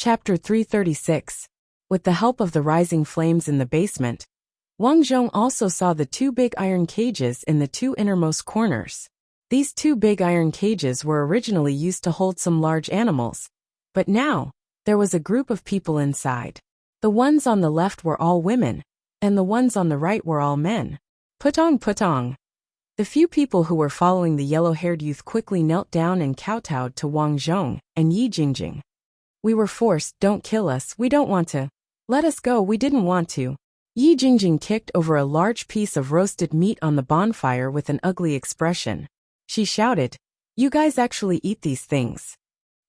Chapter 336. With the help of the rising flames in the basement, Wang Zhong also saw the two big iron cages in the two innermost corners. These two big iron cages were originally used to hold some large animals, but now, there was a group of people inside. The ones on the left were all women, and the ones on the right were all men. Putong putong. The few people who were following the yellow-haired youth quickly knelt down and kowtowed to Wang Zhong and Yi Jingjing. We were forced, don't kill us, we don't want to. Let us go, we didn't want to. Yi Jingjing kicked over a large piece of roasted meat on the bonfire with an ugly expression. She shouted, "You guys actually eat these things."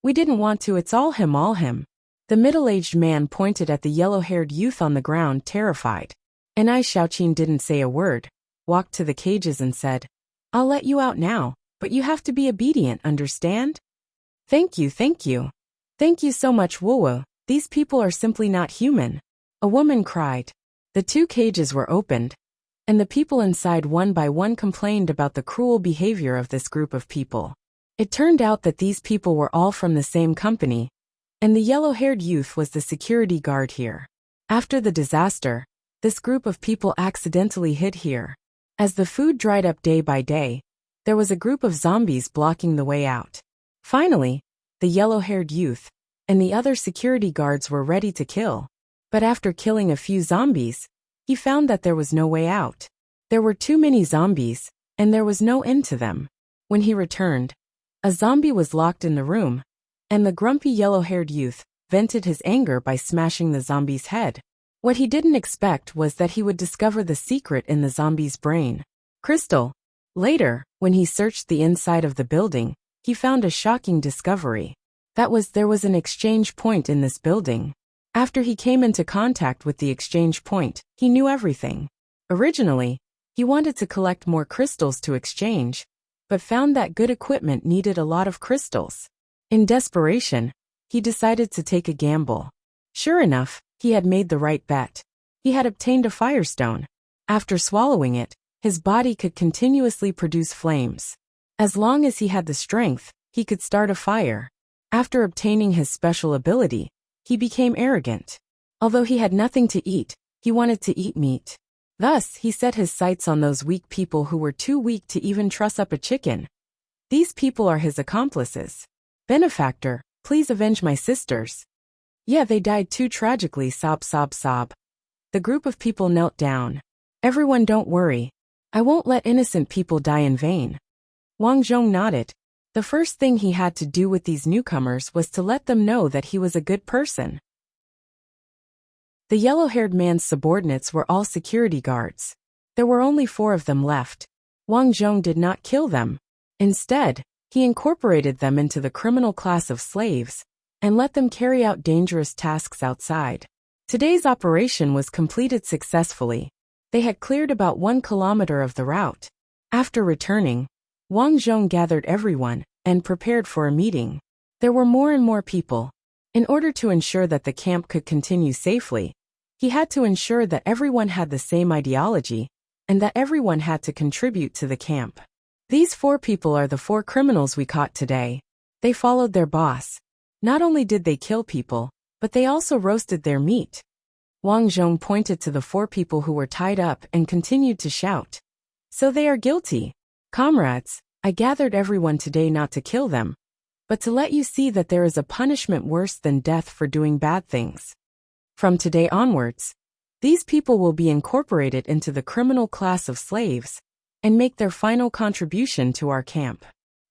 "We didn't want to, it's all him, all him." The middle-aged man pointed at the yellow-haired youth on the ground, terrified. And I Xiaoqin didn't say a word, walked to the cages and said, "I'll let you out now, but you have to be obedient, understand?" Thank you. Thank you so much, Wu. These people are simply not human." A woman cried. The two cages were opened, and the people inside one by one complained about the cruel behavior of this group of people. It turned out that these people were all from the same company, and the yellow-haired youth was the security guard here. After the disaster, this group of people accidentally hid here. As the food dried up day by day, there was a group of zombies blocking the way out. Finally, the yellow-haired youth and the other security guards were ready to kill. But after killing a few zombies, he found that there was no way out. There were too many zombies, and there was no end to them. When he returned, a zombie was locked in the room, and the grumpy yellow-haired youth vented his anger by smashing the zombie's head. What he didn't expect was that he would discover the secret in the zombie's brain. Crystal. Later, when he searched the inside of the building, he found a shocking discovery. There was an exchange point in this building. After he came into contact with the exchange point, he knew everything. Originally, he wanted to collect more crystals to exchange, but found that good equipment needed a lot of crystals. In desperation, he decided to take a gamble. Sure enough, he had made the right bet. He had obtained a firestone. After swallowing it, his body could continuously produce flames. As long as he had the strength, he could start a fire. After obtaining his special ability, he became arrogant. Although he had nothing to eat, he wanted to eat meat. Thus, he set his sights on those weak people who were too weak to even truss up a chicken. These people are his accomplices. Benefactor, please avenge my sisters. Yeah, they died too tragically, sob sob sob. The group of people knelt down. Everyone, don't worry. I won't let innocent people die in vain. Wang Zhong nodded. The first thing he had to do with these newcomers was to let them know that he was a good person. The yellow-haired man's subordinates were all security guards. There were only 4 of them left. Wang Zhong did not kill them. Instead, he incorporated them into the criminal class of slaves and let them carry out dangerous tasks outside. Today's operation was completed successfully. They had cleared about 1 kilometer of the route. After returning, Wang Zhong gathered everyone and prepared for a meeting. There were more and more people. In order to ensure that the camp could continue safely, he had to ensure that everyone had the same ideology and that everyone had to contribute to the camp. These 4 people are the 4 criminals we caught today. They followed their boss. Not only did they kill people, but they also roasted their meat. Wang Zhong pointed to the 4 people who were tied up and continued to shout. So they are guilty. Comrades, I gathered everyone today not to kill them, but to let you see that there is a punishment worse than death for doing bad things. From today onwards, these people will be incorporated into the criminal class of slaves and make their final contribution to our camp.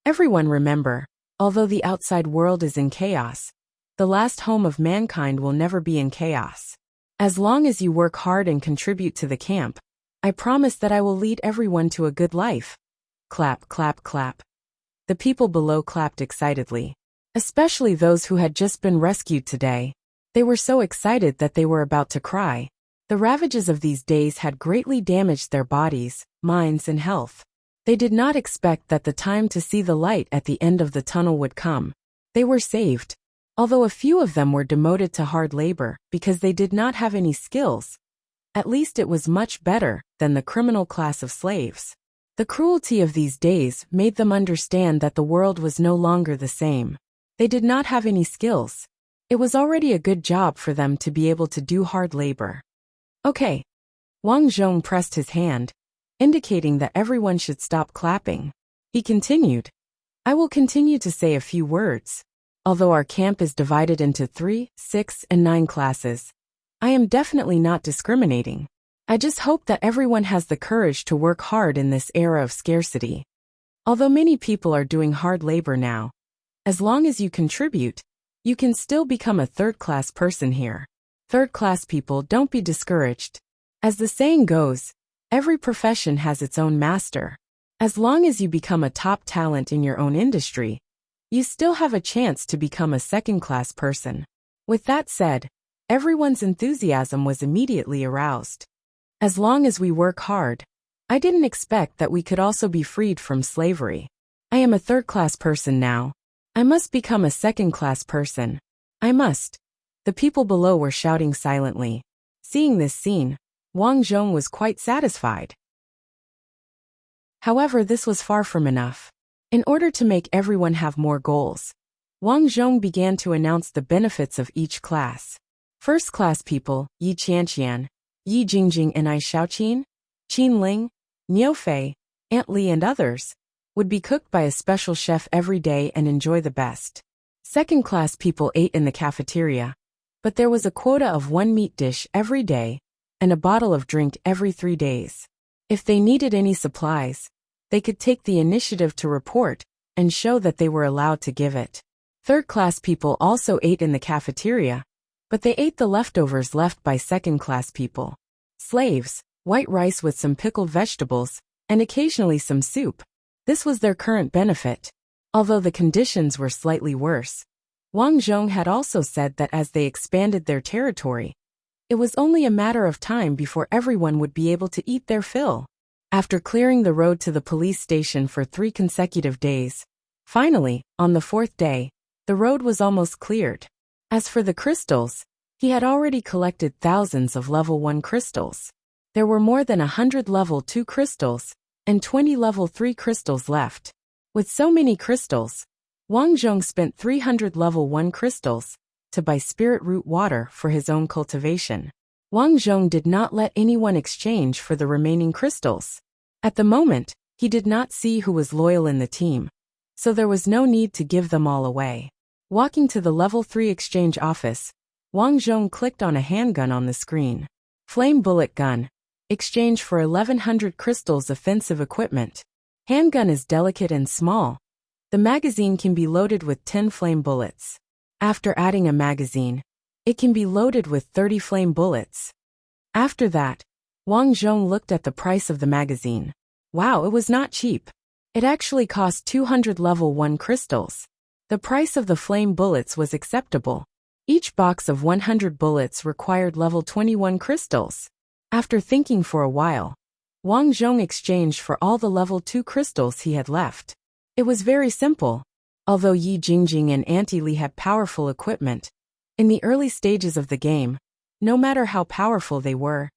Everyone remember, although the outside world is in chaos, the last home of mankind will never be in chaos. As long as you work hard and contribute to the camp, I promise that I will lead everyone to a good life. Clap, clap, clap. The people below clapped excitedly, especially those who had just been rescued today. They were so excited that they were about to cry. The ravages of these days had greatly damaged their bodies, minds, and health. They did not expect that the time to see the light at the end of the tunnel would come. They were saved. Although a few of them were demoted to hard labor because they did not have any skills, at least it was much better than the criminal class of slaves. The cruelty of these days made them understand that the world was no longer the same. They did not have any skills. It was already a good job for them to be able to do hard labor. Okay. Wang Zhong pressed his hand, indicating that everyone should stop clapping. He continued, I will continue to say a few words. Although our camp is divided into 3, 6, and 9 classes, I am definitely not discriminating. I just hope that everyone has the courage to work hard in this era of scarcity. Although many people are doing hard labor now, as long as you contribute, you can still become a third-class person here. Third-class people, don't be discouraged. As the saying goes, every profession has its own master. As long as you become a top talent in your own industry, you still have a chance to become a second-class person. With that said, everyone's enthusiasm was immediately aroused. As long as we work hard, I didn't expect that we could also be freed from slavery. I am a third-class person now. I must become a second-class person. I must. The people below were shouting silently. Seeing this scene, Wang Zhong was quite satisfied. However, this was far from enough. In order to make everyone have more goals, Wang Zhong began to announce the benefits of each class. First-class people, Yi Qianqian, Yi Jingjing and I Xiaoqin, Qin Ling, Niu Fei, Aunt Li and others, would be cooked by a special chef every day and enjoy the best. Second-class people ate in the cafeteria, but there was a quota of 1 meat dish every day and a bottle of drink every 3 days. If they needed any supplies, they could take the initiative to report and show that they were allowed to give it. Third-class people also ate in the cafeteria, but they ate the leftovers left by second-class people. Slaves, white rice with some pickled vegetables, and occasionally some soup. This was their current benefit. Although the conditions were slightly worse, Wang Zhong had also said that as they expanded their territory, it was only a matter of time before everyone would be able to eat their fill. After clearing the road to the police station for 3 consecutive days, finally, on the 4th day, the road was almost cleared. As for the crystals, he had already collected thousands of level 1 crystals. There were more than 100 level 2 crystals and 20 level 3 crystals left. With so many crystals, Wang Zhong spent 300 level 1 crystals to buy spirit root water for his own cultivation. Wang Zhong did not let anyone exchange for the remaining crystals. At the moment, he did not see who was loyal in the team, so there was no need to give them all away. Walking to the level 3 exchange office, Wang Zhong clicked on a handgun on the screen. Flame bullet gun. Exchange for 1100 crystals offensive equipment. Handgun is delicate and small. The magazine can be loaded with 10 flame bullets. After adding a magazine, it can be loaded with 30 flame bullets. After that, Wang Zhong looked at the price of the magazine. Wow, it was not cheap. It actually cost 200 level 1 crystals. The price of the flame bullets was acceptable. Each box of 100 bullets required level 21 crystals. After thinking for a while, Wang Zhong exchanged for all the level 2 crystals he had left. It was very simple. Although Yi Jingjing and Auntie Li had powerful equipment, in the early stages of the game, no matter how powerful they were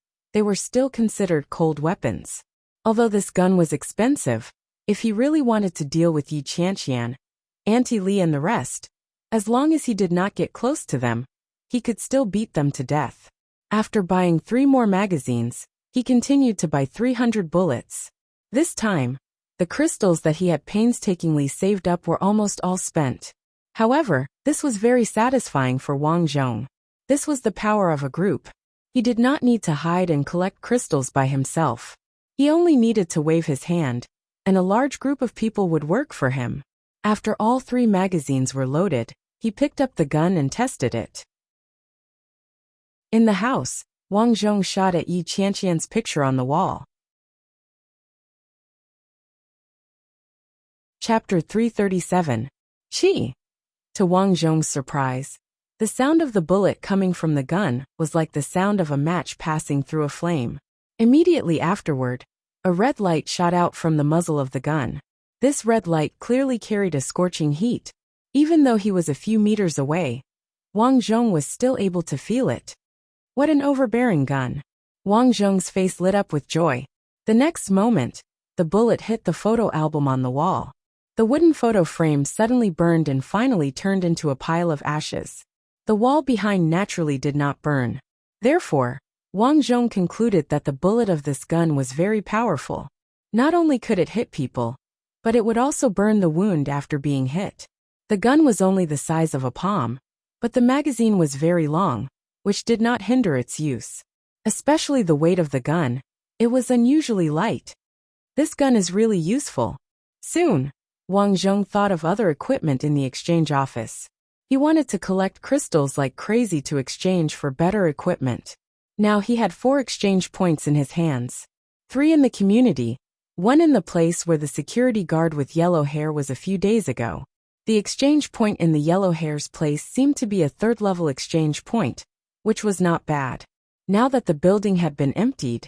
still considered cold weapons. Although this gun was expensive, if he really wanted to deal with Yi Qianqian, Auntie Li and the rest, as long as he did not get close to them, he could still beat them to death. After buying 3 more magazines, he continued to buy 300 bullets. This time, the crystals that he had painstakingly saved up were almost all spent. However, this was very satisfying for Wang Zhong. This was the power of a group. He did not need to hide and collect crystals by himself. He only needed to wave his hand, and a large group of people would work for him. After all 3 magazines were loaded, he picked up the gun and tested it. In the house, Wang Zhong shot at Yi Qianqian's picture on the wall. Chapter 337. Qi. To Wang Zhong's surprise, the sound of the bullet coming from the gun was like the sound of a match passing through a flame. Immediately afterward, a red light shot out from the muzzle of the gun. This red light clearly carried a scorching heat. Even though he was a few meters away, Wang Zhong was still able to feel it. What an overbearing gun. Wang Zhong's face lit up with joy. The next moment, the bullet hit the photo album on the wall. The wooden photo frame suddenly burned and finally turned into a pile of ashes. The wall behind naturally did not burn. Therefore, Wang Zhong concluded that the bullet of this gun was very powerful. Not only could it hit people, but it would also burn the wound after being hit. The gun was only the size of a palm, but the magazine was very long, which did not hinder its use. Especially the weight of the gun, it was unusually light. This gun is really useful. Soon, Wang Zhong thought of other equipment in the exchange office. He wanted to collect crystals like crazy to exchange for better equipment. Now he had 4 exchange points in his hands. 3 in the community, 1 in the place where the security guard with yellow hair was a few days ago. The exchange point in the yellow hair's place seemed to be a 3rd-level exchange point, which was not bad. Now that the building had been emptied,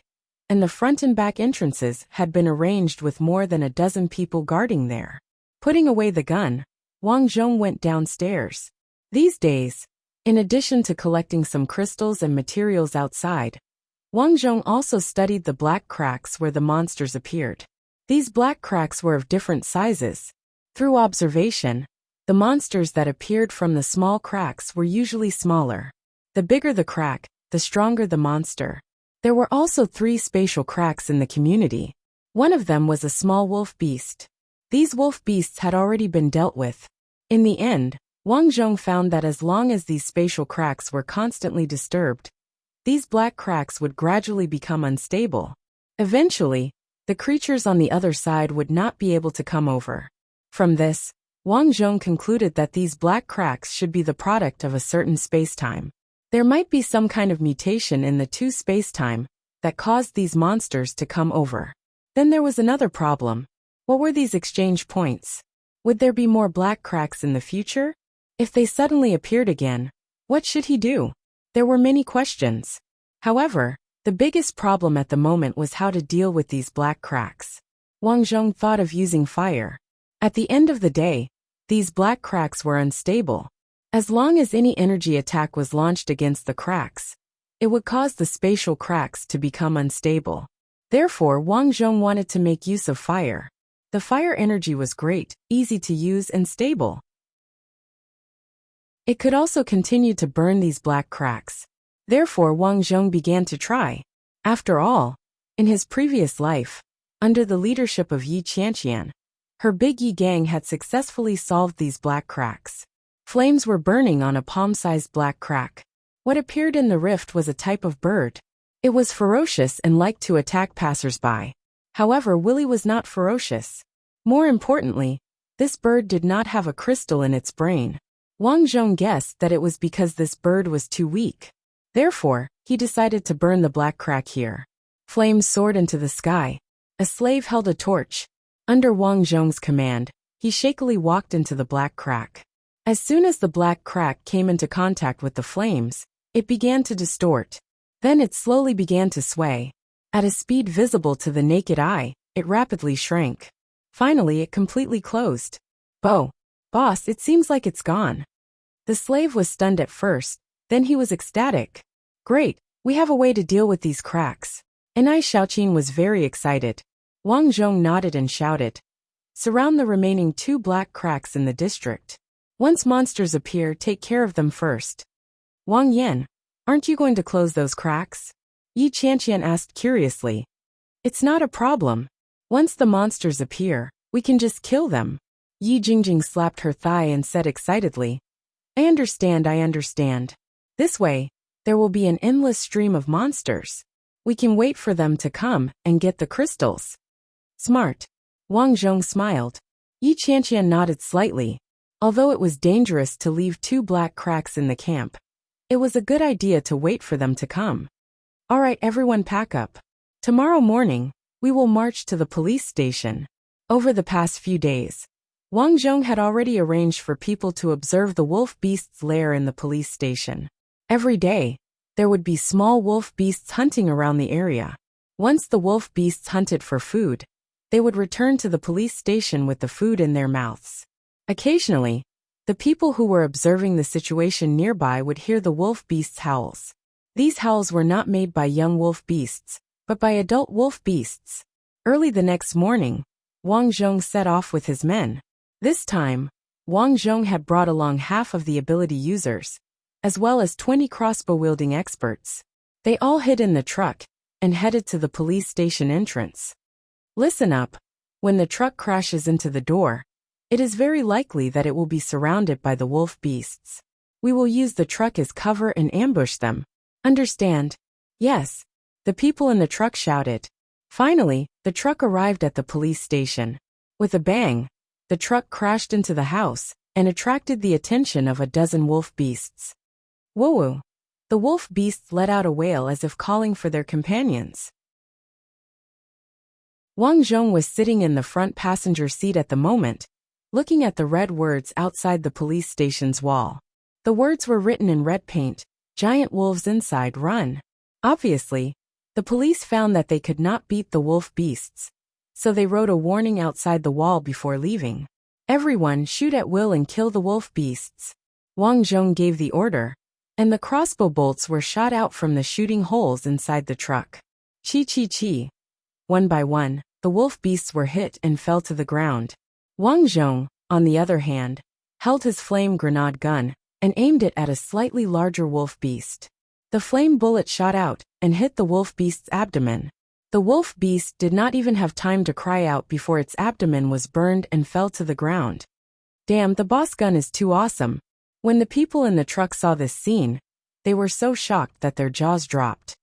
and the front and back entrances had been arranged with more than a dozen people guarding there. Putting away the gun, Wang Zhong went downstairs. These days, in addition to collecting some crystals and materials outside, Wang Zhong also studied the black cracks where the monsters appeared. These black cracks were of different sizes. Through observation, the monsters that appeared from the small cracks were usually smaller. The bigger the crack, the stronger the monster. There were also 3 spatial cracks in the community. One of them was a small wolf beast. These wolf beasts had already been dealt with. In the end, Wang Zhong found that as long as these spatial cracks were constantly disturbed, these black cracks would gradually become unstable. Eventually, the creatures on the other side would not be able to come over. From this, Wang Zhong concluded that these black cracks should be the product of a certain spacetime. There might be some kind of mutation in the 2 spacetime that caused these monsters to come over. Then there was another problem. What were these exchange points? Would there be more black cracks in the future? If they suddenly appeared again, what should he do? There were many questions. However, the biggest problem at the moment was how to deal with these black cracks. Wang Zhong thought of using fire. At the end of the day, these black cracks were unstable. As long as any energy attack was launched against the cracks, it would cause the spatial cracks to become unstable. Therefore, Wang Zhong wanted to make use of fire. The fire energy was great, easy to use and stable. It could also continue to burn these black cracks. Therefore, Wang Zhong began to try. After all, in his previous life, under the leadership of Yi Qianqian, her Big Yi gang had successfully solved these black cracks. Flames were burning on a palm-sized black crack. What appeared in the rift was a type of bird. It was ferocious and liked to attack passers-by. However, Willy was not ferocious. More importantly, this bird did not have a crystal in its brain. Wang Zhong guessed that it was because this bird was too weak. Therefore, he decided to burn the black crack here. Flames soared into the sky. A slave held a torch. Under Wang Zhong's command, he shakily walked into the black crack. As soon as the black crack came into contact with the flames, it began to distort. Then it slowly began to sway. At a speed visible to the naked eye, it rapidly shrank. Finally, it completely closed. Boss, it seems like it's gone. The slave was stunned at first, then he was ecstatic. Great, we have a way to deal with these cracks. Enai Xiaoqin was very excited. Wang Zhong nodded and shouted. Surround the remaining 2 black cracks in the district. Once monsters appear, take care of them first. Wang Yan, aren't you going to close those cracks? Yi Qianqian asked curiously. It's not a problem. Once the monsters appear, we can just kill them. Yi Jingjing slapped her thigh and said excitedly. I understand. This way, there will be an endless stream of monsters. We can wait for them to come and get the crystals. Smart. Wang Zhong smiled. Yi Qianqian nodded slightly. Although it was dangerous to leave 2 black cracks in the camp, it was a good idea to wait for them to come. All right, everyone, pack up. Tomorrow morning, we will march to the police station. Over the past few days, Wang Zhong had already arranged for people to observe the wolf beast's lair in the police station. Every day, there would be small wolf beasts hunting around the area. Once the wolf beasts hunted for food, they would return to the police station with the food in their mouths. Occasionally, the people who were observing the situation nearby would hear the wolf beasts' howls. These howls were not made by young wolf beasts, but by adult wolf beasts. Early the next morning, Wang Zhong set off with his men. This time, Wang Zhong had brought along half of the ability users. as well as 20 crossbow-wielding experts. They all hid in the truck and headed to the police station entrance. Listen up. When the truck crashes into the door, it is very likely that it will be surrounded by the wolf beasts. We will use the truck as cover and ambush them. Understand? Yes. The people in the truck shouted. Finally, the truck arrived at the police station. With a bang, the truck crashed into the house and attracted the attention of a dozen wolf beasts. Whoa! The wolf beasts let out a wail as if calling for their companions. Wang Zhong was sitting in the front passenger seat at the moment, looking at the red words outside the police station's wall. The words were written in red paint, "Giant wolves inside, run." Obviously, the police found that they could not beat the wolf beasts, so they wrote a warning outside the wall before leaving. Everyone shoot at will and kill the wolf beasts. Wang Zhong gave the order, and the crossbow bolts were shot out from the shooting holes inside the truck. Chi. One by one, the wolf beasts were hit and fell to the ground. Wang Zhong, on the other hand, held his flame grenade gun and aimed it at a slightly larger wolf beast. The flame bullet shot out and hit the wolf beast's abdomen. The wolf beast did not even have time to cry out before its abdomen was burned and fell to the ground. Damn, the boss gun is too awesome. When the people in the truck saw this scene, they were so shocked that their jaws dropped.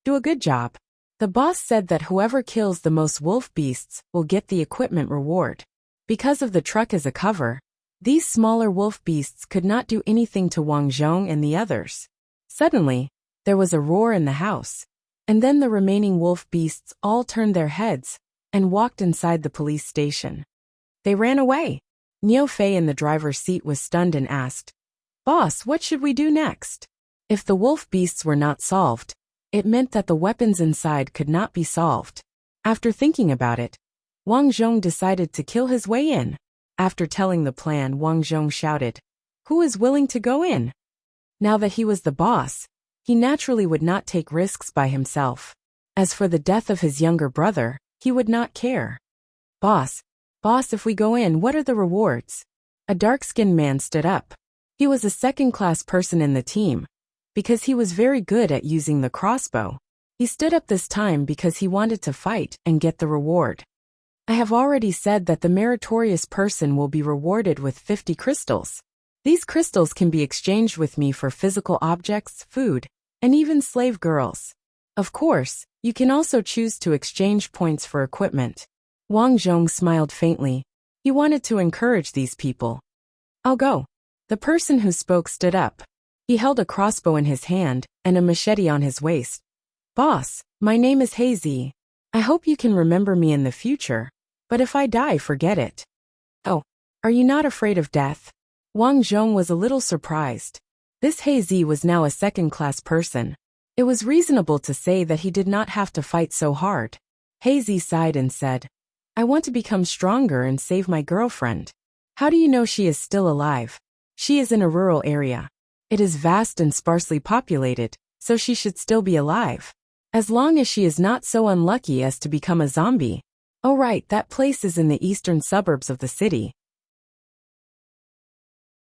Do a good job. The boss said that whoever kills the most wolf beasts will get the equipment reward. Because of the truck as a cover, these smaller wolf beasts could not do anything to Wang Zhong and the others. Suddenly, there was a roar in the house, and then the remaining wolf beasts all turned their heads and walked inside the police station. They ran away. Niu Fei in the driver's seat was stunned and asked, "Boss, what should we do next?" If the wolf beasts were not solved, it meant that the weapons inside could not be solved. After thinking about it, Wang Zhong decided to kill his way in. After telling the plan, Wang Zhong shouted, "Who is willing to go in?" Now that he was the boss, he naturally would not take risks by himself. As for the death of his younger brother, he would not care. Boss, if we go in, what are the rewards?" A dark-skinned man stood up. He was a second-class person in the team, because he was very good at using the crossbow. He stood up this time because he wanted to fight and get the reward. "I have already said that the meritorious person will be rewarded with 50 crystals. These crystals can be exchanged with me for physical objects, food, and even slave girls. Of course, you can also choose to exchange points for equipment." Wang Zhong smiled faintly. He wanted to encourage these people. "I'll go." The person who spoke stood up. He held a crossbow in his hand and a machete on his waist. "Boss, my name is Hazy. I hope you can remember me in the future, but if I die, forget it." "Oh, are you not afraid of death?" Wang Zhong was a little surprised. This Hazy was now a second-class person. It was reasonable to say that he did not have to fight so hard. Hazy sighed and said, "I want to become stronger and save my girlfriend." "How do you know she is still alive?" "She is in a rural area. It is vast and sparsely populated, so she should still be alive. As long as she is not so unlucky as to become a zombie." "Oh right, that place is in the eastern suburbs of the city.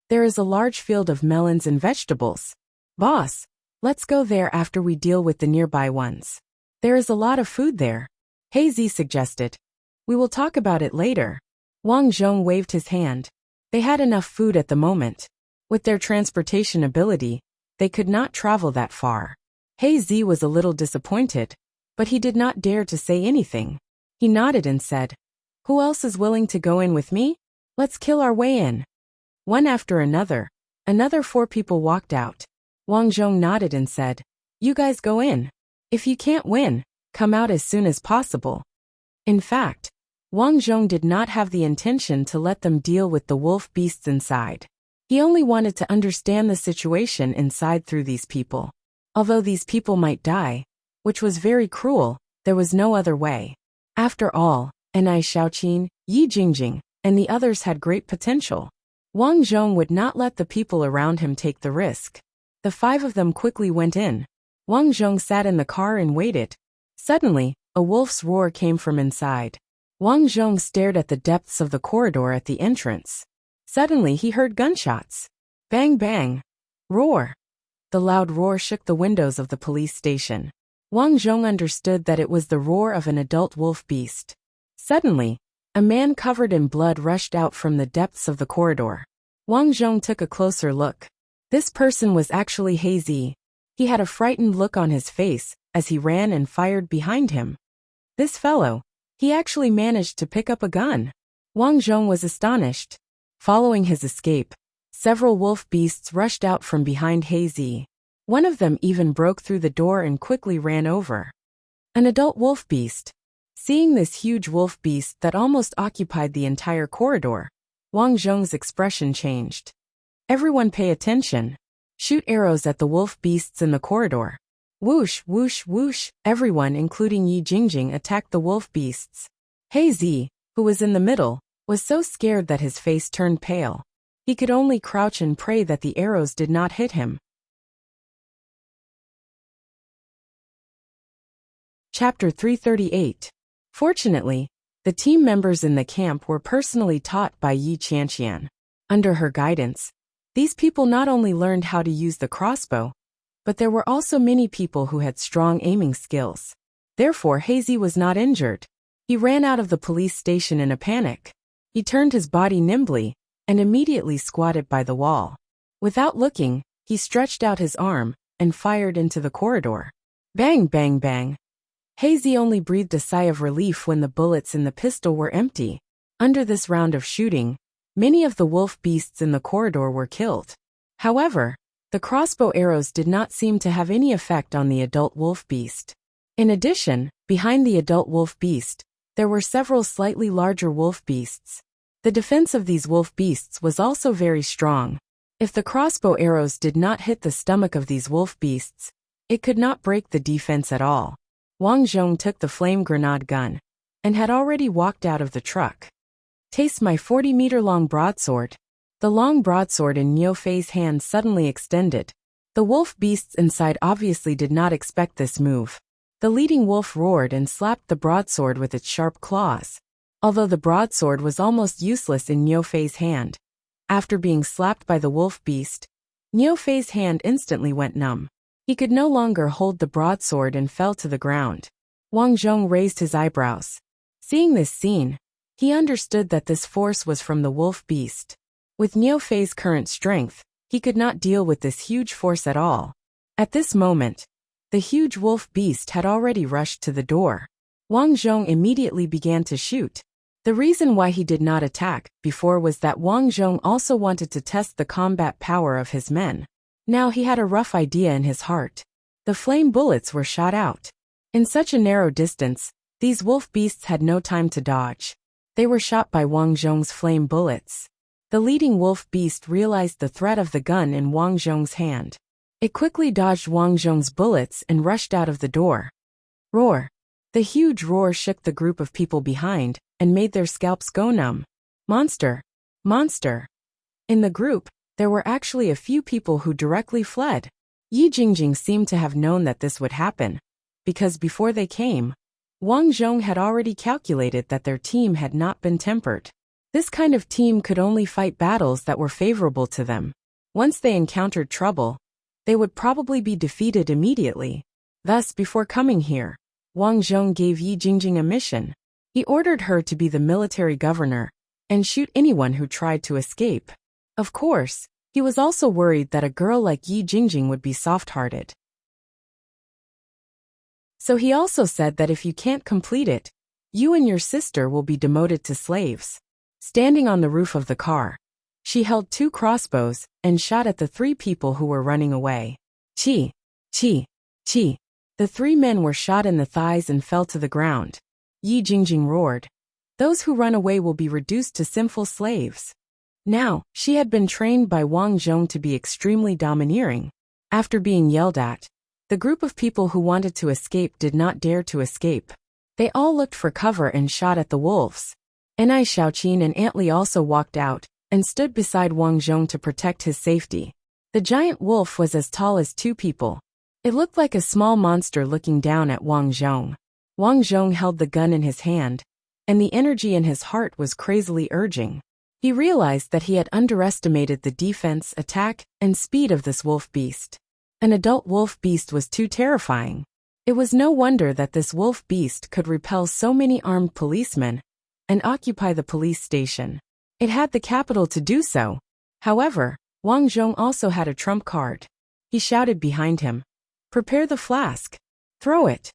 There is a large field of melons and vegetables. Boss, let's go there after we deal with the nearby ones. There is a lot of food there," Hazy suggested. "We will talk about it later." Wang Zhong waved his hand. They had enough food at the moment. With their transportation ability, they could not travel that far. Hazy was a little disappointed, but he did not dare to say anything. He nodded and said, "Who else is willing to go in with me? Let's kill our way in." One after another 4 people walked out. Wang Zhong nodded and said, "You guys go in. If you can't win, come out as soon as possible." In fact, Wang Zhong did not have the intention to let them deal with the wolf beasts inside. He only wanted to understand the situation inside through these people. Although these people might die, which was very cruel, there was no other way. After all, Anai Xiaoqin, Yi Jingjing, and the others had great potential. Wang Zhong would not let the people around him take the risk. The 5 of them quickly went in. Wang Zhong sat in the car and waited. Suddenly, a wolf's roar came from inside. Wang Zhong stared at the depths of the corridor at the entrance. Suddenly he heard gunshots. Bang bang. Roar. The loud roar shook the windows of the police station. Wang Zhong understood that it was the roar of an adult wolf beast. Suddenly, a man covered in blood rushed out from the depths of the corridor. Wang Zhong took a closer look. This person was actually He Zi. He had a frightened look on his face as he ran and fired behind him. This fellow, he actually managed to pick up a gun. Wang Zhong was astonished. Following his escape, several wolf beasts rushed out from behind He Zi. One of them even broke through the door and quickly ran over. An adult wolf beast. Seeing this huge wolf beast that almost occupied the entire corridor, Wang Zhong's expression changed. Everyone pay attention. Shoot arrows at the wolf beasts in the corridor. Whoosh, whoosh, whoosh. Everyone, including Yi Jingjing, attacked the wolf beasts. He Zi, who was in the middle, was so scared that his face turned pale. He could only crouch and pray that the arrows did not hit him. Chapter 338. Fortunately, the team members in the camp were personally taught by Yi Qianqian. Under her guidance, these people not only learned how to use the crossbow, but there were also many people who had strong aiming skills. Therefore, He Zi was not injured. He ran out of the police station in a panic. He turned his body nimbly and immediately squatted by the wall. Without looking, he stretched out his arm and fired into the corridor. Bang, bang, bang. He Zi only breathed a sigh of relief when the bullets in the pistol were empty. Under this round of shooting, many of the wolf beasts in the corridor were killed. However, the crossbow arrows did not seem to have any effect on the adult wolf beast. In addition, behind the adult wolf beast, there were several slightly larger wolf beasts. The defense of these wolf beasts was also very strong. If the crossbow arrows did not hit the stomach of these wolf beasts, it could not break the defense at all. Wang Zhong took the flame grenade gun and had already walked out of the truck. Taste my 40-meter-long broadsword. The long broadsword in Niu Fei's hand suddenly extended. The wolf beasts inside obviously did not expect this move. The leading wolf roared and slapped the broadsword with its sharp claws. Although the broadsword was almost useless in Niu Fei's hand, after being slapped by the wolf beast, Niu Fei's hand instantly went numb. He could no longer hold the broadsword and fell to the ground. Wang Zhong raised his eyebrows. Seeing this scene, he understood that this force was from the wolf beast. With Niu Fei's current strength, he could not deal with this huge force at all. At this moment, the huge wolf beast had already rushed to the door. Wang Zhong immediately began to shoot. The reason why he did not attack before was that Wang Zhong also wanted to test the combat power of his men. Now he had a rough idea in his heart. The flame bullets were shot out. In such a narrow distance, these wolf beasts had no time to dodge. They were shot by Wang Zhong's flame bullets. The leading wolf beast realized the threat of the gun in Wang Zhong's hand. It quickly dodged Wang Zhong's bullets and rushed out of the door. Roar! The huge roar shook the group of people behind and made their scalps go numb. Monster! Monster! In the group, there were actually a few people who directly fled. Yi Jingjing seemed to have known that this would happen, because before they came, Wang Zhong had already calculated that their team had not been tempered. This kind of team could only fight battles that were favorable to them. Once they encountered trouble, they would probably be defeated immediately. Thus, before coming here, Wang Zhong gave Yi Jingjing a mission. He ordered her to be the military governor and shoot anyone who tried to escape. Of course, he was also worried that a girl like Yi Jingjing would be soft-hearted. So he also said that if you can't complete it, you and your sister will be demoted to slaves. Standing on the roof of the car, she held 2 crossbows and shot at the 3 people who were running away. Chi! Chi! Chi! The 3 men were shot in the thighs and fell to the ground. Yi Jingjing roared, "Those who run away will be reduced to sinful slaves." Now, she had been trained by Wang Zhong to be extremely domineering. After being yelled at, the group of people who wanted to escape did not dare to escape. They all looked for cover and shot at the wolves. Enai Xiaoqin and Aunt Li also walked out and stood beside Wang Zhong to protect his safety. The giant wolf was as tall as 2 people. It looked like a small monster looking down at Wang Zhong. Wang Zhong held the gun in his hand, and the energy in his heart was crazily urging. He realized that he had underestimated the defense, attack, and speed of this wolf beast. An adult wolf beast was too terrifying. It was no wonder that this wolf beast could repel so many armed policemen and occupy the police station. It had the capital to do so. However, Wang Zhong also had a trump card. He shouted behind him, "Prepare the flask. Throw it."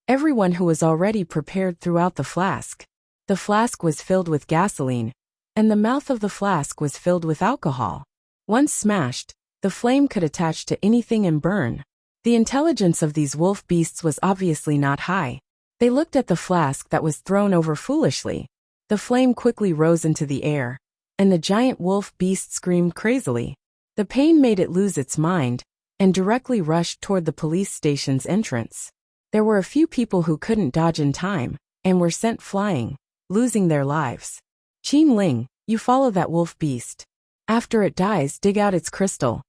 Everyone who was already prepared threw out the flask. The flask was filled with gasoline, and the mouth of the flask was filled with alcohol. Once smashed, the flame could attach to anything and burn. The intelligence of these wolf beasts was obviously not high. They looked at the flask that was thrown over foolishly. The flame quickly rose into the air, and the giant wolf beast screamed crazily. The pain made it lose its mind, and directly rushed toward the police station's entrance. There were a few people who couldn't dodge in time, and were sent flying, losing their lives. "Qin Ling, you follow that wolf beast. After it dies, dig out its crystal."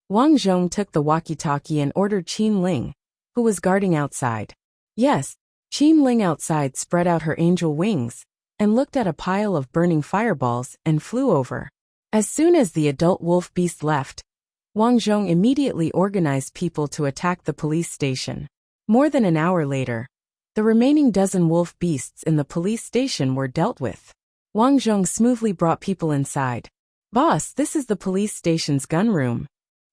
Wang Zhong took the walkie-talkie and ordered Qin Ling, who was guarding outside. Yes, Qin Ling outside spread out her angel wings, and looked at a pile of burning fireballs and flew over. As soon as the adult wolf beast left, Wang Zhong immediately organized people to attack the police station. More than an hour later, the remaining dozen wolf beasts in the police station were dealt with. Wang Zhong smoothly brought people inside. "Boss, this is the police station's gun room."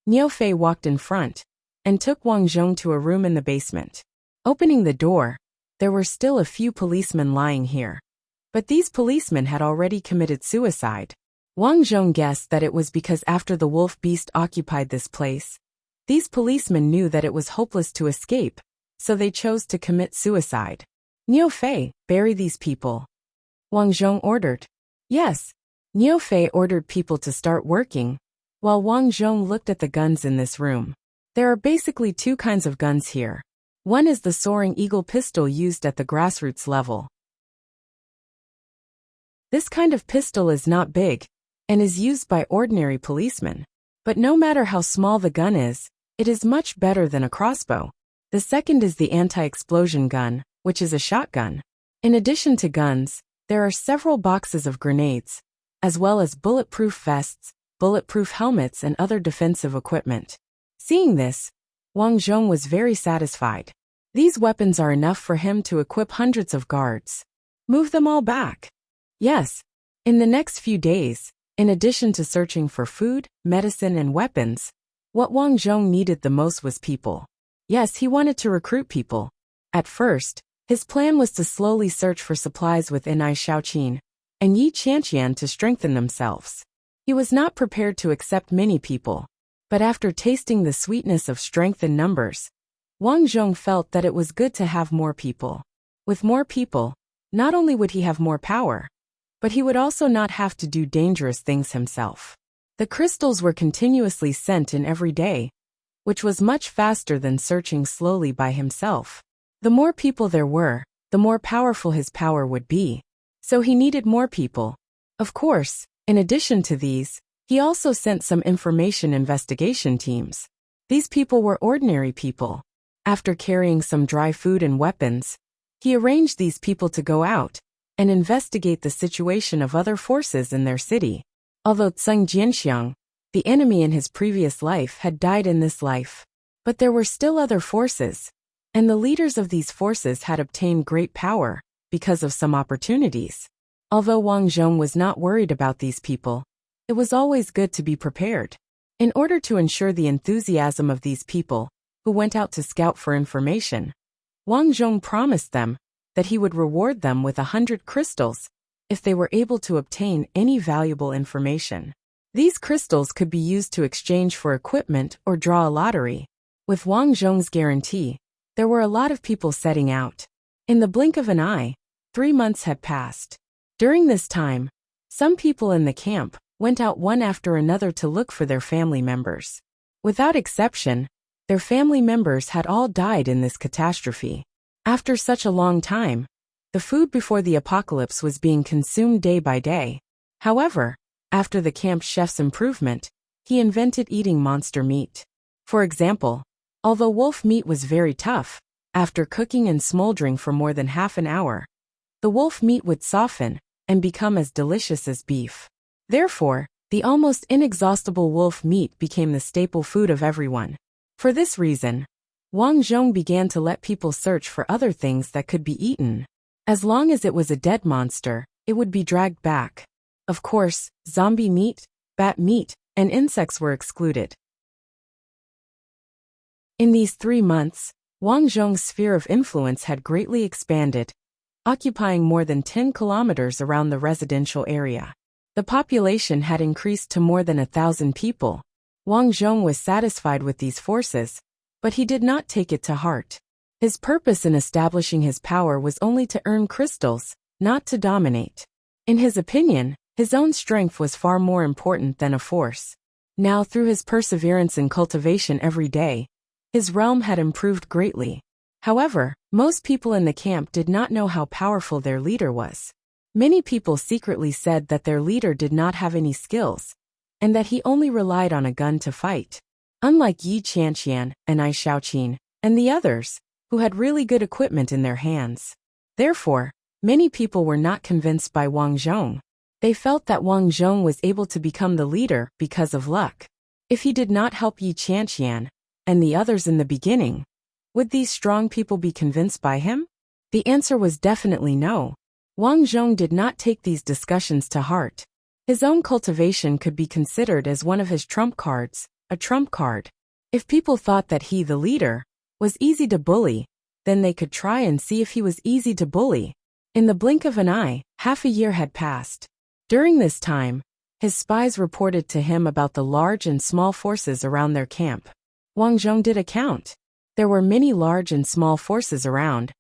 Niu Fei walked in front and took Wang Zhong to a room in the basement. Opening the door, there were still a few policemen lying here. But these policemen had already committed suicide. Wang Zhong guessed that it was because after the wolf beast occupied this place, these policemen knew that it was hopeless to escape, so they chose to commit suicide. "Niu Fei, bury these people," Wang Zhong ordered. Yes, Niu Fei ordered people to start working, while Wang Zhong looked at the guns in this room. There are basically two kinds of guns here. One is the soaring eagle pistol used at the grassroots level. This kind of pistol is not big, and is used by ordinary policemen. But no matter how small the gun is, it is much better than a crossbow. The second is the anti-explosion gun, which is a shotgun. In addition to guns, there are several boxes of grenades, as well as bulletproof vests, bulletproof helmets and other defensive equipment. Seeing this, Wang Zhong was very satisfied. These weapons are enough for him to equip hundreds of guards. Move them all back. Yes. In the next few days, in addition to searching for food, medicine and weapons, what Wang Zhong needed the most was people. Yes, he wanted to recruit people. At first, his plan was to slowly search for supplies within I Shaoqin and Yi Qianqian to strengthen themselves. He was not prepared to accept many people, but after tasting the sweetness of strength in numbers, Wang Zhong felt that it was good to have more people. With more people, not only would he have more power, but he would also not have to do dangerous things himself. The crystals were continuously sent in every day, which was much faster than searching slowly by himself. The more people there were, the more powerful his power would be. So he needed more people. Of course, in addition to these, he also sent some information investigation teams. These people were ordinary people. After carrying some dry food and weapons, he arranged these people to go out and investigate the situation of other forces in their city. Although Tseng Jianxiang, the enemy in his previous life, had died in this life, but there were still other forces, and the leaders of these forces had obtained great power because of some opportunities. Although Wang Zhong was not worried about these people, it was always good to be prepared. In order to ensure the enthusiasm of these people, who went out to scout for information, Wang Zhong promised them that he would reward them with 100 crystals if they were able to obtain any valuable information. These crystals could be used to exchange for equipment or draw a lottery. With Wang Zhong's guarantee, there were a lot of people setting out. In the blink of an eye, 3 months had passed. During this time, some people in the camp went out one after another to look for their family members. Without exception, their family members had all died in this catastrophe. After such a long time, the food before the apocalypse was being consumed day by day. However, after the camp chef's improvement, he invented eating monster meat. For example, although wolf meat was very tough, after cooking and smoldering for more than half an hour, the wolf meat would soften and become as delicious as beef. Therefore, the almost inexhaustible wolf meat became the staple food of everyone. For this reason, Wang Zhong began to let people search for other things that could be eaten. As long as it was a dead monster, it would be dragged back. Of course, zombie meat, bat meat, and insects were excluded. In these 3 months, Wang Zhong's sphere of influence had greatly expanded, occupying more than 10 kilometers around the residential area. The population had increased to more than 1,000 people. Wang Zhong was satisfied with these forces, but he did not take it to heart. His purpose in establishing his power was only to earn crystals, not to dominate. In his opinion, his own strength was far more important than a force. Now, through his perseverance and cultivation every day, his realm had improved greatly. However, most people in the camp did not know how powerful their leader was. Many people secretly said that their leader did not have any skills, and that he only relied on a gun to fight. Unlike Yi Qianqian and Ai Shaoqin, and the others, who had really good equipment in their hands. Therefore, many people were not convinced by Wang Zhong. They felt that Wang Zhong was able to become the leader because of luck. If he did not help Yi Qianqian and the others in the beginning, would these strong people be convinced by him? The answer was definitely no. Wang Zhong did not take these discussions to heart. His own cultivation could be considered as one of his trump cards, a trump card. If people thought that he, the leader, was easy to bully, then they could try and see if he was easy to bully. In the blink of an eye, half a year had passed. During this time, his spies reported to him about the large and small forces around their camp. Wang Zhong did a count. There were many large and small forces around,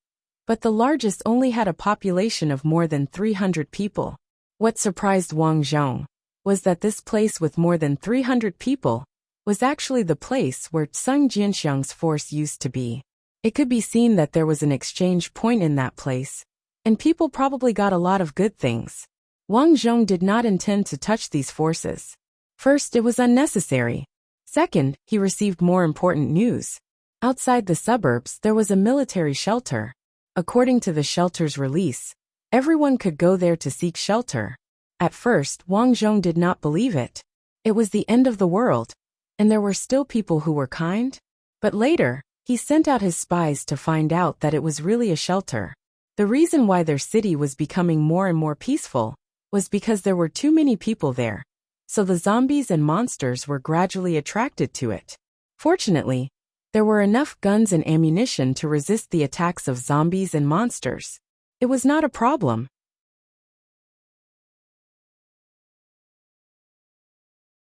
but the largest only had a population of more than 300 people. What surprised Wang Zhong was that this place with more than 300 people was actually the place where Tseng Jinxiang's force used to be. It could be seen that there was an exchange point in that place, and people probably got a lot of good things. Wang Zhong did not intend to touch these forces. First, it was unnecessary. Second, he received more important news. Outside the suburbs, there was a military shelter. According to the shelter's release, everyone could go there to seek shelter. At first, Wang Zhong did not believe it. It was the end of the world, and there were still people who were kind. But later, he sent out his spies to find out that it was really a shelter. The reason why their city was becoming more and more peaceful was because there were too many people there, so the zombies and monsters were gradually attracted to it. Fortunately, there were enough guns and ammunition to resist the attacks of zombies and monsters. It was not a problem.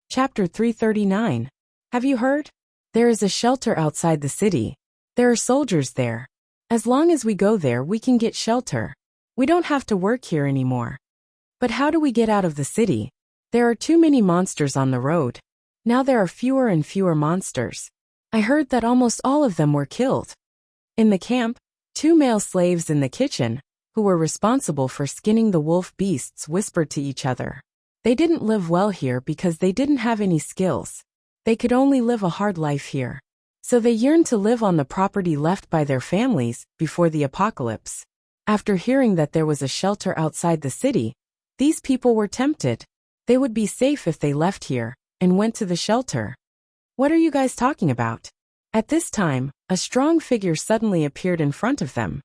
Chapter 339. Have you heard? There is a shelter outside the city. There are soldiers there. As long as we go there, we can get shelter. We don't have to work here anymore. But how do we get out of the city? There are too many monsters on the road. Now there are fewer and fewer monsters. I heard that almost all of them were killed. In the camp, 2 male slaves in the kitchen, who were responsible for skinning the wolf beasts, whispered to each other. They didn't live well here because they didn't have any skills. They could only live a hard life here. So they yearned to live on the property left by their families before the apocalypse. After hearing that there was a shelter outside the city, these people were tempted. They would be safe if they left here and went to the shelter. What are you guys talking about? At this time, a strong figure suddenly appeared in front of them.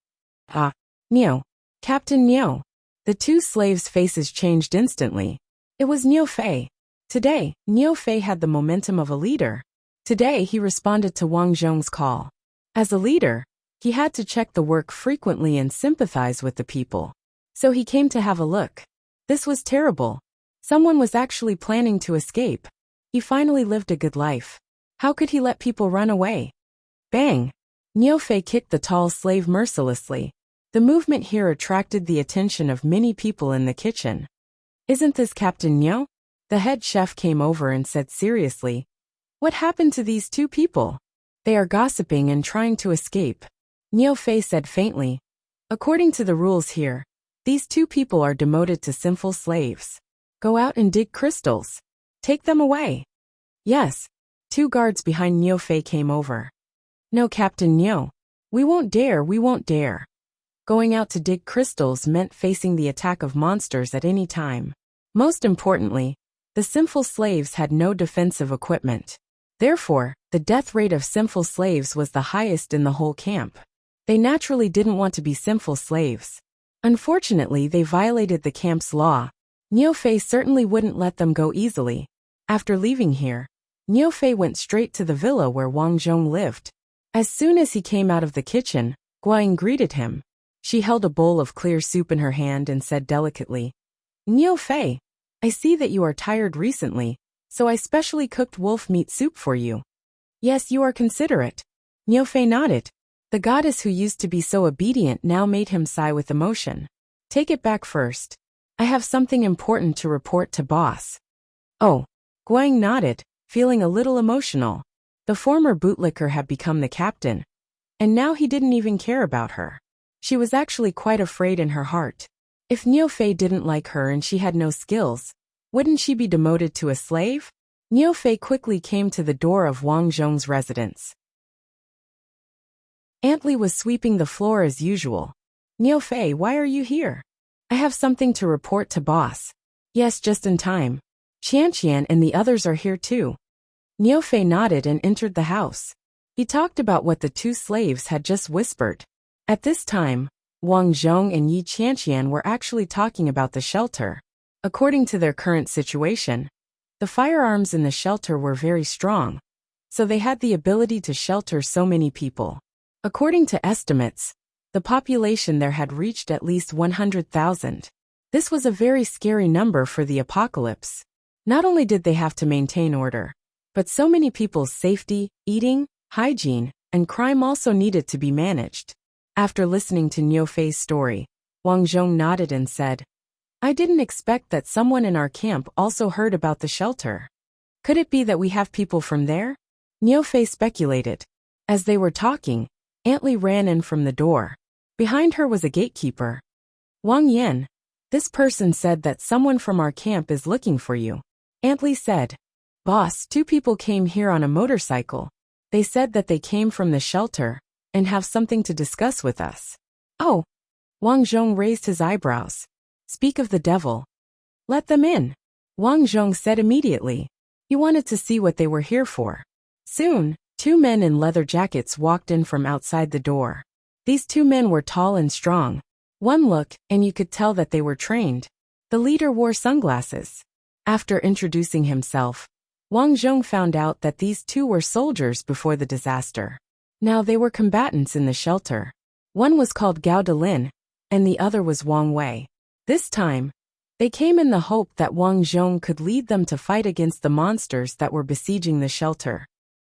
Ah, Niu. Captain Niu. The 2 slaves' faces changed instantly. It was Niu Fei. Today, Niu Fei had the momentum of a leader. Today he responded to Wang Zhong's call. As a leader, he had to check the work frequently and sympathize with the people. So he came to have a look. This was terrible. Someone was actually planning to escape. He finally lived a good life. How could he let people run away? Bang! Niu Fei kicked the tall slave mercilessly. The movement here attracted the attention of many people in the kitchen. Isn't this Captain Niu? The head chef came over and said seriously, "What happened to these 2 people? They are gossiping and trying to escape." Niu Fei said faintly, "According to the rules here, these 2 people are demoted to sinful slaves. Go out and dig crystals. Take them away." Yes. 2 guards behind Niu Fei came over. "No, Captain Niu. We won't dare. Going out to dig crystals meant facing the attack of monsters at any time. Most importantly, the sinful slaves had no defensive equipment. Therefore, the death rate of sinful slaves was the highest in the whole camp. They naturally didn't want to be sinful slaves. Unfortunately, they violated the camp's law. Niufei certainly wouldn't let them go easily. After leaving here, Niufei went straight to the villa where Wang Zhong lived. As soon as he came out of the kitchen, Guiying greeted him. She held a bowl of clear soup in her hand and said delicately, "Niufei, I see that you are tired recently, so I specially cooked wolf meat soup for you." "Yes, you are considerate." Niufei nodded. The goddess who used to be so obedient now made him sigh with emotion. "Take it back first. I have something important to report to boss." "Oh." Guiying nodded, feeling a little emotional. The former bootlicker had become the captain, and now he didn't even care about her. She was actually quite afraid in her heart. If Niufei didn't like her and she had no skills, wouldn't she be demoted to a slave? Niufei quickly came to the door of Wang Zhong's residence. Aunt Li was sweeping the floor as usual. "Niufei, why are you here?" "I have something to report to boss." "Yes, just in time. Qianqian and the others are here too." Niufei nodded and entered the house. He talked about what the two slaves had just whispered. At this time, Wang Zhong and Yi Qianqian were actually talking about the shelter. According to their current situation, the firearms in the shelter were very strong, so they had the ability to shelter so many people. According to estimates, the population there had reached at least 100,000. This was a very scary number for the apocalypse. Not only did they have to maintain order, but so many people's safety, eating, hygiene, and crime also needed to be managed. After listening to Niufei's story, Wang Zhong nodded and said, "I didn't expect that someone in our camp also heard about the shelter. Could it be that we have people from there?" Niufei speculated. As they were talking, Aunt Li ran in from the door. Behind her was a gatekeeper. "Wang Yan, this person said that someone from our camp is looking for you." Aunt Li said, "Boss, two people came here on a motorcycle. They said that they came from the shelter and have something to discuss with us." "Oh." Wang Zhong raised his eyebrows. "Speak of the devil." "Let them in," Wang Zhong said immediately. He wanted to see what they were here for. Soon, two men in leather jackets walked in from outside the door. These two men were tall and strong. One look, and you could tell that they were trained. The leader wore sunglasses. After introducing himself, Wang Zhong found out that these two were soldiers before the disaster. Now they were combatants in the shelter. One was called Gao Delin, and the other was Wang Wei. This time, they came in the hope that Wang Zhong could lead them to fight against the monsters that were besieging the shelter.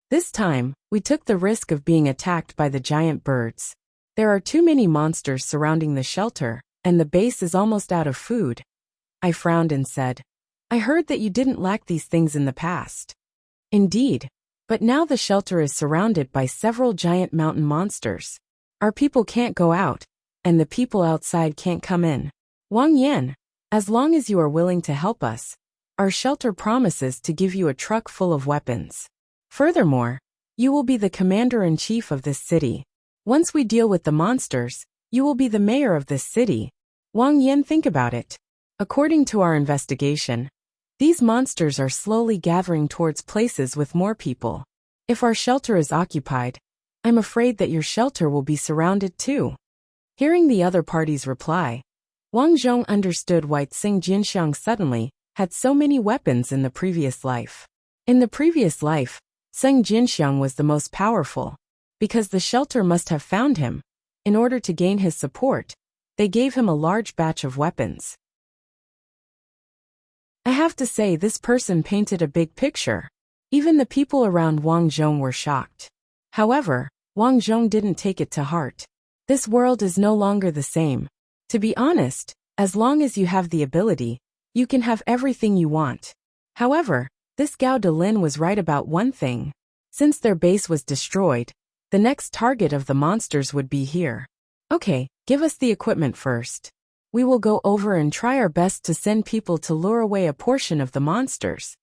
This time, we took the risk of being attacked by the giant birds. There are too many monsters surrounding the shelter, and the base is almost out of food. I frowned and said, "I heard that you didn't lack these things in the past." "Indeed, but now the shelter is surrounded by several giant mountain monsters. Our people can't go out, and the people outside can't come in. Wang Yan, as long as you are willing to help us, our shelter promises to give you a truck full of weapons. Furthermore, you will be the commander-in-chief of this city. Once we deal with the monsters, you will be the mayor of this city." Wang Yan, think about it. According to our investigation, these monsters are slowly gathering towards places with more people. If our shelter is occupied, I'm afraid that your shelter will be surrounded too. Hearing the other party's reply, Wang Zhong understood why Tsing Jinxiang suddenly had so many weapons in the previous life. In the previous life, Tsing Jinxiang was the most powerful. Because the shelter must have found him. In order to gain his support, they gave him a large batch of weapons. I have to say, this person painted a big picture. Even the people around Wang Zhong were shocked. However, Wang Zhong didn't take it to heart. This world is no longer the same. To be honest, as long as you have the ability, you can have everything you want. However, this Gao Delin was right about one thing. Since their base was destroyed, the next target of the monsters would be here. Okay, give us the equipment first. We will go over and try our best to send people to lure away a portion of the monsters.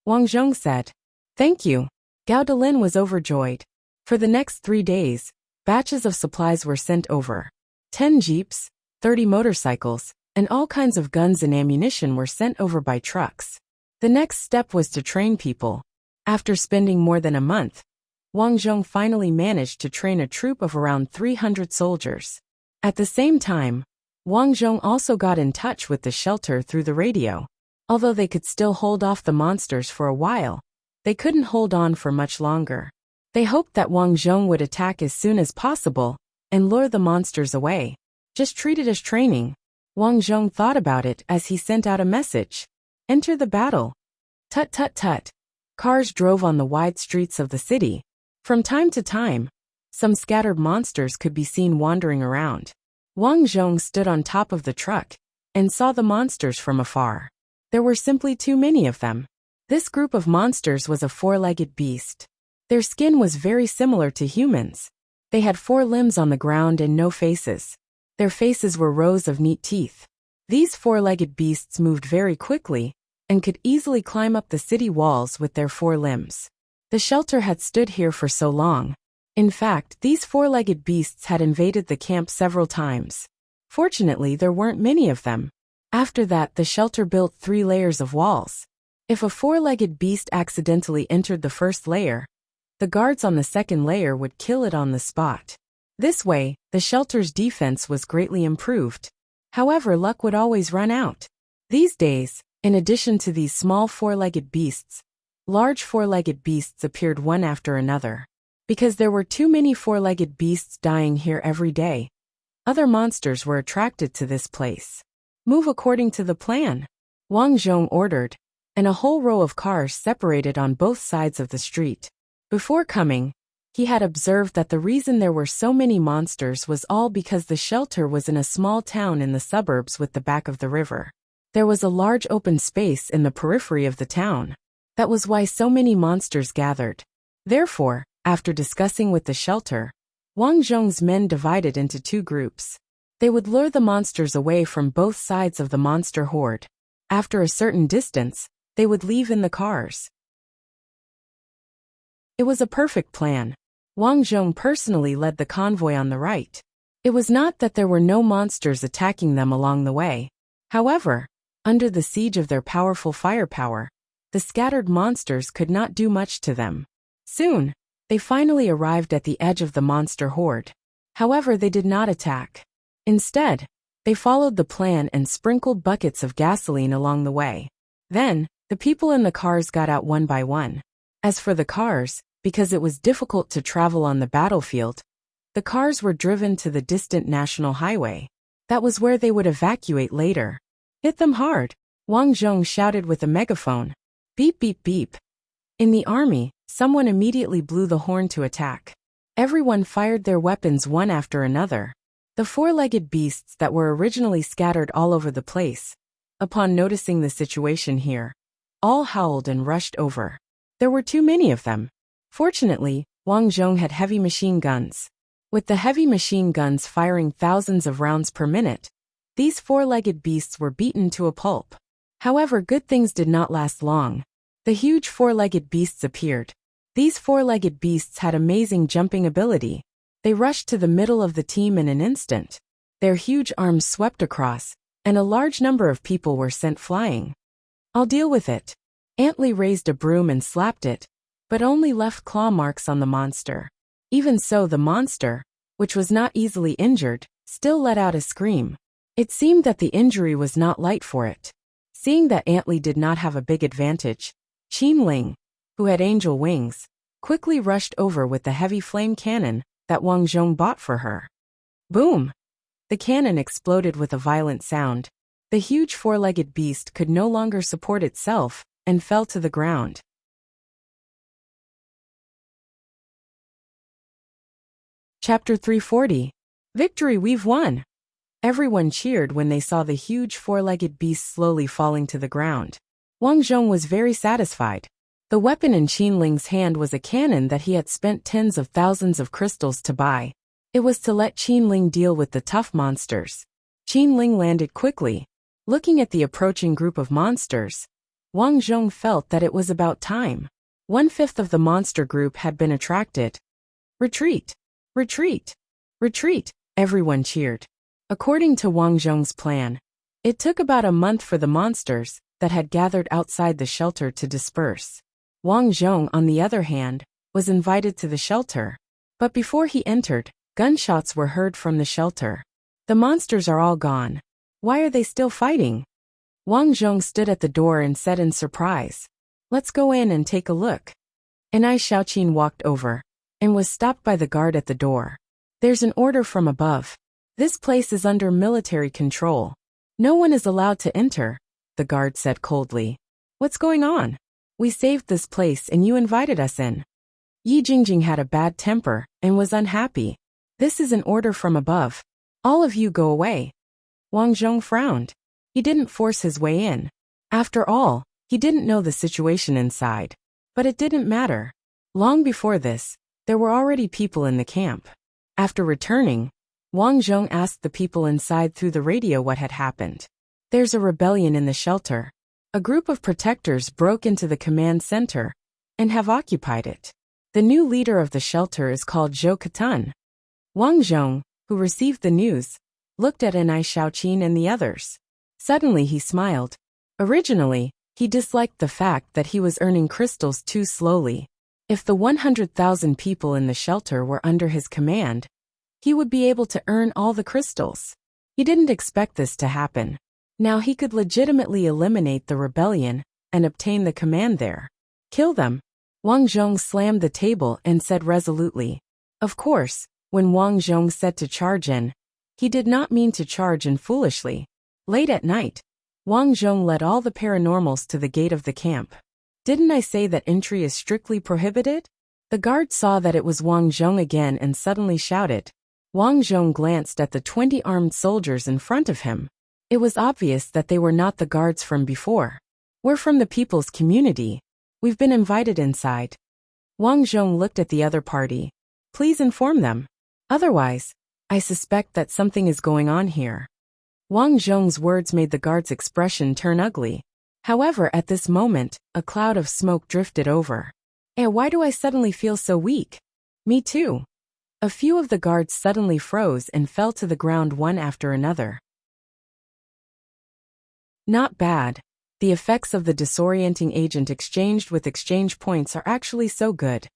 Wang Zhong said. Thank you. Gao Delin was overjoyed. For the next 3 days, batches of supplies were sent over. 10 jeeps, 30 motorcycles, and all kinds of guns and ammunition were sent over by trucks. The next step was to train people. After spending more than a month, Wang Zhong finally managed to train a troop of around 300 soldiers. At the same time, Wang Zhong also got in touch with the shelter through the radio. Although they could still hold off the monsters for a while, they couldn't hold on for much longer. They hoped that Wang Zhong would attack as soon as possible and lure the monsters away. Just treat it as training. Wang Zhong thought about it as he sent out a message. Enter the battle. Tut tut tut. Cars drove on the wide streets of the city. From time to time, some scattered monsters could be seen wandering around. Wang Zhong stood on top of the truck and saw the monsters from afar. There were simply too many of them. This group of monsters was a four-legged beast. Their skin was very similar to humans. They had 4 limbs on the ground and no faces. Their faces were rows of neat teeth. These four-legged beasts moved very quickly and could easily climb up the city walls with their 4 limbs. The shelter had stood here for so long. In fact, these four-legged beasts had invaded the camp several times. Fortunately, there weren't many of them. After that, the shelter built 3 layers of walls. If a four-legged beast accidentally entered the first layer, the guards on the second layer would kill it on the spot. This way, the shelter's defense was greatly improved. However, luck would always run out. These days, in addition to these small four-legged beasts, large four-legged beasts appeared one after another. Because there were too many four-legged beasts dying here every day, other monsters were attracted to this place. Move according to the plan, Wang Zhong ordered, and a whole row of cars separated on both sides of the street. Before coming, he had observed that the reason there were so many monsters was all because the shelter was in a small town in the suburbs with the back of the river. There was a large open space in the periphery of the town. That was why so many monsters gathered. Therefore, after discussing with the shelter, Wang Zhong's men divided into 2 groups. They would lure the monsters away from both sides of the monster horde. After a certain distance, they would leave in the cars. It was a perfect plan. Wang Zhong personally led the convoy on the right. It was not that there were no monsters attacking them along the way. However, under the siege of their powerful firepower, the scattered monsters could not do much to them. Soon, they finally arrived at the edge of the monster horde. However, they did not attack. Instead, they followed the plan and sprinkled buckets of gasoline along the way. Then, the people in the cars got out one by one. As for the cars, because it was difficult to travel on the battlefield, the cars were driven to the distant national highway. That was where they would evacuate later. Hit them hard, Wang Zhong shouted with a megaphone. Beep beep beep. In the army, someone immediately blew the horn to attack. Everyone fired their weapons one after another. The four-legged beasts that were originally scattered all over the place, upon noticing the situation here, all howled and rushed over. There were too many of them. Fortunately, Wang Zhong had heavy machine guns. With the heavy machine guns firing thousands of rounds per minute, these four-legged beasts were beaten to a pulp. However, good things did not last long. The huge four-legged beasts appeared. These four-legged beasts had amazing jumping ability. They rushed to the middle of the team in an instant. Their huge arms swept across, and a large number of people were sent flying. I'll deal with it. Antly raised a broom and slapped it, but only left claw marks on the monster. Even so, the monster, which was not easily injured, still let out a scream. It seemed that the injury was not light for it. Seeing that Antly did not have a big advantage, Qin Ling, who had angel wings, quickly rushed over with the heavy flame cannon that Wang Zhong bought for her. Boom! The cannon exploded with a violent sound. The huge four-legged beast could no longer support itself and fell to the ground. Chapter 340. Victory, we've won! Everyone cheered when they saw the huge four-legged beast slowly falling to the ground. Wang Zhong was very satisfied. The weapon in Qin Ling's hand was a cannon that he had spent tens of thousands of crystals to buy. It was to let Qin Ling deal with the tough monsters. Qin Ling landed quickly. Looking at the approaching group of monsters, Wang Zhong felt that it was about time. 1/5 of the monster group had been attracted. Retreat! Retreat! Retreat! Everyone cheered. According to Wang Zhong's plan, it took about a month for the monsters that had gathered outside the shelter to disperse. Wang Zhong, on the other hand, was invited to the shelter. But before he entered, gunshots were heard from the shelter. The monsters are all gone. Why are they still fighting? Wang Zhong stood at the door and said in surprise, "Let's go in and take a look." And I Xiaoqin walked over and was stopped by the guard at the door. "There's an order from above. This place is under military control. No one is allowed to enter," the guard said coldly. "What's going on? We saved this place and you invited us in." Yi Jingjing had a bad temper and was unhappy. "This is an order from above. All of you go away." Wang Zhong frowned. He didn't force his way in. After all, he didn't know the situation inside. But it didn't matter. Long before this, there were already people in the camp. After returning, Wang Zhong asked the people inside through the radio what had happened. "There's a rebellion in the shelter. A group of protectors broke into the command center and have occupied it. The new leader of the shelter is called Zhou Katan." Wang Zhong, who received the news, looked at Anai Xiaoqin and the others. Suddenly he smiled. Originally, he disliked the fact that he was earning crystals too slowly. If the 100,000 people in the shelter were under his command, he would be able to earn all the crystals. He didn't expect this to happen. Now he could legitimately eliminate the rebellion and obtain the command there. "Kill them." Wang Zhong slammed the table and said resolutely. Of course, when Wang Zhong said to charge in, he did not mean to charge in foolishly. Late at night, Wang Zhong led all the paranormals to the gate of the camp. "Didn't I say that entry is strictly prohibited?" The guard saw that it was Wang Zhong again and suddenly shouted. Wang Zhong glanced at the 20 armed soldiers in front of him. It was obvious that they were not the guards from before. "We're from the people's community. We've been invited inside." Wang Zhong looked at the other party. "Please inform them. Otherwise, I suspect that something is going on here." Wang Zhong's words made the guard's expression turn ugly. However, at this moment, a cloud of smoke drifted over. Why do I suddenly feel so weak?" "Me too." A few of the guards suddenly froze and fell to the ground one after another. Not bad. The effects of the disorienting agent exchanged with exchange points are actually so good.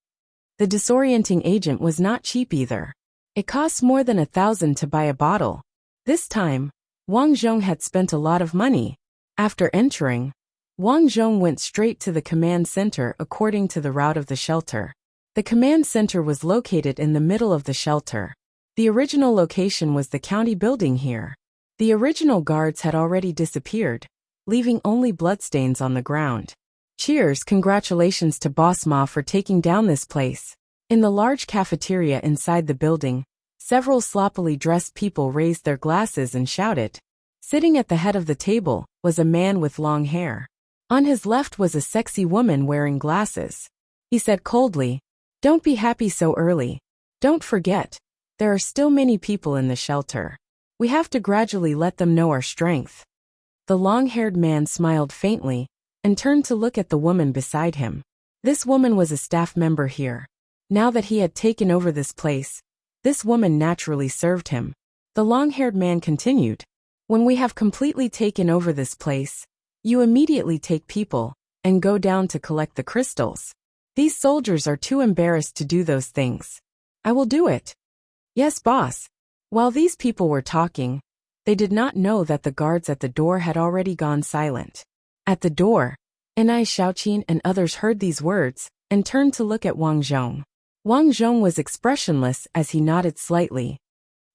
The disorienting agent was not cheap either. It costs more than 1,000 to buy a bottle. This time, Wang Zhong had spent a lot of money. After entering, Wang Zhong went straight to the command center according to the route of the shelter. The command center was located in the middle of the shelter. The original location was the county building here. The original guards had already disappeared, leaving only bloodstains on the ground. "Cheers, congratulations to Boss Ma for taking down this place." In the large cafeteria inside the building, several sloppily dressed people raised their glasses and shouted. Sitting at the head of the table was a man with long hair. On his left was a sexy woman wearing glasses. He said coldly, "Don't be happy so early. Don't forget, there are still many people in the shelter. We have to gradually let them know our strength." The long-haired man smiled faintly and turned to look at the woman beside him. This woman was a staff member here. Now that he had taken over this place, this woman naturally served him. The long-haired man continued, "When we have completely taken over this place, you immediately take people and go down to collect the crystals. These soldiers are too embarrassed to do those things. I will do it." "Yes, boss." While these people were talking, they did not know that the guards at the door had already gone silent. At the door, Anai Xiaoqin and others heard these words and turned to look at Wang Zhong. Wang Zhong was expressionless as he nodded slightly.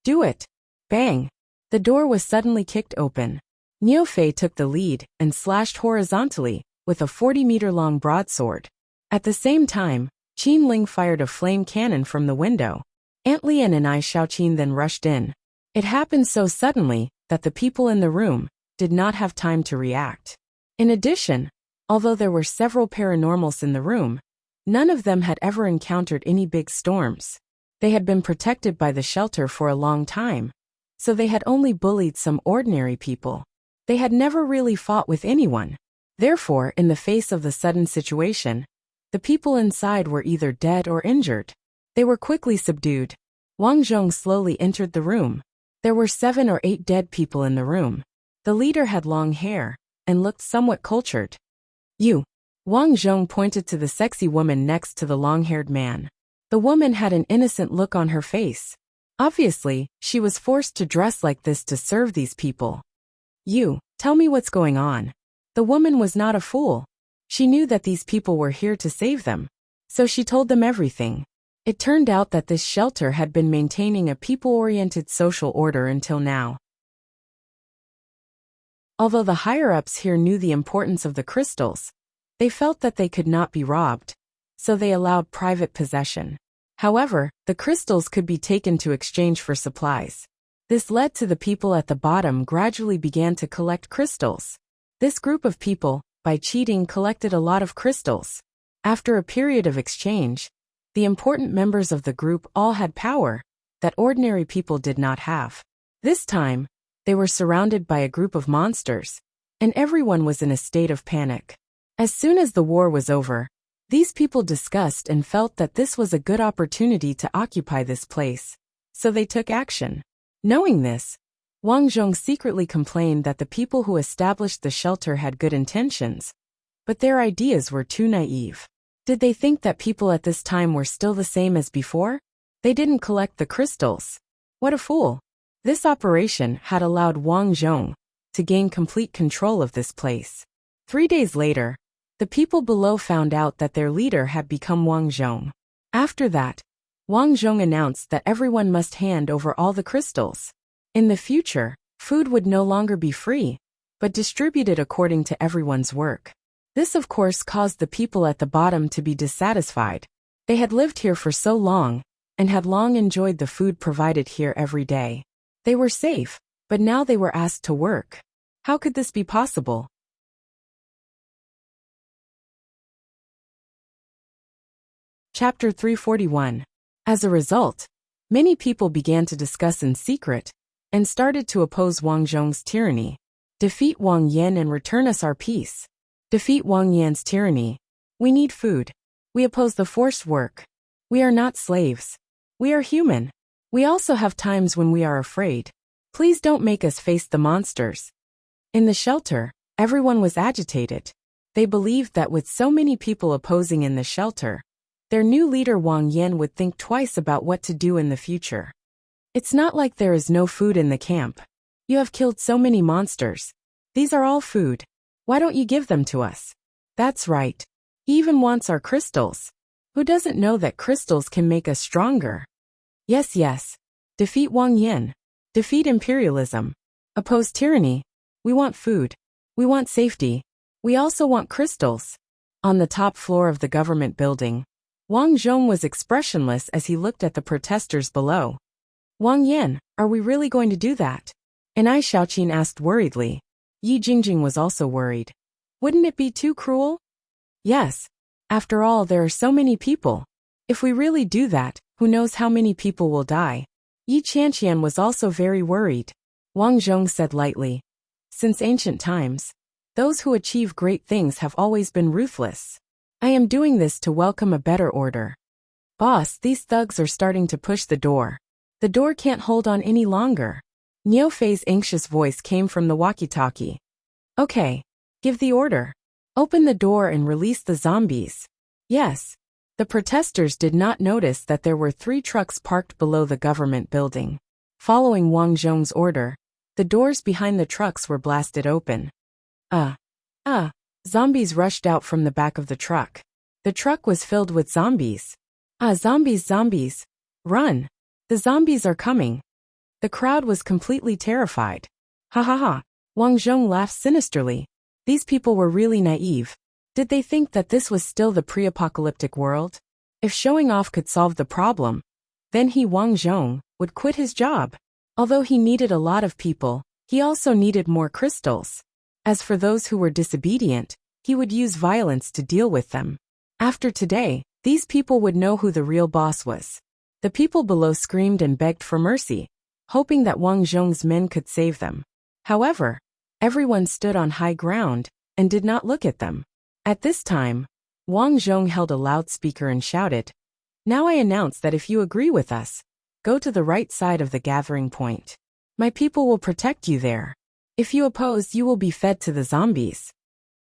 "Do it." Bang! The door was suddenly kicked open. Niu Fei took the lead and slashed horizontally with a 40-meter-long broadsword. At the same time, Qin Ling fired a flame cannon from the window. Aunt Li and Anai Xiaoqin then rushed in. It happened so suddenly that the people in the room did not have time to react. In addition, although there were several paranormals in the room, none of them had ever encountered any big storms. They had been protected by the shelter for a long time, so they had only bullied some ordinary people. They had never really fought with anyone. Therefore, in the face of the sudden situation, the people inside were either dead or injured. They were quickly subdued. Wang Zhong slowly entered the room. There were 7 or 8 dead people in the room. The leader had long hair and looked somewhat cultured. "You, Wang Zhong pointed to the sexy woman next to the long-haired man. The woman had an innocent look on her face. Obviously, she was forced to dress like this to serve these people. You, tell me what's going on. The woman was not a fool. She knew that these people were here to save them. So she told them everything. It turned out that this shelter had been maintaining a people-oriented social order until now. Although the higher-ups here knew the importance of the crystals, they felt that they could not be robbed, so they allowed private possession. However, the crystals could be taken to exchange for supplies. This led to the people at the bottom gradually began to collect crystals. This group of people, by cheating, collected a lot of crystals. After a period of exchange, the important members of the group all had power that ordinary people did not have. This time, they were surrounded by a group of monsters, and everyone was in a state of panic. As soon as the war was over, these people discussed and felt that this was a good opportunity to occupy this place, so they took action. Knowing this, Wang Zhong secretly complained that the people who established the shelter had good intentions, but their ideas were too naive. Did they think that people at this time were still the same as before? They didn't collect the crystals. What a fool! This operation had allowed Wang Zhong to gain complete control of this place. 3 days later, the people below found out that their leader had become Wang Zhong. After that, Wang Zhong announced that everyone must hand over all the crystals. In the future, food would no longer be free, but distributed according to everyone's work. This of course caused the people at the bottom to be dissatisfied. They had lived here for so long, and had long enjoyed the food provided here every day. They were safe, but now they were asked to work. How could this be possible? Chapter 341. As a result, many people began to discuss in secret, and started to oppose Wang Zhong's tyranny. Defeat Wang Yan and return us our peace. Defeat Wang Yan's tyranny. We need food. We oppose the forced work. We are not slaves. We are human. We also have times when we are afraid. Please don't make us face the monsters. In the shelter, everyone was agitated. They believed that with so many people opposing in the shelter, their new leader Wang Yan would think twice about what to do in the future. It's not like there is no food in the camp. You have killed so many monsters. These are all food. Why don't you give them to us? That's right. He even wants our crystals. Who doesn't know that crystals can make us stronger? Yes. Defeat Wang Yan. Defeat imperialism. Oppose tyranny. We want food. We want safety. We also want crystals. On the top floor of the government building, Wang Zhong was expressionless as he looked at the protesters below. Wang Yan, are we really going to do that? And Ai Xiaoqin asked worriedly. Yi Jingjing was also worried. Wouldn't it be too cruel? Yes. After all, there are so many people. If we really do that, who knows how many people will die? Yi Qianqian was also very worried. Wang Zhong said lightly. Since ancient times, those who achieve great things have always been ruthless. I am doing this to welcome a better order. Boss, these thugs are starting to push the door. The door can't hold on any longer. Niu Fei's anxious voice came from the walkie-talkie. Okay. Give the order. Open the door and release the zombies. Yes. The protesters did not notice that there were 3 trucks parked below the government building. Following Wang Zhong's order, the doors behind the trucks were blasted open. Zombies rushed out from the back of the truck. The truck was filled with zombies. Zombies. Run. The zombies are coming. The crowd was completely terrified. Ha ha ha. Wang Zhong laughed sinisterly. These people were really naive. Did they think that this was still the pre-apocalyptic world? If showing off could solve the problem, then he, Wang Zhong, would quit his job. Although he needed a lot of people, he also needed more crystals. As for those who were disobedient, he would use violence to deal with them. After today, these people would know who the real boss was. The people below screamed and begged for mercy, hoping that Wang Zhong's men could save them. However, everyone stood on high ground and did not look at them. At this time, Wang Zhong held a loudspeaker and shouted, "Now I announce that if you agree with us, go to the right side of the gathering point. My people will protect you there. If you oppose, you will be fed to the zombies."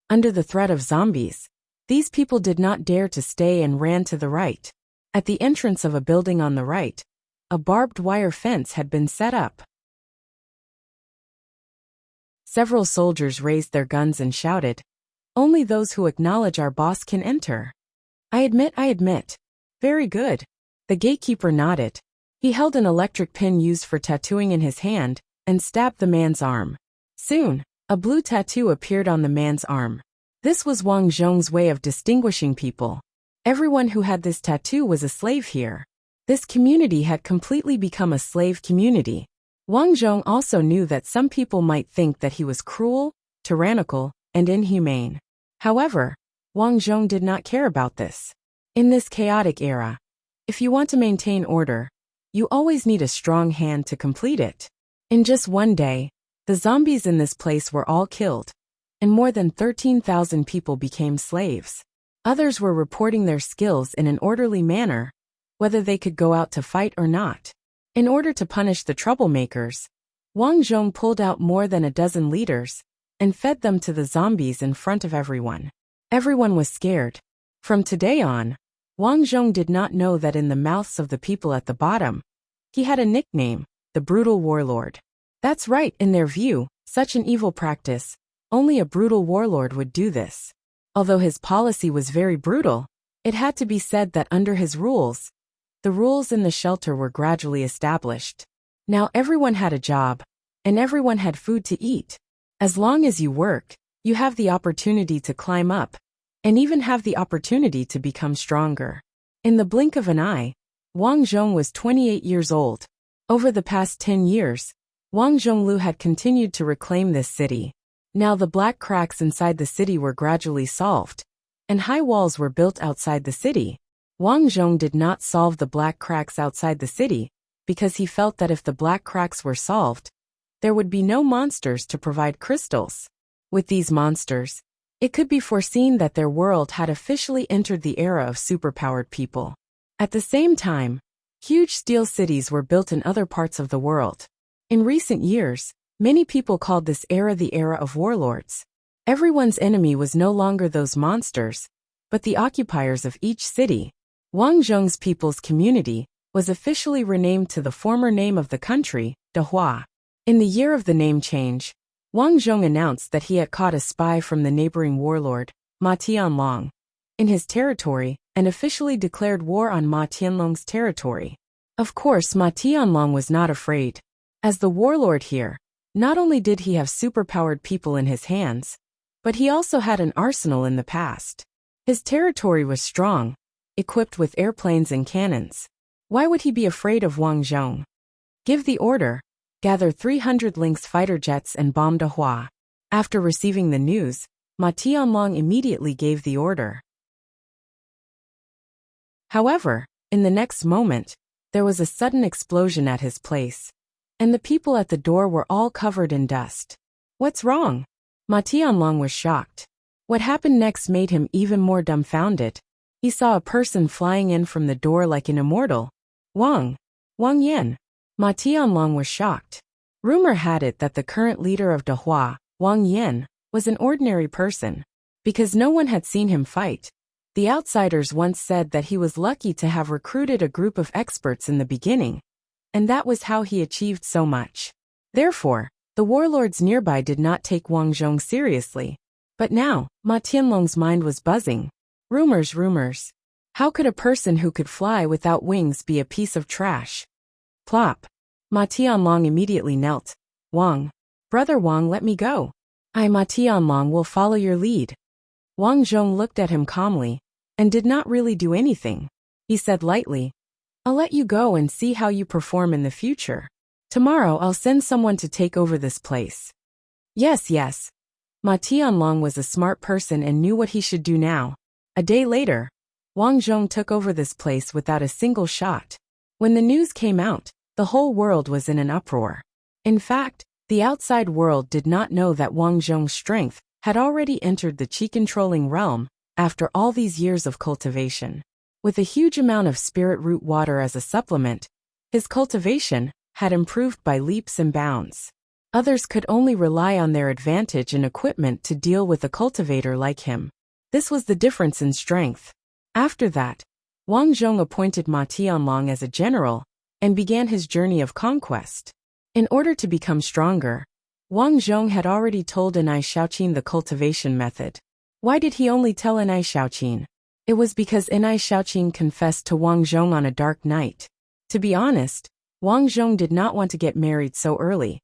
Under the threat of zombies, These people did not dare to stay and ran to the right. At the entrance of a building on the right, a barbed wire fence had been set up. Several soldiers raised their guns and shouted, "Only those who acknowledge our boss can enter." I admit. Very good. The gatekeeper nodded. He held an electric pin used for tattooing in his hand and stabbed the man's arm. Soon, a blue tattoo appeared on the man's arm. This was Wang Zhong's way of distinguishing people. Everyone who had this tattoo was a slave here. This community had completely become a slave community. Wang Zhong also knew that some people might think that he was cruel, tyrannical, and inhumane. However, Wang Zhong did not care about this. In this chaotic era, if you want to maintain order, you always need a strong hand to complete it. In just one day, the zombies in this place were all killed, and more than 13,000 people became slaves. Others were reporting their skills in an orderly manner, whether they could go out to fight or not. In order to punish the troublemakers, Wang Zhong pulled out more than a dozen leaders and fed them to the zombies in front of everyone. Everyone was scared. From today on, Wang Zhong did not know that in the mouths of the people at the bottom, he had a nickname, the brutal warlord. That's right, in their view, such an evil practice, only a brutal warlord would do this. Although his policy was very brutal, it had to be said that under his rules, the rules in the shelter were gradually established. Now everyone had a job, and everyone had food to eat. As long as you work, you have the opportunity to climb up, and even have the opportunity to become stronger. In the blink of an eye, Wang Zhong was 28 years old. Over the past 10 years, Wang Zhonglu had continued to reclaim this city. Now the black cracks inside the city were gradually solved, and high walls were built outside the city. Wang Zhong did not solve the black cracks outside the city, because he felt that if the black cracks were solved, there would be no monsters to provide crystals. With these monsters, it could be foreseen that their world had officially entered the era of superpowered people. At the same time, huge steel cities were built in other parts of the world. In recent years, many people called this era the era of warlords. Everyone's enemy was no longer those monsters, but the occupiers of each city. Wang Zhong's people's community was officially renamed to the former name of the country, Dehua. In the year of the name change, Wang Zhong announced that he had caught a spy from the neighboring warlord, Ma Tianlong, in his territory and officially declared war on Ma Tianlong's territory. Of course, Ma Tianlong was not afraid. As the warlord here, not only did he have superpowered people in his hands, but he also had an arsenal in the past. His territory was strong, equipped with airplanes and cannons. Why would he be afraid of Wang Zhong? Give the order, gather 300 Lynx fighter jets and bomb Dehua. After receiving the news, Ma Tianlong immediately gave the order. However, in the next moment, there was a sudden explosion at his place, and the people at the door were all covered in dust. What's wrong? Ma Tianlong was shocked. What happened next made him even more dumbfounded. He saw a person flying in from the door like an immortal. Wang Yan. Ma Tianlong was shocked. Rumor had it that the current leader of Dehua, Wang Yan, was an ordinary person. Because no one had seen him fight, the outsiders once said that he was lucky to have recruited a group of experts in the beginning, and that was how he achieved so much. Therefore, the warlords nearby did not take Wang Zhong seriously. But now, Ma Tianlong's mind was buzzing. Rumors. How could a person who could fly without wings be a piece of trash? Plop. Ma Tianlong immediately knelt. Wang. Brother Wang, let me go. Ma Tianlong will follow your lead. Wang Zhong looked at him calmly, and did not really do anything. He said lightly, I'll let you go and see how you perform in the future. Tomorrow I'll send someone to take over this place. Yes. Ma Tianlong was a smart person and knew what he should do now. A day later, Wang Zhong took over this place without a single shot. When the news came out, the whole world was in an uproar. In fact, the outside world did not know that Wang Zhong's strength had already entered the qi-controlling realm after all these years of cultivation. With a huge amount of spirit root water as a supplement, his cultivation had improved by leaps and bounds. Others could only rely on their advantage and equipment to deal with a cultivator like him. This was the difference in strength. After that, Wang Zhong appointed Ma Tianlong as a general and began his journey of conquest. In order to become stronger, Wang Zhong had already told Enai Xiaoqin the cultivation method. Why did he only tell Enai Xiaoqin? It was because Enai Xiaoqin confessed to Wang Zhong on a dark night. To be honest, Wang Zhong did not want to get married so early,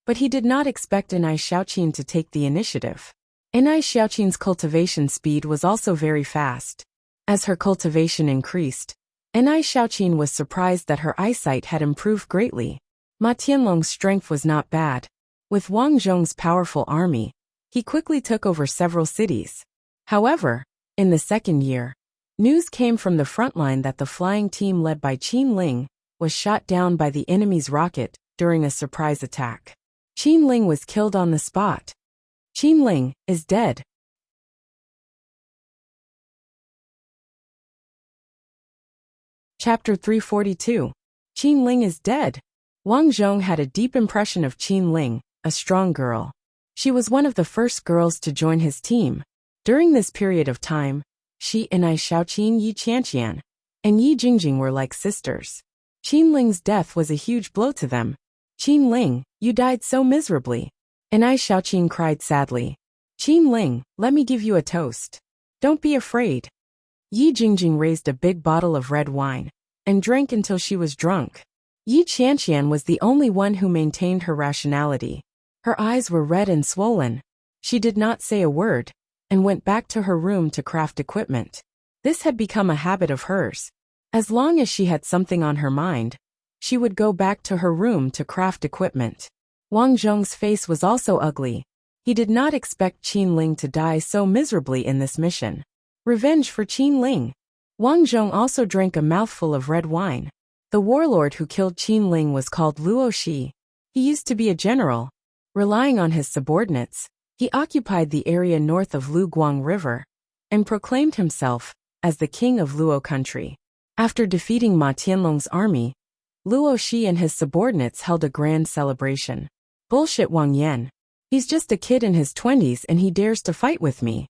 but he did not expect Enai Xiaoqin to take the initiative. Enai Xiaoqin's cultivation speed was also very fast. As her cultivation increased, Enai Xiaoqin was surprised that her eyesight had improved greatly. Ma Tianlong's strength was not bad. With Wang Zhong's powerful army, he quickly took over several cities. However, in the second year, news came from the front line that the flying team led by Qin Ling was shot down by the enemy's rocket during a surprise attack. Qin Ling was killed on the spot. Qin Ling is dead. Chapter 342. Qin Ling is dead. Wang Zhong had a deep impression of Qin Ling, a strong girl. She was one of the first girls to join his team. During this period of time, she, Enai Xiaoqin, Yi Qianqian, and Yi Jingjing were like sisters. Qin Ling's death was a huge blow to them. Qin Ling, you died so miserably. Enai Xiaoqin cried sadly. Qin Ling, let me give you a toast. Don't be afraid. Yi Jingjing raised a big bottle of red wine and drank until she was drunk. Yi Qianqian was the only one who maintained her rationality. Her eyes were red and swollen. She did not say a word and went back to her room to craft equipment. This had become a habit of hers. As long as she had something on her mind, she would go back to her room to craft equipment. Wang Zhong's face was also ugly. He did not expect Qin Ling to die so miserably in this mission. Revenge for Qin Ling. Wang Zhong also drank a mouthful of red wine. The warlord who killed Qin Ling was called Luo Shi. He used to be a general. Relying on his subordinates, he occupied the area north of Lu Guang River and proclaimed himself as the king of Luo country. After defeating Ma Tianlong's army, Luo Shi and his subordinates held a grand celebration. Bullshit, Wang Yan. He's just a kid in his 20s and he dares to fight with me.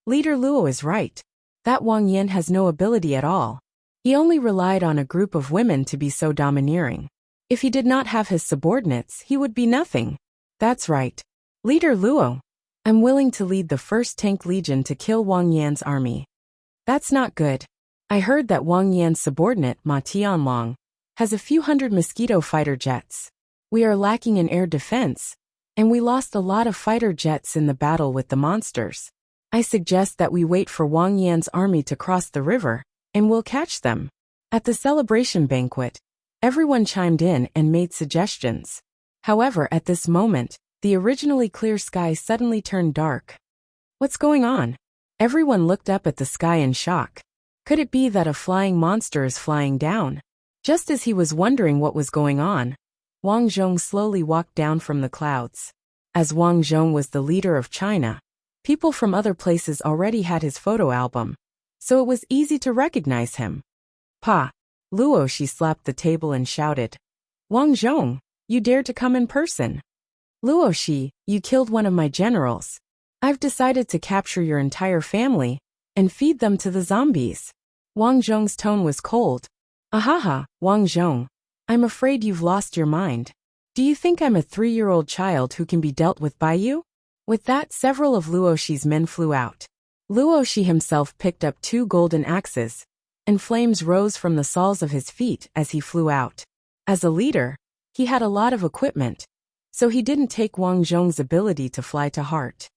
Leader Luo is right. That Wang Yan has no ability at all. He only relied on a group of women to be so domineering. If he did not have his subordinates, he would be nothing. That's right. Leader Luo. I'm willing to lead the first tank legion to kill Wang Yan's army. That's not good. I heard that Wang Yan's subordinate, Ma Tianlong, has a few hundred mosquito fighter jets. We are lacking in air defense, and we lost a lot of fighter jets in the battle with the monsters. I suggest that we wait for Wang Yan's army to cross the river, and we'll catch them. At the celebration banquet, everyone chimed in and made suggestions. However, at this moment, the originally clear sky suddenly turned dark. What's going on? Everyone looked up at the sky in shock. Could it be that a flying monster is flying down? Just as he was wondering what was going on, Wang Zhong slowly walked down from the clouds. As Wang Zhong was the leader of China, people from other places already had his photo album, so it was easy to recognize him. Pa! Luo Shi slapped the table and shouted. Wang Zhong, you dare to come in person? Luo Shi, you killed one of my generals. I've decided to capture your entire family and feed them to the zombies. Wang Zhong's tone was cold. Ahaha, Wang Zhong. I'm afraid you've lost your mind. Do you think I'm a 3-year-old child who can be dealt with by you? With that, several of Luo Shi's men flew out. Luo Shi himself picked up 2 golden axes, and flames rose from the soles of his feet as he flew out. As a leader, he had a lot of equipment, so he didn't take Wang Zhong's ability to fly to heart.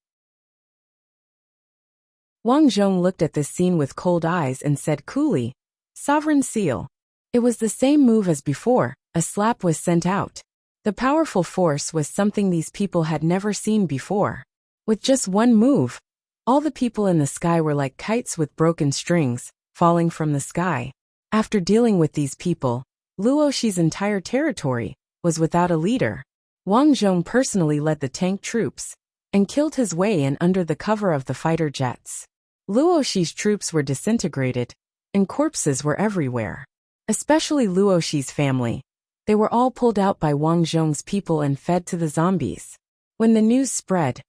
Wang Zhong looked at this scene with cold eyes and said coolly, Sovereign Seal. It was the same move as before. A slap was sent out. The powerful force was something these people had never seen before. With just one move, all the people in the sky were like kites with broken strings, falling from the sky. After dealing with these people, Luo Shi's entire territory was without a leader. Wang Zhong personally led the tank troops and killed his way in under the cover of the fighter jets. Luo Shi's troops were disintegrated, and corpses were everywhere. Especially Luo Shi's family. They were all pulled out by Wang Zhong's people and fed to the zombies. When the news spread,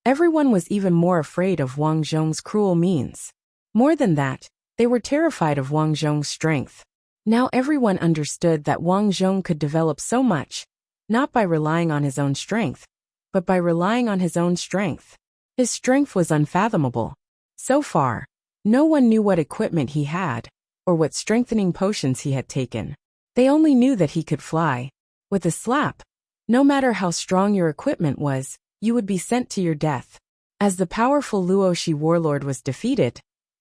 Everyone was even more afraid of Wang Zhong's cruel means. More than that, they were terrified of Wang Zhong's strength. Now everyone understood that Wang Zhong could develop so much, not by relying on his own strength, but by relying on his own strength. His strength was unfathomable. So far, no one knew what equipment he had, or what strengthening potions he had taken. They only knew that he could fly. With a slap, no matter how strong your equipment was, you would be sent to your death. As the powerful Luoxi warlord was defeated,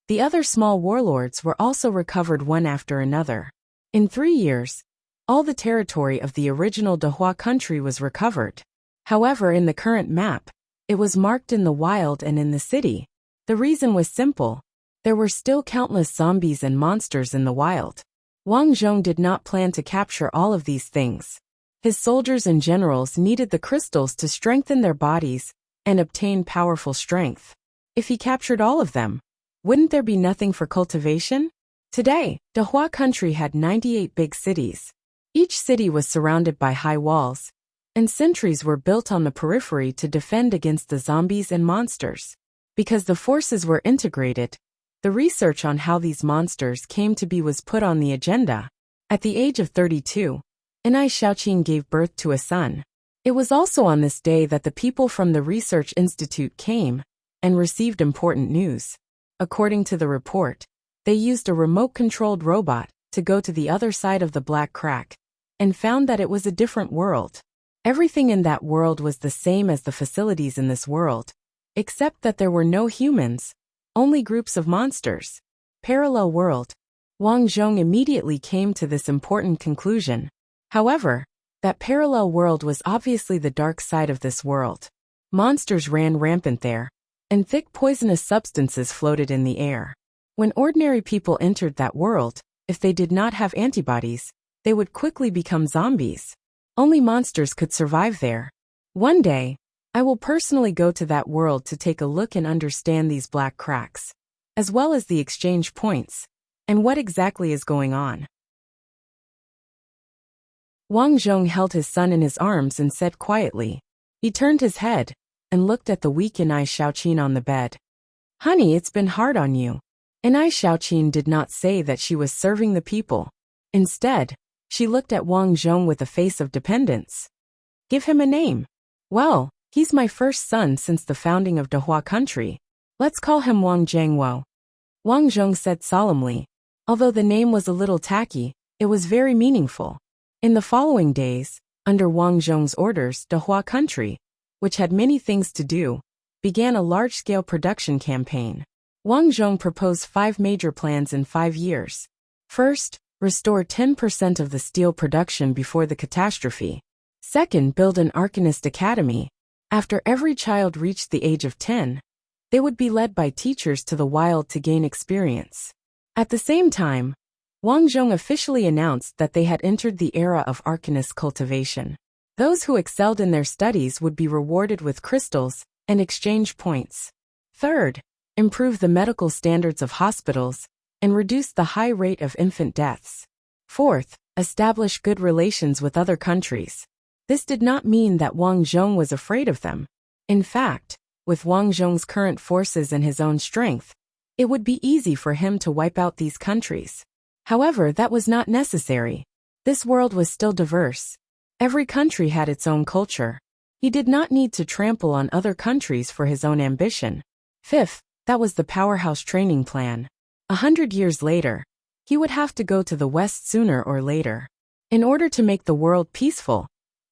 the other small warlords were also recovered one after another. In 3 years, all the territory of the original Dehua country was recovered. However, in the current map, it was marked in the wild and in the city. The reason was simple. There were still countless zombies and monsters in the wild. Wang Zhong did not plan to capture all of these things. His soldiers and generals needed the crystals to strengthen their bodies and obtain powerful strength. If he captured all of them, wouldn't there be nothing for cultivation? Today, Dehua country had 98 big cities. Each city was surrounded by high walls, and sentries were built on the periphery to defend against the zombies and monsters. Because the forces were integrated, the research on how these monsters came to be was put on the agenda. At the age of 32, Enai Xiaoqin gave birth to a son. It was also on this day that the people from the research institute came and received important news. According to the report, they used a remote-controlled robot to go to the other side of the black crack and found that it was a different world. Everything in that world was the same as the facilities in this world, except that there were no humans, only groups of monsters. Parallel world. Wang Zhong immediately came to this important conclusion. However, that parallel world was obviously the dark side of this world. Monsters ran rampant there, and thick poisonous substances floated in the air. When ordinary people entered that world, if they did not have antibodies, they would quickly become zombies. Only monsters could survive there. One day, I will personally go to that world to take a look and understand these black cracks, as well as the exchange points, and what exactly is going on. Wang Zhong held his son in his arms and said quietly. He turned his head and looked at the weak Enai Xiaoqin on the bed. "Honey, it's been hard on you." Enai Xiaoqin did not say that she was serving the people. Instead, she looked at Wang Zhong with a face of dependence. "Give him a name." "Well, he's my first son since the founding of Dehua country. Let's call him Wang Zhengwo." Wang Zhong said solemnly. Although the name was a little tacky, it was very meaningful. In the following days, under Wang Zhong's orders, Dehua country, which had many things to do, began a large-scale production campaign. Wang Zhong proposed 5 major plans in 5 years. First, restore 10% of the steel production before the catastrophe. Second, build an Arcanist Academy. After every child reached the age of 10, they would be led by teachers to the wild to gain experience. At the same time, Wang Zhong officially announced that they had entered the era of Arcanist cultivation. Those who excelled in their studies would be rewarded with crystals and exchange points. Third, improve the medical standards of hospitals and reduce the high rate of infant deaths. Fourth, establish good relations with other countries. This did not mean that Wang Zhong was afraid of them. In fact, with Wang Zhong's current forces and his own strength, it would be easy for him to wipe out these countries. However, that was not necessary. This world was still diverse. Every country had its own culture. He did not need to trample on other countries for his own ambition. Fifth, that was the powerhouse training plan. 100 years later, he would have to go to the West sooner or later. In order to make the world peaceful,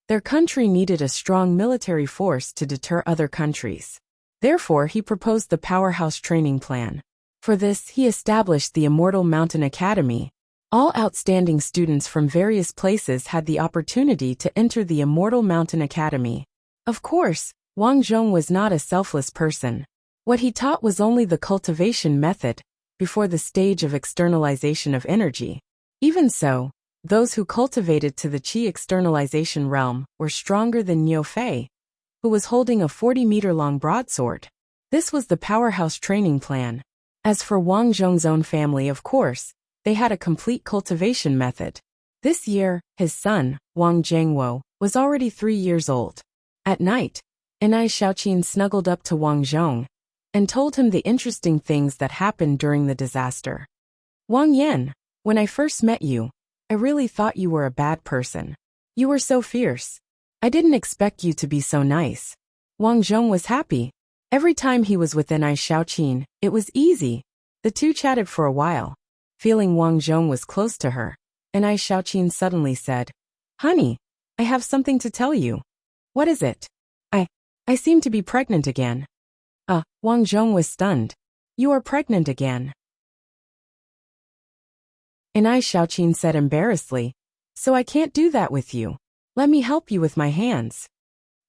their country needed a strong military force to deter other countries. Therefore, he proposed the powerhouse training plan. For this, he established the Immortal Mountain Academy. All outstanding students from various places had the opportunity to enter the Immortal Mountain Academy. Of course, Wang Zhong was not a selfless person. What he taught was only the cultivation method, before the stage of externalization of energy. Even so, those who cultivated to the qi externalization realm were stronger than Niu Fei, who was holding a 40-meter-long broadsword. This was the powerhouse training plan. As for Wang Zhong's own family, of course, they had a complete cultivation method. This year, his son, Wang Zhengwo, was already 3 years old. At night, And I Xiaoqin snuggled up to Wang Zhong and told him the interesting things that happened during the disaster. Wang Yan, when I first met you, I really thought you were a bad person. You were so fierce. I didn't expect you to be so nice. Wang Zhong was happy. Every time he was with I Xiaoqin, it was easy. The two chatted for a while. Feeling Wang Zhong was close to her, and I Xiaoqin suddenly said, "Honey, I have something to tell you." "What is it?" I seem to be pregnant again." Wang Zhong was stunned. "You are pregnant again?" And I Xiaoqin said embarrassedly, "So I can't do that with you. Let me help you with my hands."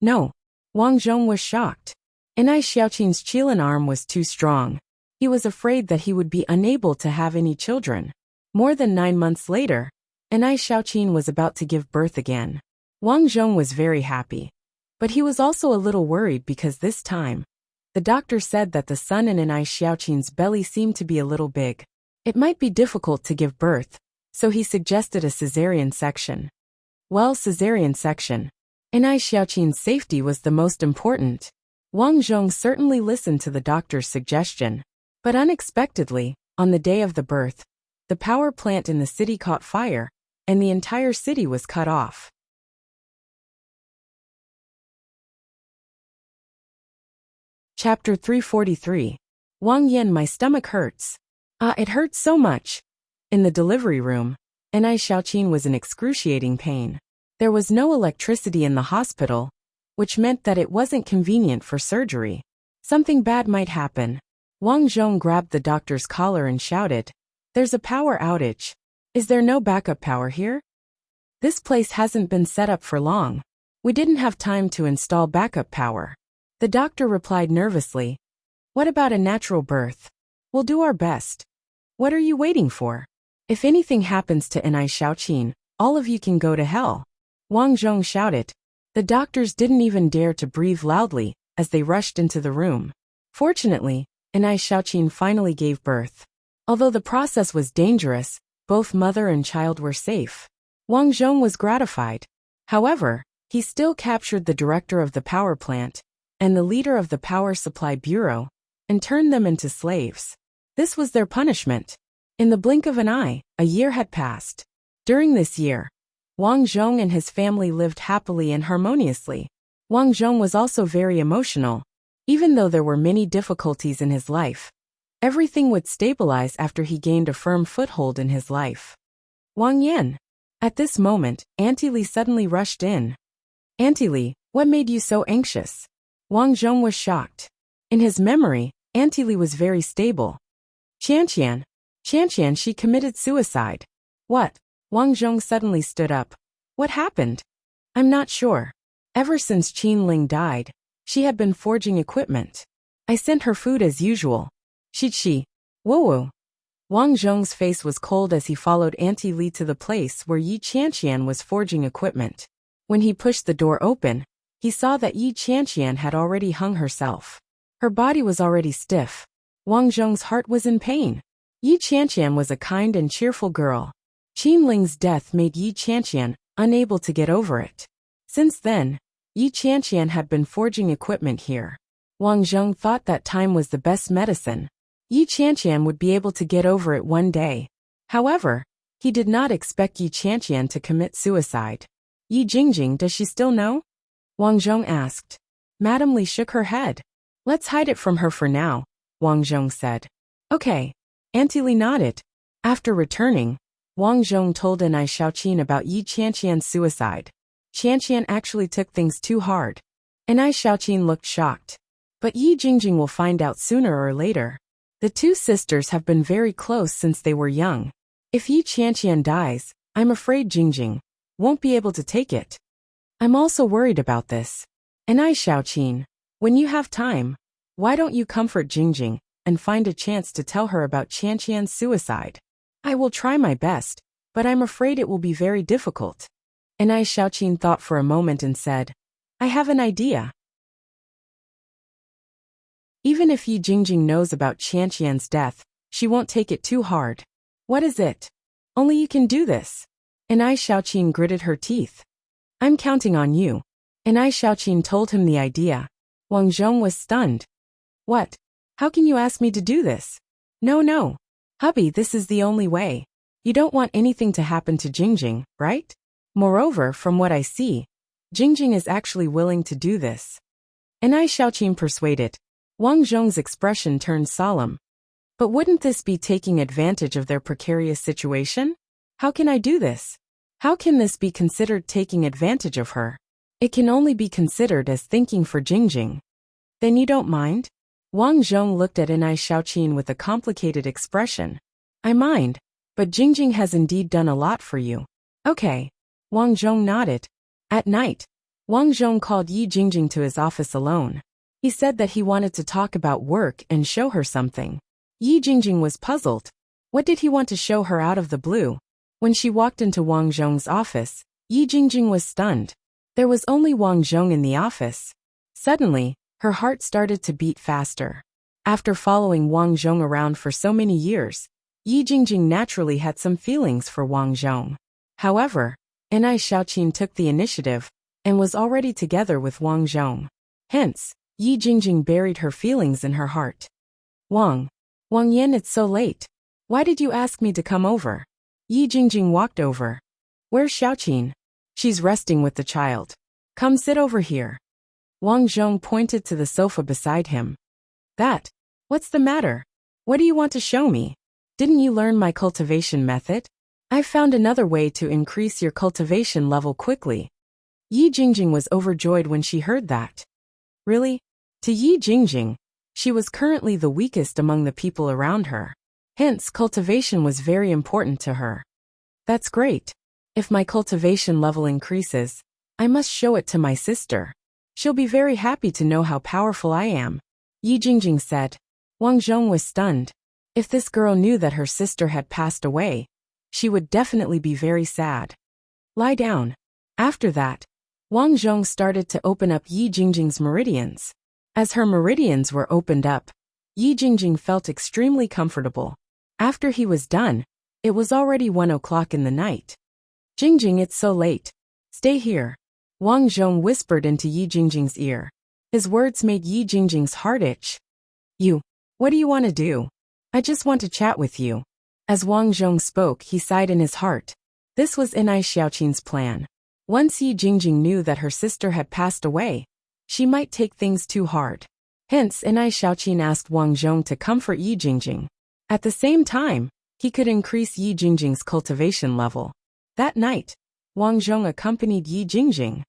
"No." Wang Zhong was shocked. And I Xiaoqin's Qilin arm was too strong. He was afraid that he would be unable to have any children. More than 9 months later, and I Xiaoqin was about to give birth again. Wang Zhong was very happy. But he was also a little worried because this time, the doctor said that the son in I Xiaoqin's belly seemed to be a little big. It might be difficult to give birth, so he suggested a cesarean section. Well, cesarean section. And I Xiaoqin's safety was the most important. Wang Zhong certainly listened to the doctor's suggestion. But unexpectedly, on the day of the birth, the power plant in the city caught fire, and the entire city was cut off. Chapter 343. Wang Yan, my stomach hurts. It hurts so much. In the delivery room, and I Xiaoqin was in excruciating pain. There was no electricity in the hospital, which meant that it wasn't convenient for surgery. Something bad might happen. Wang Zhong grabbed the doctor's collar and shouted, "There's a power outage. Is there no backup power here? This place hasn't been set up for long. We didn't have time to install backup power." The doctor replied nervously, "What about a natural birth? We'll do our best. What are you waiting for? If anything happens to I Xiaoqin, all of you can go to hell." Wang Zhong shouted. The doctors didn't even dare to breathe loudly as they rushed into the room. Fortunately, I Xiaoqin finally gave birth. Although the process was dangerous, both mother and child were safe. Wang Zhong was gratified. However, he still captured the director of the power plant and the leader of the power supply bureau and turned them into slaves. This was their punishment. In the blink of an eye, a year had passed. During this year, Wang Zhong and his family lived happily and harmoniously. Wang Zhong was also very emotional. Even though there were many difficulties in his life, everything would stabilize after he gained a firm foothold in his life. Wang Yan. At this moment, Auntie Li suddenly rushed in. "Auntie Li, what made you so anxious?" Wang Zhong was shocked. In his memory, Auntie Li was very stable. Qianqian, she committed suicide." "What?" Wang Zhong suddenly stood up. "What happened?" "I'm not sure. Ever since Qin Ling died, she had been forging equipment. I sent her food as usual. She. Whoa. Wang Zhong's face was cold as he followed Auntie Li to the place where Yi Qianqian was forging equipment. When he pushed the door open, he saw that Yi Qianqian had already hung herself. Her body was already stiff. Wang Zhong's heart was in pain. Yi Qianqian was a kind and cheerful girl. Qin Ling's death made Yi Qianqian unable to get over it. Since then, Yi Qianqian had been forging equipment here. Wang Zhong thought that time was the best medicine. Yi Qianqian would be able to get over it one day. However, he did not expect Yi Qianqian to commit suicide. "Yi Jingjing, does she still know?" Wang Zhong asked. Madame Li shook her head. "Let's hide it from her for now," Wang Zhong said. "Okay." Auntie Li nodded. After returning, Wang Zhong told I Xiaoqin about Yi Qianqian's suicide. Qianqian actually took things too hard. I Xiaoqin looked shocked. But Yi Jingjing will find out sooner or later. The two sisters have been very close since they were young. If Yi Qianqian dies, I'm afraid Jingjing won't be able to take it. I'm also worried about this. I Xiaoqin, when you have time, why don't you comfort Jingjing and find a chance to tell her about Qianqian's suicide? I will try my best, but I'm afraid it will be very difficult. I Xiaoqin thought for a moment and said, I have an idea. Even if Yi Jingjing knows about Qianqian's death, she won't take it too hard. What is it? Only you can do this. I Xiaoqin gritted her teeth. I'm counting on you. I Xiaoqin told him the idea. Wang Zhong was stunned. What? How can you ask me to do this? No. Hubby, this is the only way. You don't want anything to happen to Jingjing, right? Moreover, from what I see, Jingjing is actually willing to do this. And I Xiaoqin persuaded. Wang Zhong's expression turned solemn. But wouldn't this be taking advantage of their precarious situation? How can I do this? How can this be considered taking advantage of her? It can only be considered as thinking for Jingjing. Then you don't mind? Wang Zhong looked at Anai Xiaoqin with a complicated expression. I mind, but Jingjing has indeed done a lot for you. Okay. Wang Zhong nodded. At night, Wang Zhong called Yi Jingjing to his office alone. He said that he wanted to talk about work and show her something. Yi Jingjing was puzzled. What did he want to show her out of the blue? When she walked into Wang Zhong's office, Yi Jingjing was stunned. There was only Wang Zhong in the office. Suddenly, her heart started to beat faster. After following Wang Zhong around for so many years, Yi Jingjing naturally had some feelings for Wang Zhong. However, Anai Xiaoqin took the initiative and was already together with Wang Zhong. Hence, Yi Jingjing buried her feelings in her heart. Wang Yan, it's so late. Why did you ask me to come over? Yi Jingjing walked over. Where's Xiaoqin? She's resting with the child. Come sit over here. Wang Zhong pointed to the sofa beside him. What's the matter? What do you want to show me? Didn't you learn my cultivation method? I've found another way to increase your cultivation level quickly. Yi Jingjing was overjoyed when she heard that. Really? To Yi Jingjing, she was currently the weakest among the people around her. Hence, cultivation was very important to her. That's great. If my cultivation level increases, I must show it to my sister. She'll be very happy to know how powerful I am, Yi Jingjing said. Wang Zhong was stunned. If this girl knew that her sister had passed away, she would definitely be very sad. Lie down. After that, Wang Zhong started to open up Yi Jingjing's meridians. As her meridians were opened up, Yi Jingjing felt extremely comfortable. After he was done, it was already 1 o'clock in the night. Jingjing, it's so late. Stay here. Wang Zhong whispered into Yi Jingjing's ear. His words made Yi Jingjing's heart itch. What do you want to do? I just want to chat with you. As Wang Zhong spoke, he sighed in his heart. This was Anai Xiaoqin's plan. Once Yi Jingjing knew that her sister had passed away, she might take things too hard. Hence, Anai Xiaoqin asked Wang Zhong to comfort Yi Jingjing. At the same time, he could increase Yi Jingjing's cultivation level. That night, Wang Zhong accompanied Yi Jingjing.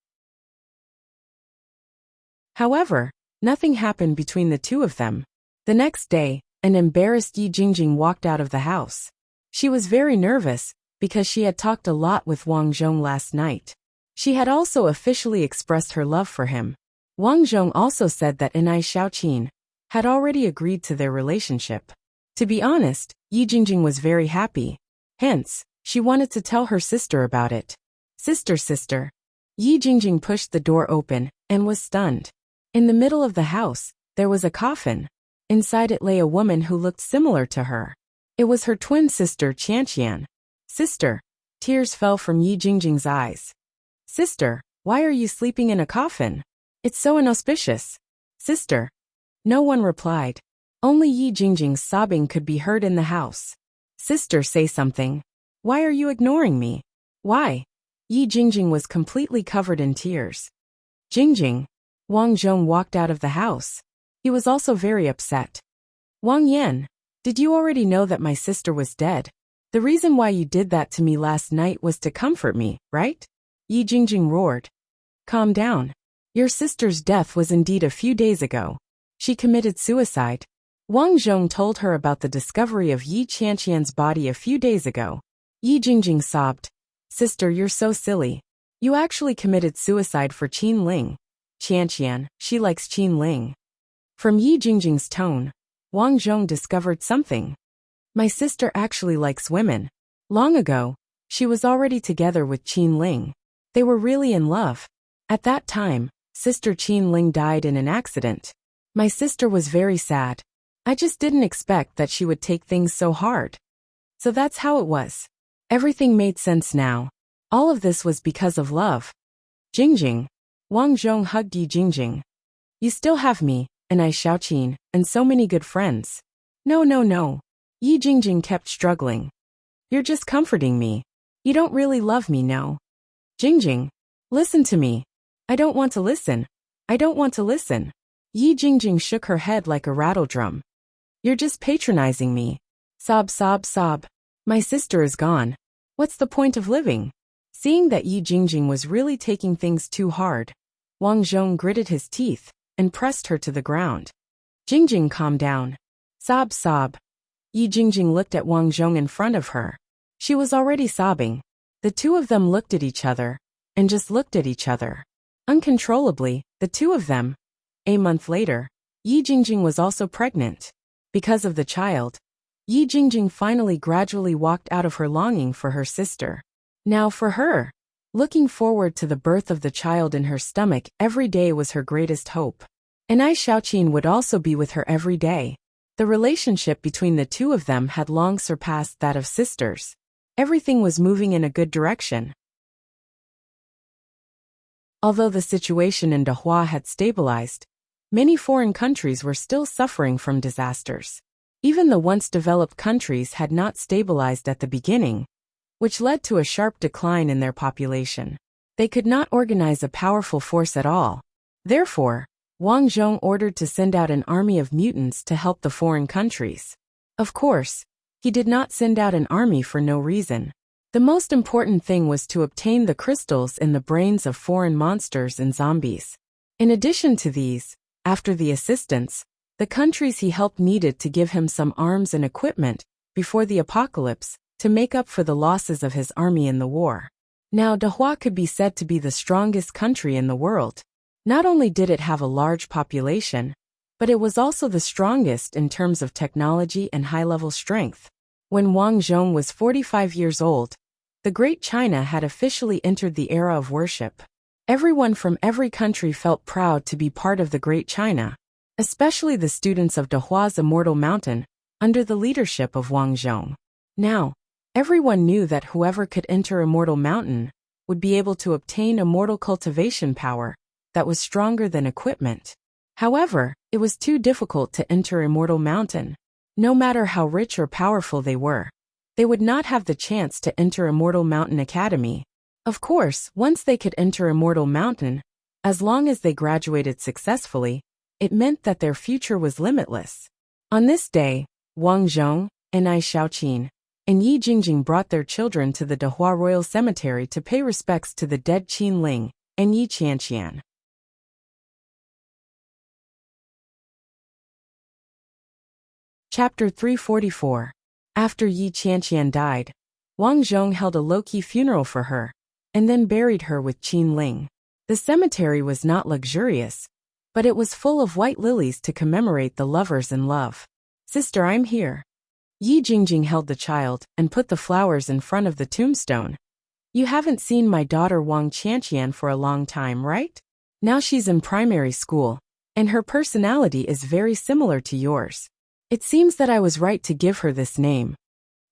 However, nothing happened between the two of them. The next day, an embarrassed Yi Jingjing walked out of the house. She was very nervous, because she had talked a lot with Wang Zhong last night. She had also officially expressed her love for him. Wang Zhong also said that Anai Xiaoqin had already agreed to their relationship. To be honest, Yi Jingjing was very happy. Hence, she wanted to tell her sister about it. Sister. Yi Jingjing pushed the door open and was stunned. In the middle of the house, there was a coffin. Inside it lay a woman who looked similar to her. It was her twin sister Qianqian. Sister. Tears fell from Yi Jingjing's eyes. Sister, why are you sleeping in a coffin? It's so inauspicious. Sister. No one replied. Only Yi Jingjing's sobbing could be heard in the house. Sister, say something. Why are you ignoring me? Why? Yi Jingjing was completely covered in tears. Jingjing. Wang Zhong walked out of the house. He was also very upset. Wang Yan, did you already know that my sister was dead? The reason why you did that to me last night was to comfort me, right? Yi Jingjing roared. Calm down. Your sister's death was indeed a few days ago. She committed suicide. Wang Zhong told her about the discovery of Yi Qianqian's body a few days ago. Yi Jingjing sobbed. Sister, you're so silly. You actually committed suicide for Qin Ling. Qianqian, she likes Qin Ling. From Yi Jingjing's tone, Wang Zhong discovered something. My sister actually likes women. Long ago, she was already together with Qin Ling. They were really in love. At that time, sister Qin Ling died in an accident. My sister was very sad. I just didn't expect that she would take things so hard. So that's how it was. Everything made sense now. All of this was because of love. Jingjing. Wang Zhong hugged Yi Jingjing. You still have me, and I Xiaoqin, and so many good friends. No, no, no. Yi Jingjing kept struggling. You're just comforting me. You don't really love me, no. Jingjing. Listen to me. I don't want to listen. I don't want to listen. Yi Jingjing shook her head like a rattledrum. You're just patronizing me. Sob, sob, sob. My sister is gone. What's the point of living? Seeing that Yi Jingjing was really taking things too hard, Wang Zhong gritted his teeth and pressed her to the ground. Jingjing, calm down. Sob, sob. Yi Jingjing looked at Wang Zhong in front of her. She was already sobbing. The two of them looked at each other and just looked at each other. Uncontrollably, the two of them. A month later, Yi Jingjing was also pregnant. Because of the child, Yi Jingjing finally gradually walked out of her longing for her sister. Now for her, looking forward to the birth of the child in her stomach every day was her greatest hope. And Ai Xiaoqin would also be with her every day. The relationship between the two of them had long surpassed that of sisters. Everything was moving in a good direction. Although the situation in Dehua had stabilized, many foreign countries were still suffering from disasters. Even the once developed countries had not stabilized at the beginning, which led to a sharp decline in their population. They could not organize a powerful force at all. Therefore, Wang Zhong ordered to send out an army of mutants to help the foreign countries. Of course, he did not send out an army for no reason. The most important thing was to obtain the crystals in the brains of foreign monsters and zombies. In addition to these, after the assistance, the countries he helped needed to give him some arms and equipment before the apocalypse to make up for the losses of his army in the war. Now Dehua could be said to be the strongest country in the world. Not only did it have a large population, but it was also the strongest in terms of technology and high-level strength. When Wang Zhong was 45 years old, the Great China had officially entered the era of worship. Everyone from every country felt proud to be part of the Great China, especially the students of Dehua's Immortal Mountain, under the leadership of Wang Zhong. Now, everyone knew that whoever could enter Immortal Mountain would be able to obtain immortal cultivation power that was stronger than equipment. However, it was too difficult to enter Immortal Mountain. No matter how rich or powerful they were, they would not have the chance to enter Immortal Mountain Academy. Of course, once they could enter Immortal Mountain, as long as they graduated successfully, it meant that their future was limitless. On this day, Wang Zhong and Ai Xiaoqin and Yi Jingjing brought their children to the Dehua Royal Cemetery to pay respects to the dead Qin Ling and Yi Qianqian. Chapter 344. After Yi Qianqian died, Wang Zhong held a low-key funeral for her, and then buried her with Qin Ling. The cemetery was not luxurious, but it was full of white lilies to commemorate the lovers in love. Sister, I'm here. Yi Jingjing held the child and put the flowers in front of the tombstone. You haven't seen my daughter Wang Qianqian for a long time, right? Now she's in primary school, and her personality is very similar to yours. It seems that I was right to give her this name.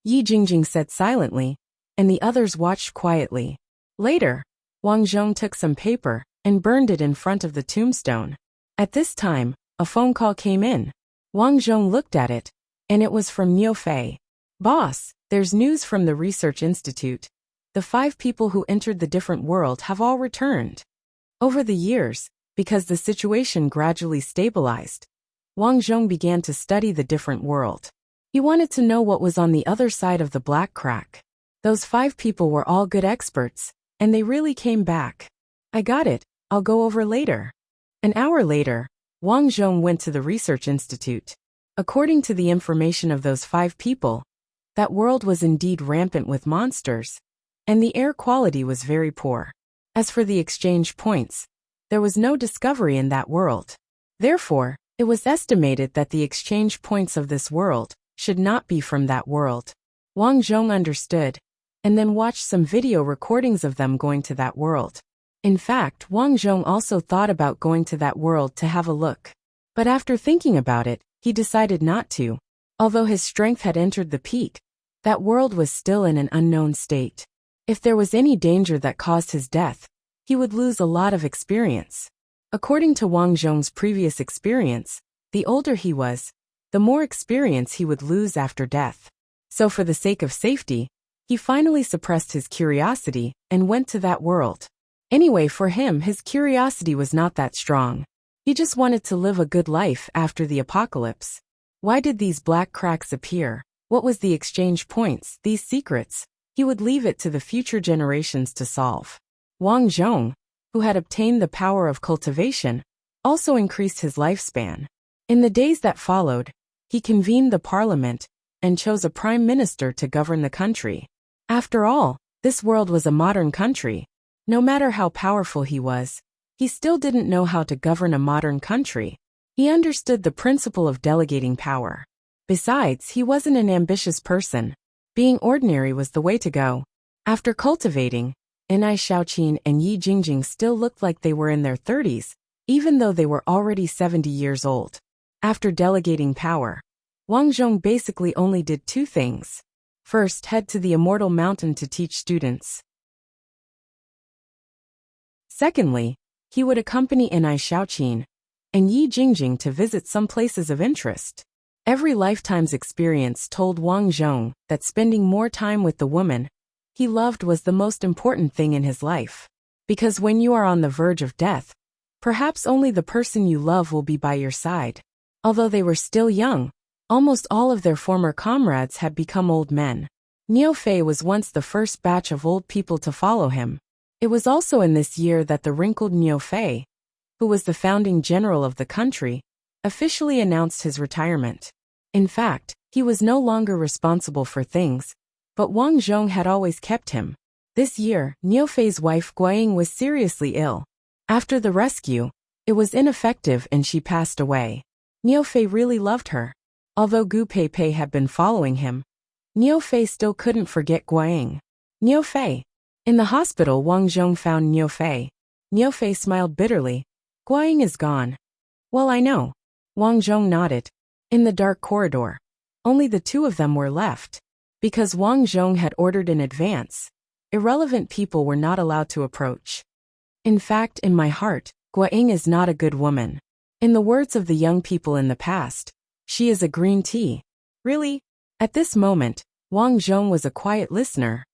Yi Jingjing said silently, and the others watched quietly. Later, Wang Zhong took some paper and burned it in front of the tombstone. At this time, a phone call came in. Wang Zhong looked at it, and it was from Niu Fei. Boss, there's news from the Research Institute. The 5 people who entered the different world have all returned. Over the years, because the situation gradually stabilized, Wang Zhong began to study the different world. He wanted to know what was on the other side of the black crack. Those 5 people were all good experts, and they really came back. I got it, I'll go over later. An hour later, Wang Zhong went to the Research Institute. According to the information of those 5 people, that world was indeed rampant with monsters, and the air quality was very poor. As for the exchange points, there was no discovery in that world. Therefore, it was estimated that the exchange points of this world should not be from that world. Wang Zhong understood, and then watched some video recordings of them going to that world. In fact, Wang Zhong also thought about going to that world to have a look. But after thinking about it, he decided not to. Although his strength had entered the peak, that world was still in an unknown state. If there was any danger that caused his death, he would lose a lot of experience. According to Wang Zhong's previous experience, the older he was, the more experience he would lose after death. So for the sake of safety, he finally suppressed his curiosity and went to that world. Anyway, for him, his curiosity was not that strong. He just wanted to live a good life after the apocalypse. Why did these black cracks appear? What was the exchange points, these secrets? He would leave it to the future generations to solve. Wang Zhong, who had obtained the power of cultivation, also increased his lifespan. In the days that followed, he convened the parliament and chose a prime minister to govern the country. After all, this world was a modern country. No matter how powerful he was, he still didn't know how to govern a modern country. He understood the principle of delegating power. Besides, he wasn't an ambitious person. Being ordinary was the way to go. After cultivating, Enai Xiaoqin and Yi Jingjing still looked like they were in their 30s, even though they were already 70 years old. After delegating power, Wang Zhong basically only did two things. First, head to the Immortal Mountain to teach students. Secondly, he would accompany Enai Xiaoqin and Yi Jingjing to visit some places of interest. Every lifetime's experience told Wang Zhong that spending more time with the woman he loved was the most important thing in his life. Because when you are on the verge of death, perhaps only the person you love will be by your side. Although they were still young, almost all of their former comrades had become old men. Niu Fei was once the first batch of old people to follow him. It was also in this year that the wrinkled Niu Fei, who was the founding general of the country, officially announced his retirement. In fact, he was no longer responsible for things, but Wang Zhong had always kept him. This year, Niu Fei's wife Guiying was seriously ill. After the rescue, it was ineffective and she passed away. Niu Fei really loved her. Although Gu Pei had been following him, Niu Fei still couldn't forget Guiying. Niu Fei. In the hospital, Wang Zhong found Niu Fei. Niu Fei smiled bitterly. Guiying is gone. Well, I know. Wang Zhong nodded. In the dark corridor, only the two of them were left. Because Wang Zhong had ordered in advance, irrelevant people were not allowed to approach. In fact, in my heart, Guiying is not a good woman. In the words of the young people in the past, she is a green tea. Really? At this moment, Wang Zhong was a quiet listener.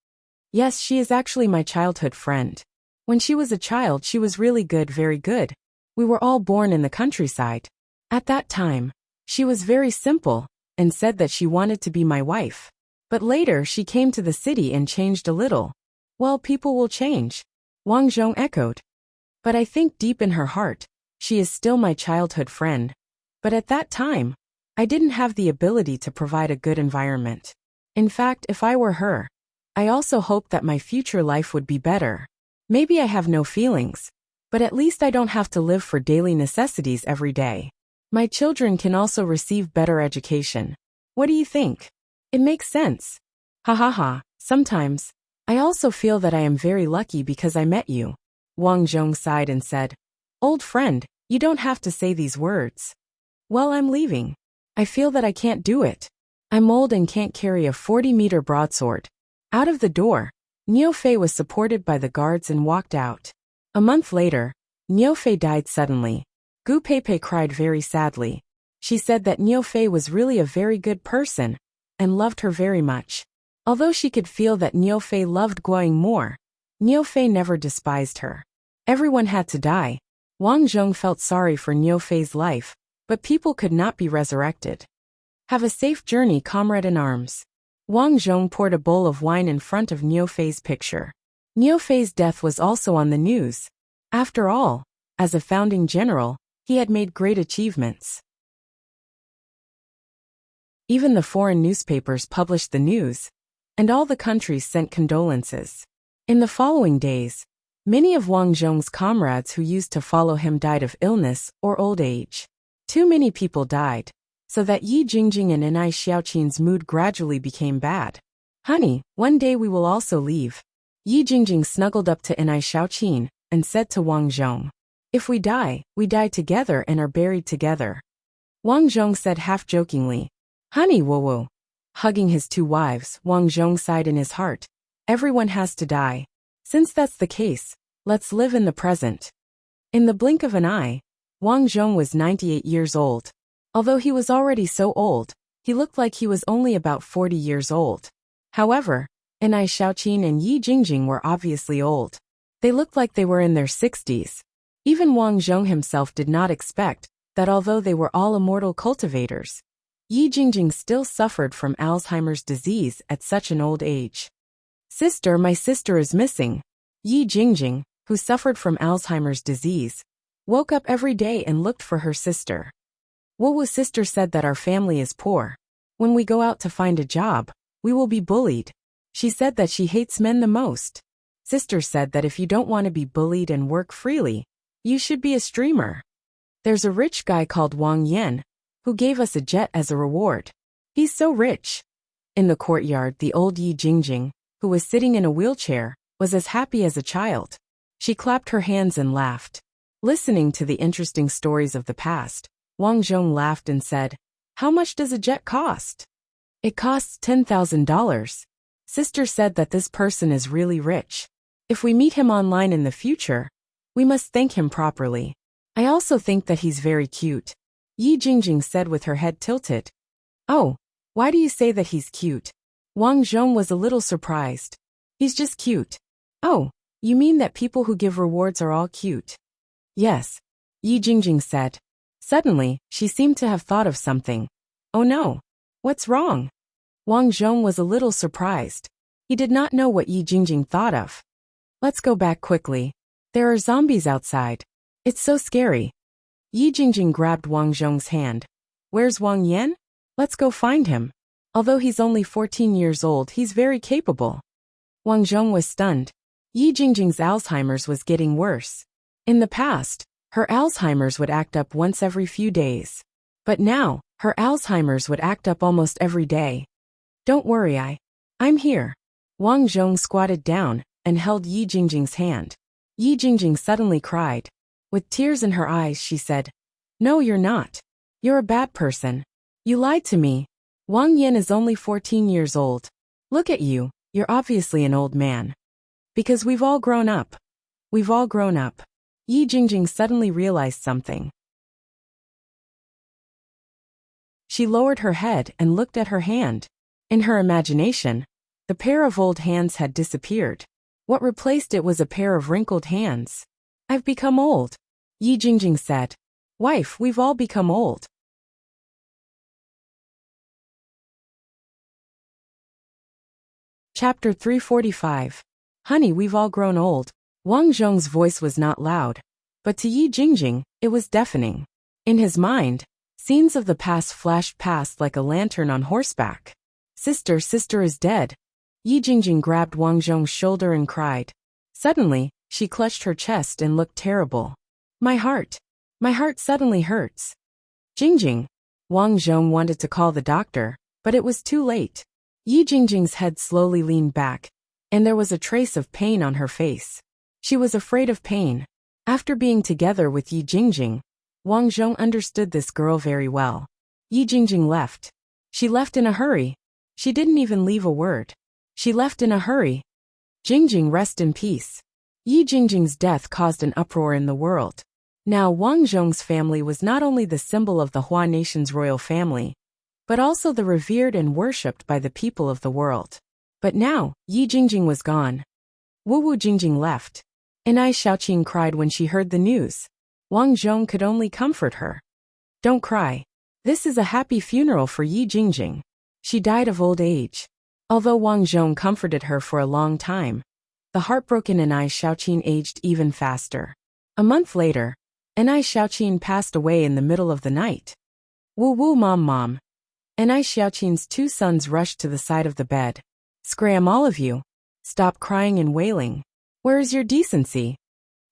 Yes, she is actually my childhood friend. When she was a child, she was really good, very good. We were all born in the countryside. At that time, she was very simple and said that she wanted to be my wife. But later she came to the city and changed a little. Well, people will change. Wang Zhong echoed. But I think deep in her heart, she is still my childhood friend. But at that time, I didn't have the ability to provide a good environment. In fact, if I were her, I also hoped that my future life would be better. Maybe I have no feelings, but at least I don't have to live for daily necessities every day. My children can also receive better education. What do you think? It makes sense. Ha ha ha. Sometimes, I also feel that I am very lucky because I met you. Wang Zhong sighed and said, Old friend, you don't have to say these words. Well, I'm leaving. I feel that I can't do it. I'm old and can't carry a 40-meter broadsword. Out of the door, Niu Fei was supported by the guards and walked out. A month later, Niu Fei died suddenly. Gu Pei cried very sadly. She said that Niu Fei was really a very good person and loved her very much. Although she could feel that Niu Fei loved Guiying more, Niu Fei never despised her. Everyone had to die. Wang Zhong felt sorry for Niu Fei's life, but people could not be resurrected. Have a safe journey, comrade-in-arms. Wang Zhong poured a bowl of wine in front of Niu Fei's picture. Niu Fei's death was also on the news. After all, as a founding general, he had made great achievements. Even the foreign newspapers published the news, and all the countries sent condolences. In the following days, many of Wang Zhong's comrades who used to follow him died of illness or old age. Too many people died, so that Yi Jingjing and Enai Xiaoqin's mood gradually became bad. Honey, one day we will also leave. Yi Jingjing snuggled up to Enai Xiaoqin and said to Wang Zhong, If we die together and are buried together. Wang Zhong said half-jokingly, Honey, woo-woo. Hugging his two wives, Wang Zhong sighed in his heart. Everyone has to die. Since that's the case, let's live in the present. In the blink of an eye, Wang Zhong was 98 years old. Although he was already so old, he looked like he was only about 40 years old. However, Enai Xiaoqin and Yi Jingjing were obviously old. They looked like they were in their 60s. Even Wang Zhong himself did not expect that although they were all immortal cultivators, Yi Jingjing still suffered from Alzheimer's disease at such an old age. "Sister, my sister is missing." Yi Jingjing, who suffered from Alzheimer's disease, woke up every day and looked for her sister. Wu's sister said that our family is poor. When we go out to find a job, we will be bullied. She said that she hates men the most. Sister said that if you don't want to be bullied and work freely, you should be a streamer. There's a rich guy called Wang Yan, who gave us a jet as a reward. He's so rich. In the courtyard, the old Yi Jingjing, who was sitting in a wheelchair, was as happy as a child. She clapped her hands and laughed. Listening to the interesting stories of the past, Wang Zhong laughed and said, "How much does a jet cost?" "It costs $10,000. Sister said that this person is really rich. If we meet him online in the future, we must thank him properly. I also think that he's very cute." Yi Jingjing said with her head tilted. "Oh, why do you say that he's cute?" Wang Zhong was a little surprised. "He's just cute." "Oh, you mean that people who give rewards are all cute?" "Yes," Yi Jingjing said. Suddenly, she seemed to have thought of something. "Oh no. What's wrong?" Wang Zhong was a little surprised. He did not know what Yi Jingjing thought of. "Let's go back quickly. There are zombies outside. It's so scary." Yi Jingjing grabbed Wang Zhong's hand. "Where's Wang Yan? Let's go find him. Although he's only 14 years old, he's very capable." Wang Zhong was stunned. Yi Jingjing's Alzheimer's was getting worse. In the past, her Alzheimer's would act up once every few days. But now, her Alzheimer's would act up almost every day. "Don't worry, I'm here." Wang Zhong squatted down and held Yi Jingjing's hand. Yi Jingjing suddenly cried. With tears in her eyes, she said, "No, you're not. You're a bad person. You lied to me. Wang Yan is only 14 years old. Look at you, you're obviously an old man. Because we've all grown up. We've all grown up." Yi Jingjing suddenly realized something. She lowered her head and looked at her hand. In her imagination, the pair of old hands had disappeared. What replaced it was a pair of wrinkled hands. "I've become old," Yi Jingjing said. "Wife, we've all become old." Chapter 345. Honey, we've all grown old. Wang Zhong's voice was not loud, but to Yi Jingjing, it was deafening. In his mind, scenes of the past flashed past like a lantern on horseback. Sister is dead." Yi Jingjing grabbed Wang Zhong's shoulder and cried. Suddenly, she clutched her chest and looked terrible. My heart suddenly hurts." "Jingjing." Wang Zhong wanted to call the doctor, but it was too late. Yi Jingjing's head slowly leaned back, and there was a trace of pain on her face. She was afraid of pain. After being together with Yi Jingjing, Wang Zhong understood this girl very well. Yi Jingjing left. She left in a hurry. She didn't even leave a word. She left in a hurry. Jingjing, rest in peace. Yi Jingjing's death caused an uproar in the world. Now Wang Zhong's family was not only the symbol of the Hua nation's royal family, but also the revered and worshipped by the people of the world. But now, Yi Jingjing was gone. Wu Jingjing left. Enai Xiaoqin cried when she heard the news. Wang Zhong could only comfort her. "Don't cry. This is a happy funeral for Yi Jingjing. She died of old age." Although Wang Zhong comforted her for a long time, the heartbroken Enai Xiaoqin aged even faster. A month later, Enai Xiaoqin passed away in the middle of the night. "Woo, mom." Enai Xiaoqin's two sons rushed to the side of the bed. "Scram, all of you. Stop crying and wailing. Where is your decency?"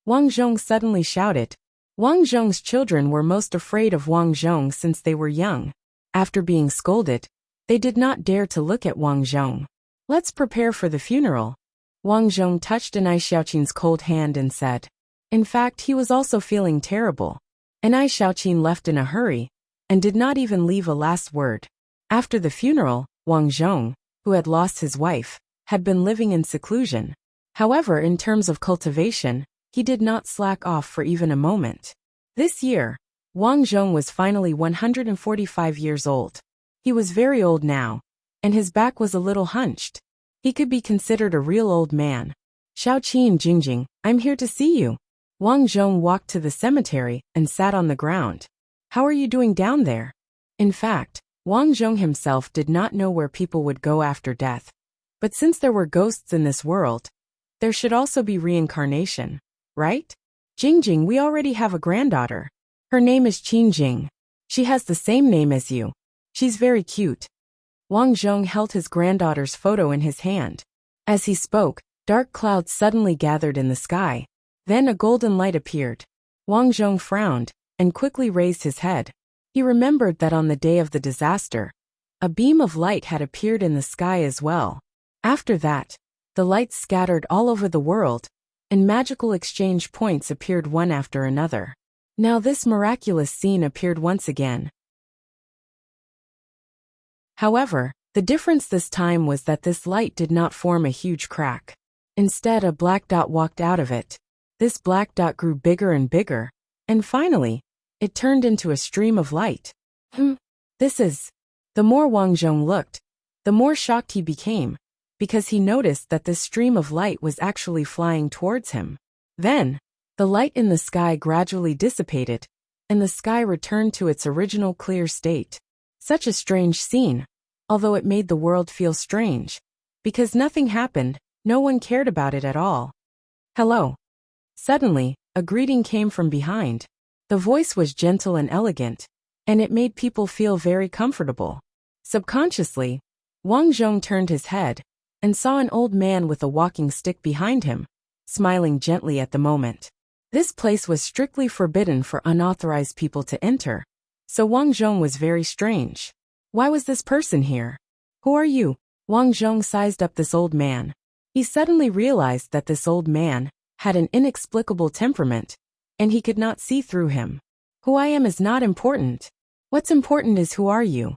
Wang Zhong suddenly shouted. Wang Zhong's children were most afraid of Wang Zhong since they were young. After being scolded, they did not dare to look at Wang Zhong. "Let's prepare for the funeral." Wang Zhong touched Enai Xiaoqin's cold hand and said. In fact, he was also feeling terrible. Enai Xiaoqin left in a hurry, and did not even leave a last word. After the funeral, Wang Zhong, who had lost his wife, had been living in seclusion. However, in terms of cultivation, He did not slack off for even a moment. This year, Wang Zhong was finally 145 years old. He was very old now, and his back was a little hunched. He could be considered a real old man. Xiaoqi and Jingjing, I'm here to see you. Wang Zhong walked to the cemetery and sat on the ground. How are you doing down there? In fact, Wang Zhong himself did not know where people would go after death. But since there were ghosts in this world, there should also be reincarnation, right? Jingjing, we already have a granddaughter. Her name is Qingjing. She has the same name as you. She's very cute. Wang Zhong held his granddaughter's photo in his hand. As he spoke, dark clouds suddenly gathered in the sky. Then a golden light appeared. Wang Zhong frowned and quickly raised his head. He remembered that on the day of the disaster, a beam of light had appeared in the sky as well. After that, the lights scattered all over the world, and magical exchange points appeared one after another. Now this miraculous scene appeared once again. However, the difference this time was that this light did not form a huge crack. Instead, a black dot walked out of it. This black dot grew bigger and bigger, and finally, it turned into a stream of light. This is... The more Wang Zhong looked, the more shocked he became, because he noticed that this stream of light was actually flying towards him. Then, the light in the sky gradually dissipated, and the sky returned to its original clear state. Such a strange scene, although it made the world feel strange. Because nothing happened, no one cared about it at all. Hello. Suddenly, a greeting came from behind. The voice was gentle and elegant, and it made people feel very comfortable. Subconsciously, Wang Zhong turned his head and saw an old man with a walking stick behind him, smiling gently at the moment. This place was strictly forbidden for unauthorized people to enter, so Wang Zhong was very strange. Why was this person here? Who are you? Wang Zhong sized up this old man. He suddenly realized that this old man had an inexplicable temperament, and he could not see through him. Who I am is not important. What's important is who are you?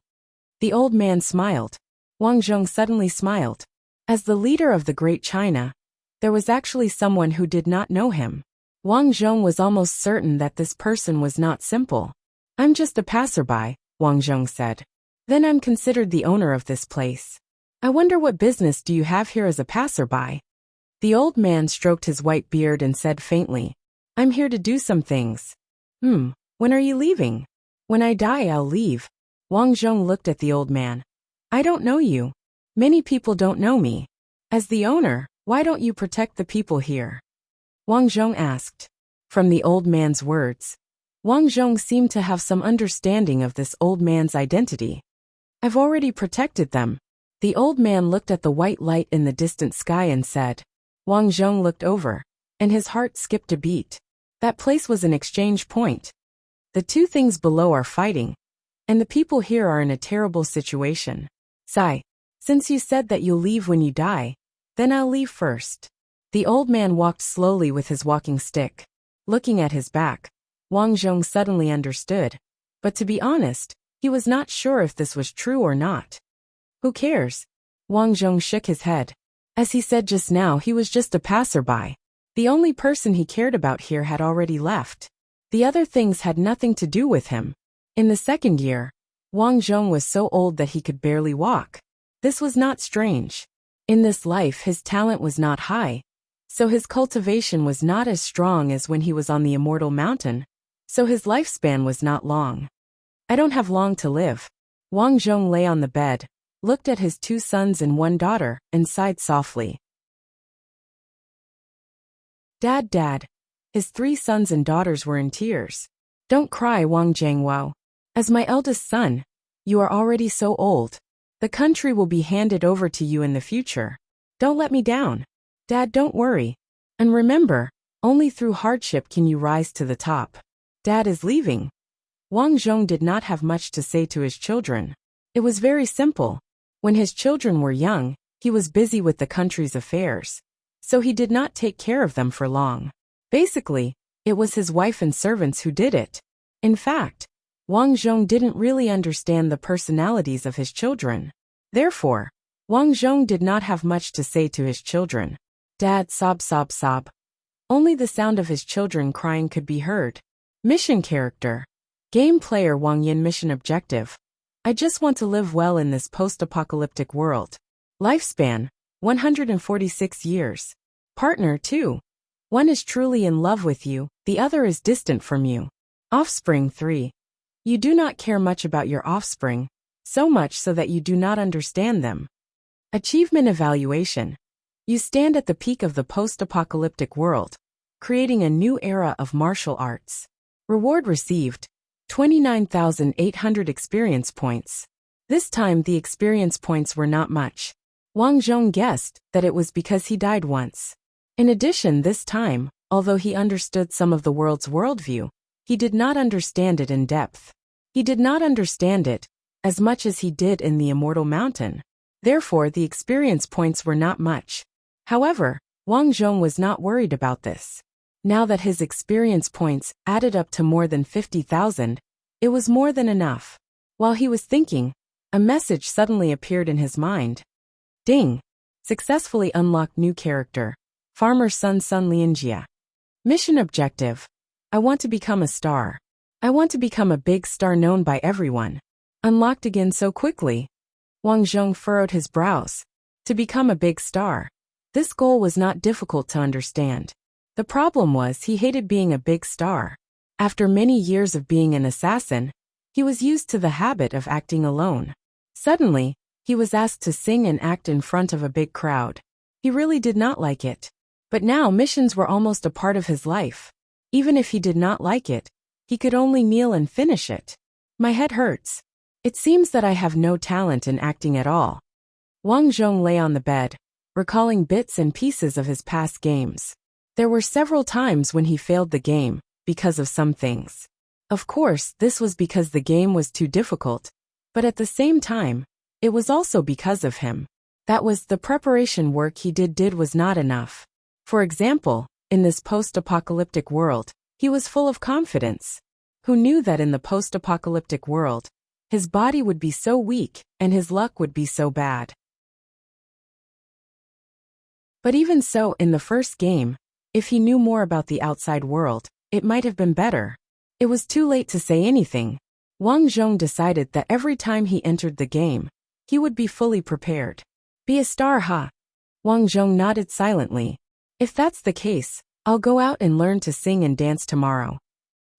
The old man smiled. Wang Zhong suddenly smiled. As the leader of the Great China, there was actually someone who did not know him. Wang Zhong was almost certain that this person was not simple. I'm just a passerby, Wang Zhong said. Then I'm considered the owner of this place. I wonder what business do you have here as a passerby? The old man stroked his white beard and said faintly, I'm here to do some things. When are you leaving? When I die, I'll leave. Wang Zhong looked at the old man. I don't know you. Many people don't know me. As the owner, why don't you protect the people here? Wang Zhong asked. From the old man's words, Wang Zhong seemed to have some understanding of this old man's identity. I've already protected them. The old man looked at the white light in the distant sky and said. Wang Zhong looked over, and his heart skipped a beat. That place was an exchange point. The two things below are fighting, and the people here are in a terrible situation. Sigh. Since you said that you'll leave when you die, then I'll leave first. The old man walked slowly with his walking stick. Looking at his back, Wang Zhong suddenly understood. But to be honest, he was not sure if this was true or not. Who cares? Wang Zhong shook his head. As he said just now, he was just a passerby. The only person he cared about here had already left. The other things had nothing to do with him. In the second year, Wang Zhong was so old that he could barely walk. This was not strange. In this life his talent was not high, so his cultivation was not as strong as when he was on the immortal mountain, so his lifespan was not long. I don't have long to live. Wang Zhong lay on the bed, looked at his two sons and one daughter, and sighed softly. Dad. His three sons and daughters were in tears. Don't cry, Wang Jianguo. As my eldest son, you are already so old. The country will be handed over to you in the future. Don't let me down. Dad, don't worry. And remember, only through hardship can you rise to the top. Dad is leaving. Wang Zhong did not have much to say to his children. It was very simple. When his children were young, he was busy with the country's affairs, so he did not take care of them for long. Basically, it was his wife and servants who did it. In fact, Wang Zhong didn't really understand the personalities of his children. Therefore, Wang Zhong did not have much to say to his children. Dad, sob. Only the sound of his children crying could be heard. Mission character. Game player Wang Yin mission objective. I just want to live well in this post-apocalyptic world. Lifespan, 146 years. Partner 2. One is truly in love with you, the other is distant from you. Offspring 3. You do not care much about your offspring, so much so that you do not understand them. Achievement evaluation. You stand at the peak of the post-apocalyptic world, creating a new era of martial arts. Reward received, 29,800 experience points. This time the experience points were not much. Wang Zhong guessed that it was because he died once. In addition, this time, although he understood some of the world's worldview, he did not understand it in depth. He did not understand it as much as he did in the Immortal Mountain. Therefore, the experience points were not much. However, Wang Zhong was not worried about this. Now that his experience points added up to more than 50,000, it was more than enough. While he was thinking, a message suddenly appeared in his mind. Ding! Successfully unlocked new character. Farmer Sun Lianjia. Mission objective. I want to become a star. I want to become a big star known by everyone. Unlocked again so quickly. Wang Zhong furrowed his brows. To become a big star. This goal was not difficult to understand. The problem was he hated being a big star. After many years of being an assassin, he was used to the habit of acting alone. Suddenly, he was asked to sing and act in front of a big crowd. He really did not like it. But now missions were almost a part of his life. Even if he did not like it, he could only kneel and finish it. My head hurts. It seems that I have no talent in acting at all. Wang Zhong lay on the bed, recalling bits and pieces of his past games. There were several times when he failed the game, because of some things. Of course, this was because the game was too difficult, but at the same time, it was also because of him. That was, the preparation work he did was not enough. For example, in this post-apocalyptic world, he was full of confidence. Who knew that in the post-apocalyptic world, his body would be so weak and his luck would be so bad? But even so, in the first game, if he knew more about the outside world, it might have been better. It was too late to say anything. Wang Zhong decided that every time he entered the game, he would be fully prepared. Be a star, huh? Wang Zhong nodded silently. If that's the case, I'll go out and learn to sing and dance tomorrow.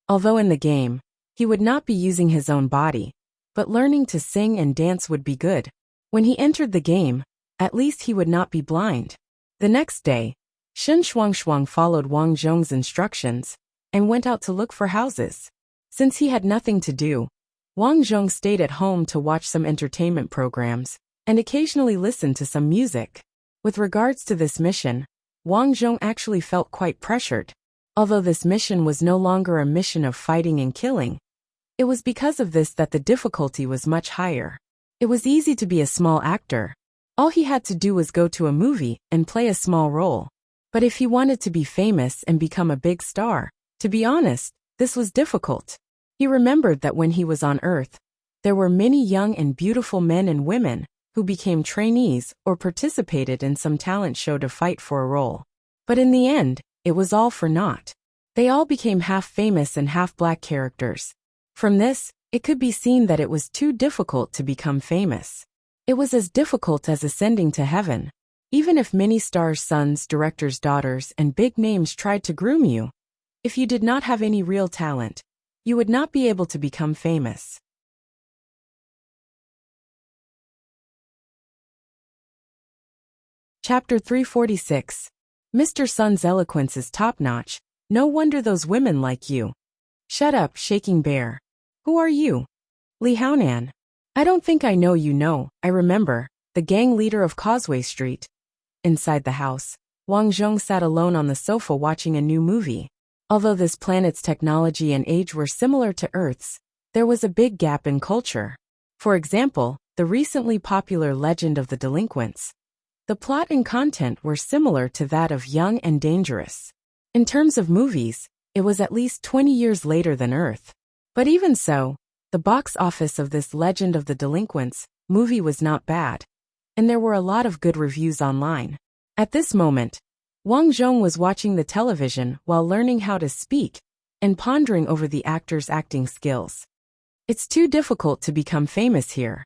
Although in the game, he would not be using his own body, but learning to sing and dance would be good. When he entered the game, at least he would not be blind. The next day, Shen Shuangshuang followed Wang Zhong's instructions and went out to look for houses. Since he had nothing to do, Wang Zhong stayed at home to watch some entertainment programs and occasionally listen to some music. With regards to this mission, Wang Zhong actually felt quite pressured. Although this mission was no longer a mission of fighting and killing, it was because of this that the difficulty was much higher. It was easy to be a small actor. All he had to do was go to a movie and play a small role. But if he wanted to be famous and become a big star, to be honest, this was difficult. He remembered that when he was on Earth, there were many young and beautiful men and women who became trainees or participated in some talent show to fight for a role. But in the end, it was all for naught. They all became half-famous and half-black characters. From this, it could be seen that it was too difficult to become famous. It was as difficult as ascending to heaven. Even if many stars' sons, directors' daughters, and big names tried to groom you, if you did not have any real talent, you would not be able to become famous. Chapter 346. Mr. Sun's eloquence is top-notch. No wonder those women like you. Shut up, shaking bear. Who are you? Li Haonan. I don't think I know you. Know, I remember, the gang leader of Causeway Street. Inside the house, Wang Zhong sat alone on the sofa watching a new movie. Although this planet's technology and age were similar to Earth's, there was a big gap in culture. For example, the recently popular Legend of the Delinquents. The plot and content were similar to that of Young and Dangerous. In terms of movies, it was at least 20 years later than Earth. But even so, the box office of this Legend of the Delinquents movie was not bad, and there were a lot of good reviews online. At this moment, Wang Zhong was watching the television while learning how to speak and pondering over the actor's acting skills. It's too difficult to become famous here.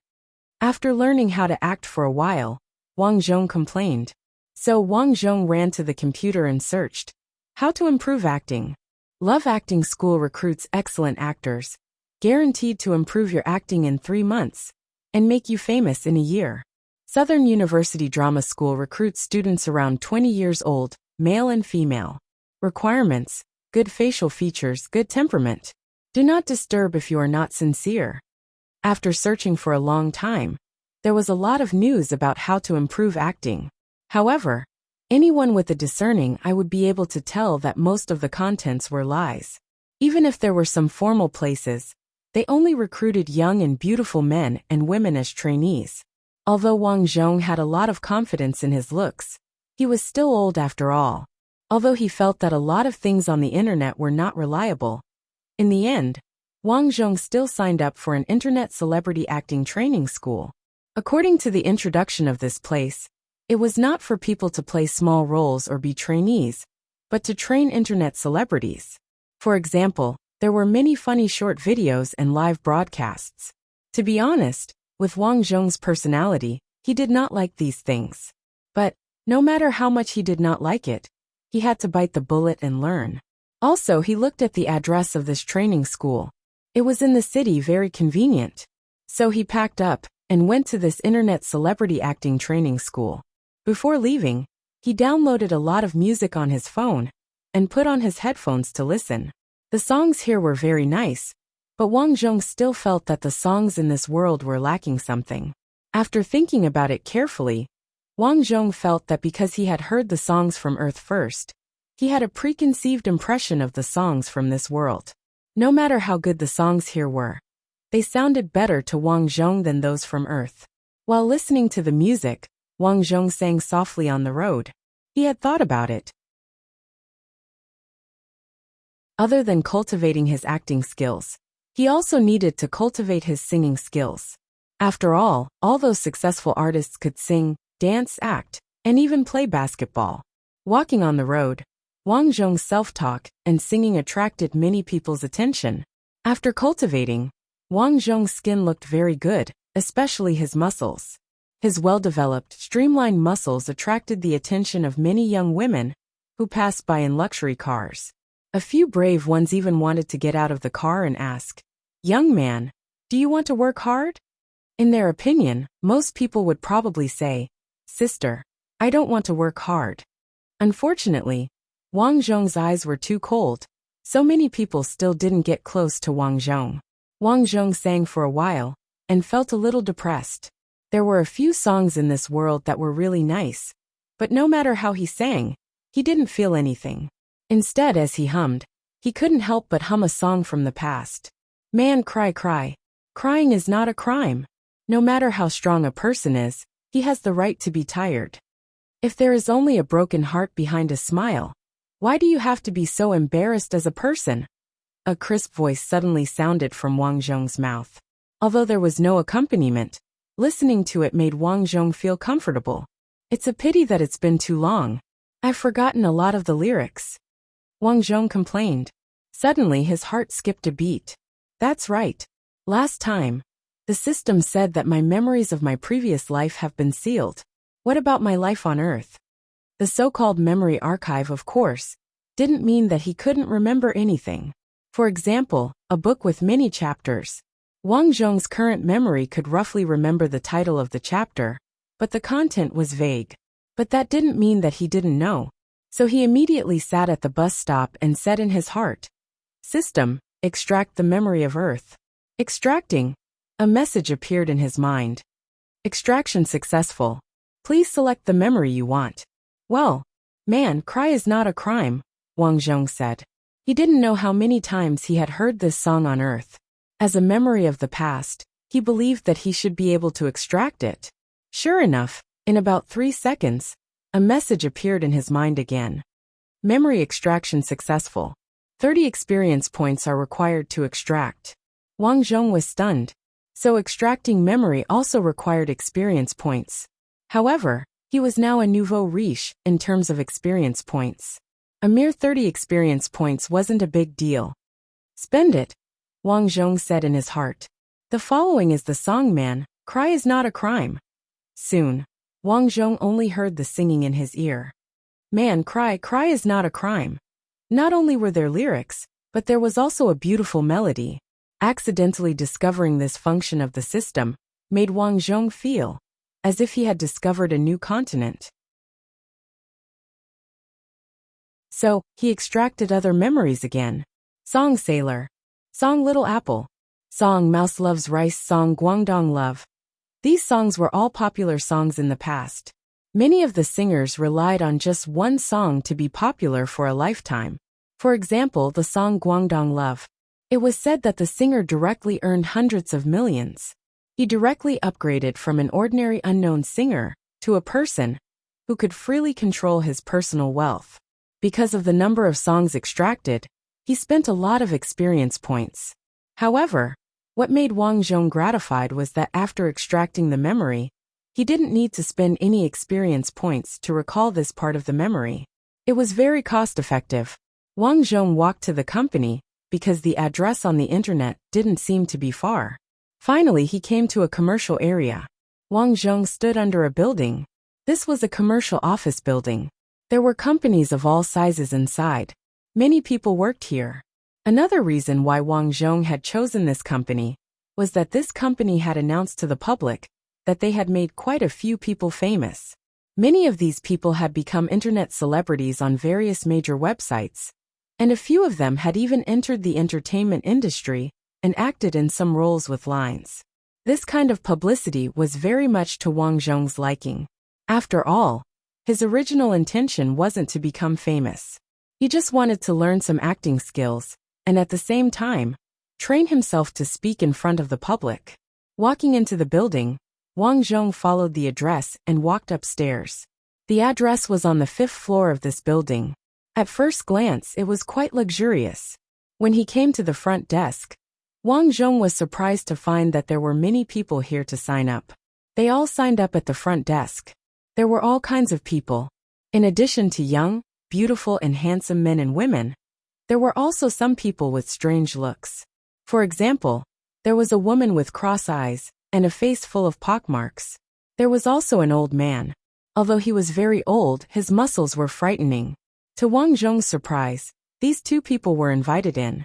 After learning how to act for a while, Wang Zhong complained. So Wang Zhong ran to the computer and searched how to improve acting. Love Acting School recruits excellent actors, guaranteed to improve your acting in 3 months and make you famous in a year. Southern University Drama School recruits students around 20 years old, male and female. Requirements: good facial features, good temperament. Do not disturb if you are not sincere. After searching for a long time, there was a lot of news about how to improve acting. However, anyone with a discerning eye would be able to tell that most of the contents were lies. Even if there were some formal places, they only recruited young and beautiful men and women as trainees. Although Wang Zhong had a lot of confidence in his looks, he was still old after all. Although he felt that a lot of things on the internet were not reliable, in the end, Wang Zhong still signed up for an internet celebrity acting training school. According to the introduction of this place, it was not for people to play small roles or be trainees, but to train internet celebrities. For example, there were many funny short videos and live broadcasts. To be honest, with Wang Zhong's personality, he did not like these things. But, no matter how much he did not like it, he had to bite the bullet and learn. Also, he looked at the address of this training school. It was in the city, very convenient. So he packed up and went to this internet celebrity acting training school. Before leaving, he downloaded a lot of music on his phone and put on his headphones to listen. The songs here were very nice, but Wang Zhong still felt that the songs in this world were lacking something. After thinking about it carefully, Wang Zhong felt that because he had heard the songs from Earth first, he had a preconceived impression of the songs from this world. No matter how good the songs here were, they sounded better to Wang Zhong than those from Earth. While listening to the music, Wang Zhong sang softly on the road. He had thought about it. Other than cultivating his acting skills, he also needed to cultivate his singing skills. After all those successful artists could sing, dance, act, and even play basketball. Walking on the road, Wang Zhong's self-talk and singing attracted many people's attention. After cultivating, Wang Zhong's skin looked very good, especially his muscles. His well-developed, streamlined muscles attracted the attention of many young women who passed by in luxury cars. A few brave ones even wanted to get out of the car and ask, "Young man, do you want to work hard?" In their opinion, most people would probably say, "Sister, I don't want to work hard." Unfortunately, Wang Zhong's eyes were too cold, so many people still didn't get close to Wang Zhong. Wang Zhong sang for a while and felt a little depressed. There were a few songs in this world that were really nice, but no matter how he sang, he didn't feel anything. Instead, as he hummed, he couldn't help but hum a song from the past. "Man, cry, cry. Crying is not a crime. No matter how strong a person is, he has the right to be tired. If there is only a broken heart behind a smile, why do you have to be so embarrassed as a person?" A crisp voice suddenly sounded from Wang Zhong's mouth. Although there was no accompaniment, listening to it made Wang Zhong feel comfortable. It's a pity that it's been too long. I've forgotten a lot of the lyrics. Wang Zhong complained. Suddenly his heart skipped a beat. That's right. Last time, the system said that my memories of my previous life have been sealed. What about my life on Earth? The so-called memory archive, of course, didn't mean that he couldn't remember anything. For example, a book with many chapters. Wang Zhong's current memory could roughly remember the title of the chapter, but the content was vague. But that didn't mean that he didn't know. So he immediately sat at the bus stop and said in his heart, "System, extract the memory of Earth." Extracting. A message appeared in his mind. Extraction successful. Please select the memory you want. Well, man, cry is not a crime, Wang Zhong said. He didn't know how many times he had heard this song on Earth. As a memory of the past, he believed that he should be able to extract it. Sure enough, in about 3 seconds, a message appeared in his mind again. Memory extraction successful. 30 experience points are required to extract. Wang Zhong was stunned. So extracting memory also required experience points. However, He was now a nouveau riche in terms of experience points. A mere 30 experience points wasn't a big deal. Spend it, Wang Zhong said in his heart. The following is the song Man, Cry is not a crime. Soon, Wang Zhong only heard the singing in his ear. Man, cry is not a crime. Not only were there lyrics, but there was also a beautiful melody. Accidentally discovering this function of the system made Wang Zhong feel as if he had discovered a new continent. So, he extracted other memories again. Song Sailor, Song Little Apple, Song Mouse Loves Rice, Song Guangdong Love. These songs were all popular songs in the past. Many of the singers relied on just one song to be popular for a lifetime. For example, the song Guangdong Love. It was said that the singer directly earned hundreds of millions. He directly upgraded from an ordinary unknown singer to a person who could freely control his personal wealth. Because of the number of songs extracted, he spent a lot of experience points. However, what made Wang Zhong gratified was that after extracting the memory, he didn't need to spend any experience points to recall this part of the memory. It was very cost-effective. Wang Zhong walked to the company because the address on the internet didn't seem to be far. Finally, he came to a commercial area. Wang Zhong stood under a building. This was a commercial office building. There were companies of all sizes inside. Many people worked here. Another reason why Wang Zhong had chosen this company was that this company had announced to the public that they had made quite a few people famous. Many of these people had become internet celebrities on various major websites, and a few of them had even entered the entertainment industry and acted in some roles with lines. This kind of publicity was very much to Wang Zhong's liking. After all, his original intention wasn't to become famous. He just wanted to learn some acting skills, and at the same time, train himself to speak in front of the public. Walking into the building, Wang Zhong followed the address and walked upstairs. The address was on the 5th floor of this building. At first glance, it was quite luxurious. When he came to the front desk, Wang Zhong was surprised to find that there were many people here to sign up. They all signed up at the front desk. There were all kinds of people. In addition to young, beautiful and handsome men and women, there were also some people with strange looks. For example, there was a woman with cross eyes and a face full of pockmarks. There was also an old man. Although he was very old, his muscles were frightening. To Wang Zhong's surprise, these two people were invited in.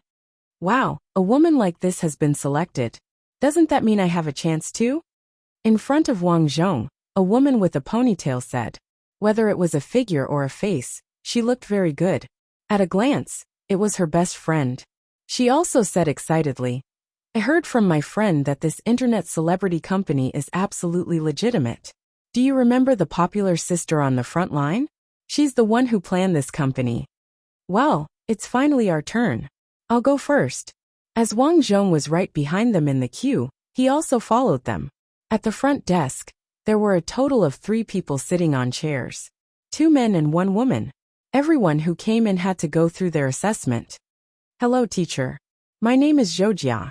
Wow, a woman like this has been selected. Doesn't that mean I have a chance too? In front of Wang Zhong, a woman with a ponytail said. Whether it was a figure or a face, she looked very good. At a glance, it was her best friend. She also said excitedly, I heard from my friend that this internet celebrity company is absolutely legitimate. Do you remember the popular sister on the front line? She's the one who planned this company. Well, it's finally our turn. I'll go first. As Wang Zhong was right behind them in the queue, he also followed them. At the front desk, there were a total of 3 people sitting on chairs. 2 men and 1 woman. Everyone who came in had to go through their assessment. Hello, teacher. My name is Zhou.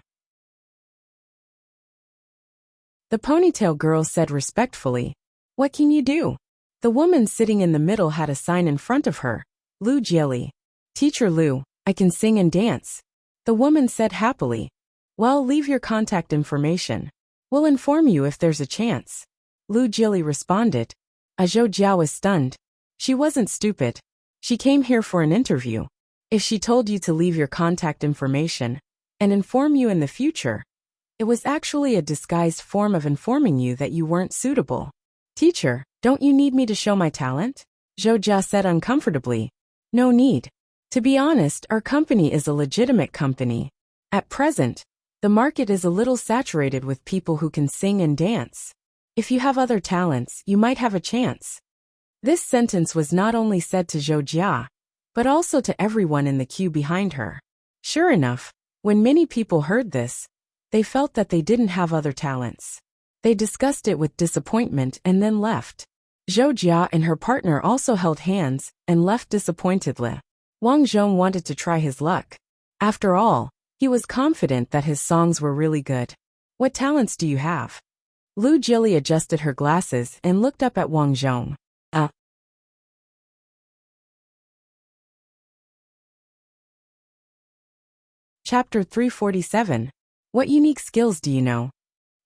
The ponytail girl said respectfully. What can you do? The woman sitting in the middle had a sign in front of her. Lu Jieli. Teacher Lu, I can sing and dance. The woman said happily. Well, leave your contact information. We'll inform you if there's a chance. Lu Jieli responded. Zhou Jia was stunned. She wasn't stupid. She came here for an interview. If she told you to leave your contact information and inform you in the future, it was actually a disguised form of informing you that you weren't suitable. Teacher, don't you need me to show my talent? Zhou Jia said uncomfortably. No need. To be honest, our company is a legitimate company. At present, the market is a little saturated with people who can sing and dance. If you have other talents, you might have a chance. This sentence was not only said to Zhou Jia, but also to everyone in the queue behind her. Sure enough, when many people heard this, they felt that they didn't have other talents. They discussed it with disappointment and then left. Zhou Jia and her partner also held hands and left disappointedly. Wang Zhong wanted to try his luck. After all, he was confident that his songs were really good. What talents do you have? Lu Jili adjusted her glasses and looked up at Wang Zhong. Chapter 347. What unique skills do you know?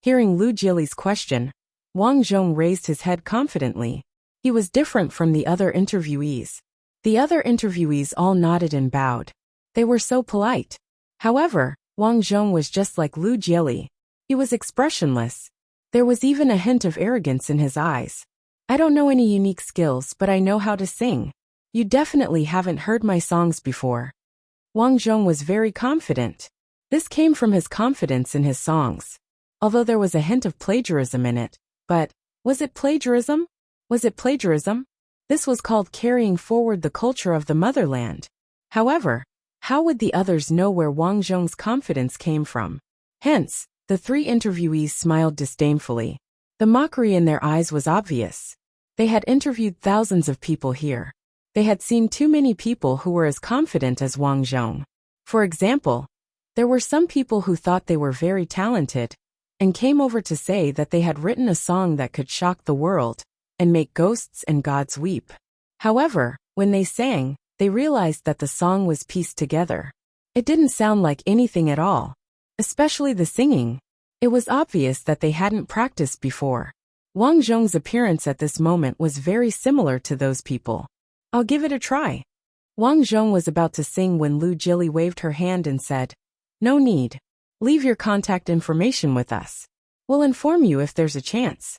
Hearing Lu Jili's question, Wang Zhong raised his head confidently. He was different from the other interviewees. The other interviewees all nodded and bowed. They were so polite. However, Wang Zhong was just like Lu Jili. He was expressionless. There was even a hint of arrogance in his eyes. I don't know any unique skills, but I know how to sing. You definitely haven't heard my songs before. Wang Zhong was very confident. This came from his confidence in his songs. Although there was a hint of plagiarism in it. But, was it plagiarism? Was it plagiarism? This was called carrying forward the culture of the motherland. However, how would the others know where Wang Zhong's confidence came from? Hence, the three interviewees smiled disdainfully. The mockery in their eyes was obvious. They had interviewed thousands of people here. They had seen too many people who were as confident as Wang Zhong. For example, there were some people who thought they were very talented and came over to say that they had written a song that could shock the world and make ghosts and gods weep. However, when they sang, they realized that the song was pieced together. It didn't sound like anything at all, especially the singing. It was obvious that they hadn't practiced before. Wang Zhong's appearance at this moment was very similar to those people. I'll give it a try. Wang Zhong was about to sing when Lu Jili waved her hand and said, No need. Leave your contact information with us. We'll inform you if there's a chance.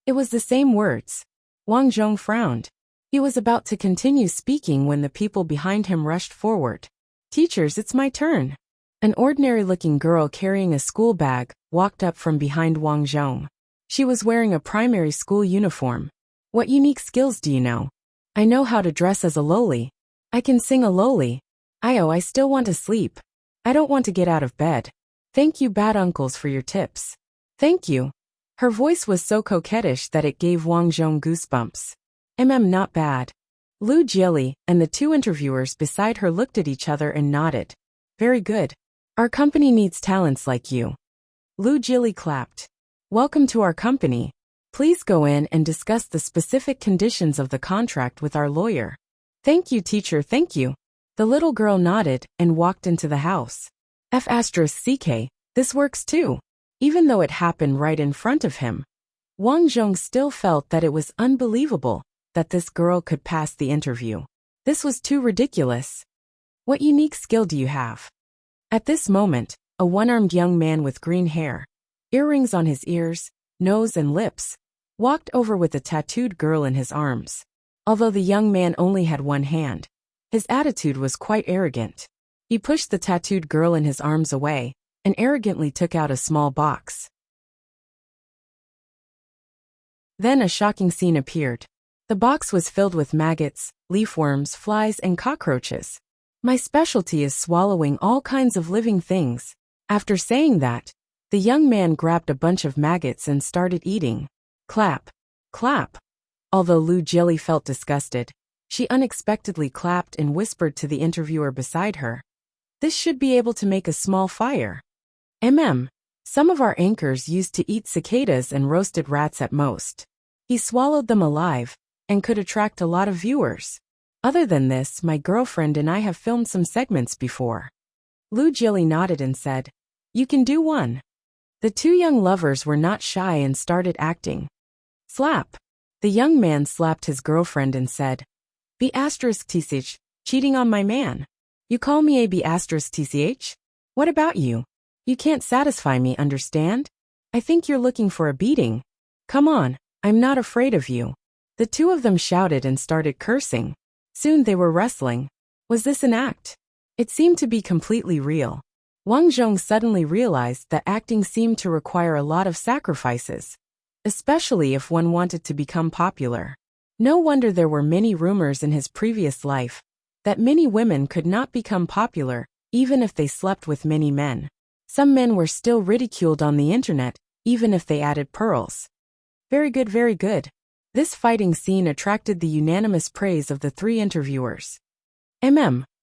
It was the same words. Wang Zhong frowned. He was about to continue speaking when the people behind him rushed forward. Teachers, it's my turn. An ordinary-looking girl carrying a school bag walked up from behind Wang Zhong. She was wearing a primary school uniform. What unique skills do you know? I know how to dress as a loli. I can sing a loli. I still want to sleep. I don't want to get out of bed. Thank you, bad uncles, for your tips. Thank you. Her voice was so coquettish that it gave Wang Zhong goosebumps. Not bad. Lu Jili and the two interviewers beside her looked at each other and nodded. Very good. Our company needs talents like you. Lu Jili clapped. Welcome to our company. Please go in and discuss the specific conditions of the contract with our lawyer. Thank you, teacher, thank you. The little girl nodded and walked into the house. F***CK, this works too. Even though it happened right in front of him, Wang Zhong still felt that it was unbelievable that this girl could pass the interview. This was too ridiculous. What unique skill do you have? At this moment, a one-armed young man with green hair, earrings on his ears, nose and lips, walked over with a tattooed girl in his arms. Although the young man only had one hand, his attitude was quite arrogant. He pushed the tattooed girl in his arms away and arrogantly took out a small box. Then a shocking scene appeared. The box was filled with maggots, leafworms, flies, and cockroaches. My specialty is swallowing all kinds of living things. After saying that, the young man grabbed a bunch of maggots and started eating. Clap. Clap. Although Lu Jili felt disgusted, she unexpectedly clapped and whispered to the interviewer beside her. This should be able to make a small fire. Some of our anchors used to eat cicadas and roasted rats at most. He swallowed them alive and could attract a lot of viewers. Other than this, my girlfriend and I have filmed some segments before. Lu Jili nodded and said, You can do one. The two young lovers were not shy and started acting. Slap. The young man slapped his girlfriend and said, B***tch, cheating on my man. You call me a B***tch? What about you? You can't satisfy me, understand? I think you're looking for a beating. Come on, I'm not afraid of you. The two of them shouted and started cursing. Soon they were wrestling. Was this an act? It seemed to be completely real. Wang Zhong suddenly realized that acting seemed to require a lot of sacrifices, especially if one wanted to become popular. No wonder there were many rumors in his previous life that many women could not become popular even if they slept with many men. Some men were still ridiculed on the internet, even if they added pearls. Very good, very good. This fighting scene attracted the unanimous praise of the three interviewers.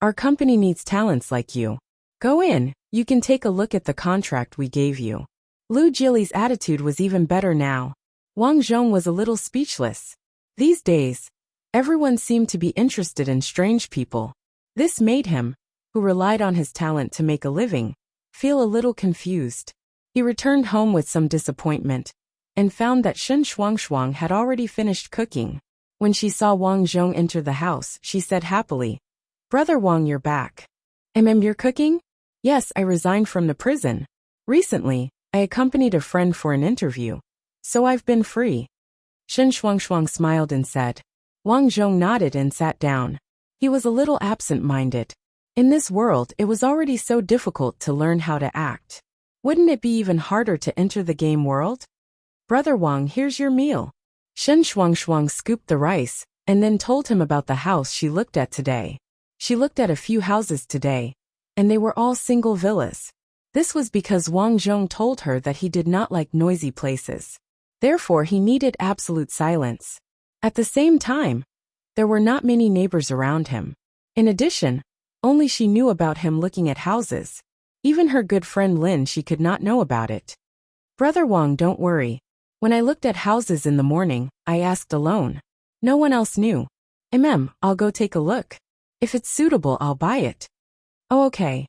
Our company needs talents like you. Go in, you can take a look at the contract we gave you. Lu Jili's attitude was even better now. Wang Zhong was a little speechless. These days, everyone seemed to be interested in strange people. This made him, who relied on his talent to make a living, feel a little confused. He returned home with some disappointment and found that Shen Shuangshuang had already finished cooking. When she saw Wang Zhong enter the house, she said happily, "Brother Wang, you're back." You're cooking?" "Yes, I resigned from the prison. Recently, I accompanied a friend for an interview. So I've been free." Shen Shuangshuang smiled and said. Wang Zhong nodded and sat down. He was a little absent-minded. In this world, it was already so difficult to learn how to act. Wouldn't it be even harder to enter the game world? "Brother Wang, here's your meal." Shen Shuangshuang scooped the rice and then told him about the house she looked at today. She looked at a few houses today, and they were all single villas. This was because Wang Zhong told her that he did not like noisy places. Therefore, he needed absolute silence. At the same time, there were not many neighbors around him. In addition, only she knew about him looking at houses. Even her good friend Lin, she could not know about it. "Brother Wang, don't worry. When I looked at houses in the morning, I asked alone. No one else knew. I'll go take a look. If it's suitable, I'll buy it." "Oh, okay."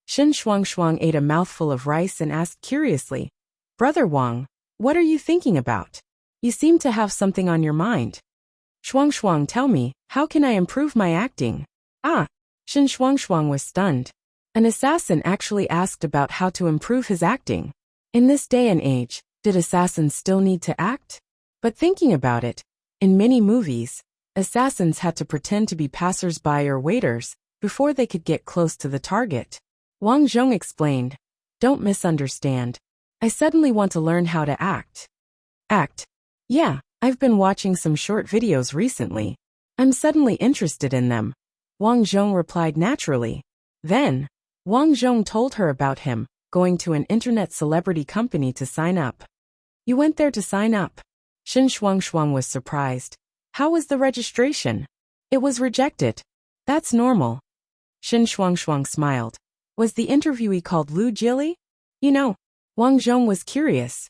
Shen Shuangshuang ate a mouthful of rice and asked curiously, "Brother Wang, what are you thinking about? You seem to have something on your mind." "Shuangshuang, tell me, how can I improve my acting?" "Ah." Shen Shuangshuang was stunned. An assassin actually asked about how to improve his acting. In this day and age, did assassins still need to act? But thinking about it, in many movies, assassins had to pretend to be passers-by or waiters before they could get close to the target. Wang Zhong explained, "Don't misunderstand. I suddenly want to learn how to act." "Act?" "Yeah, I've been watching some short videos recently. I'm suddenly interested in them." Wang Zhong replied naturally. Then, Wang Zhong told her about him going to an internet celebrity company to sign up. "You went there to sign up?" Shen Shuangshuang was surprised. "How was the registration?" "It was rejected." "That's normal." Shen Shuangshuang smiled. "Was the interviewee called Lu Jili?" "You know." Wang Zhong was curious.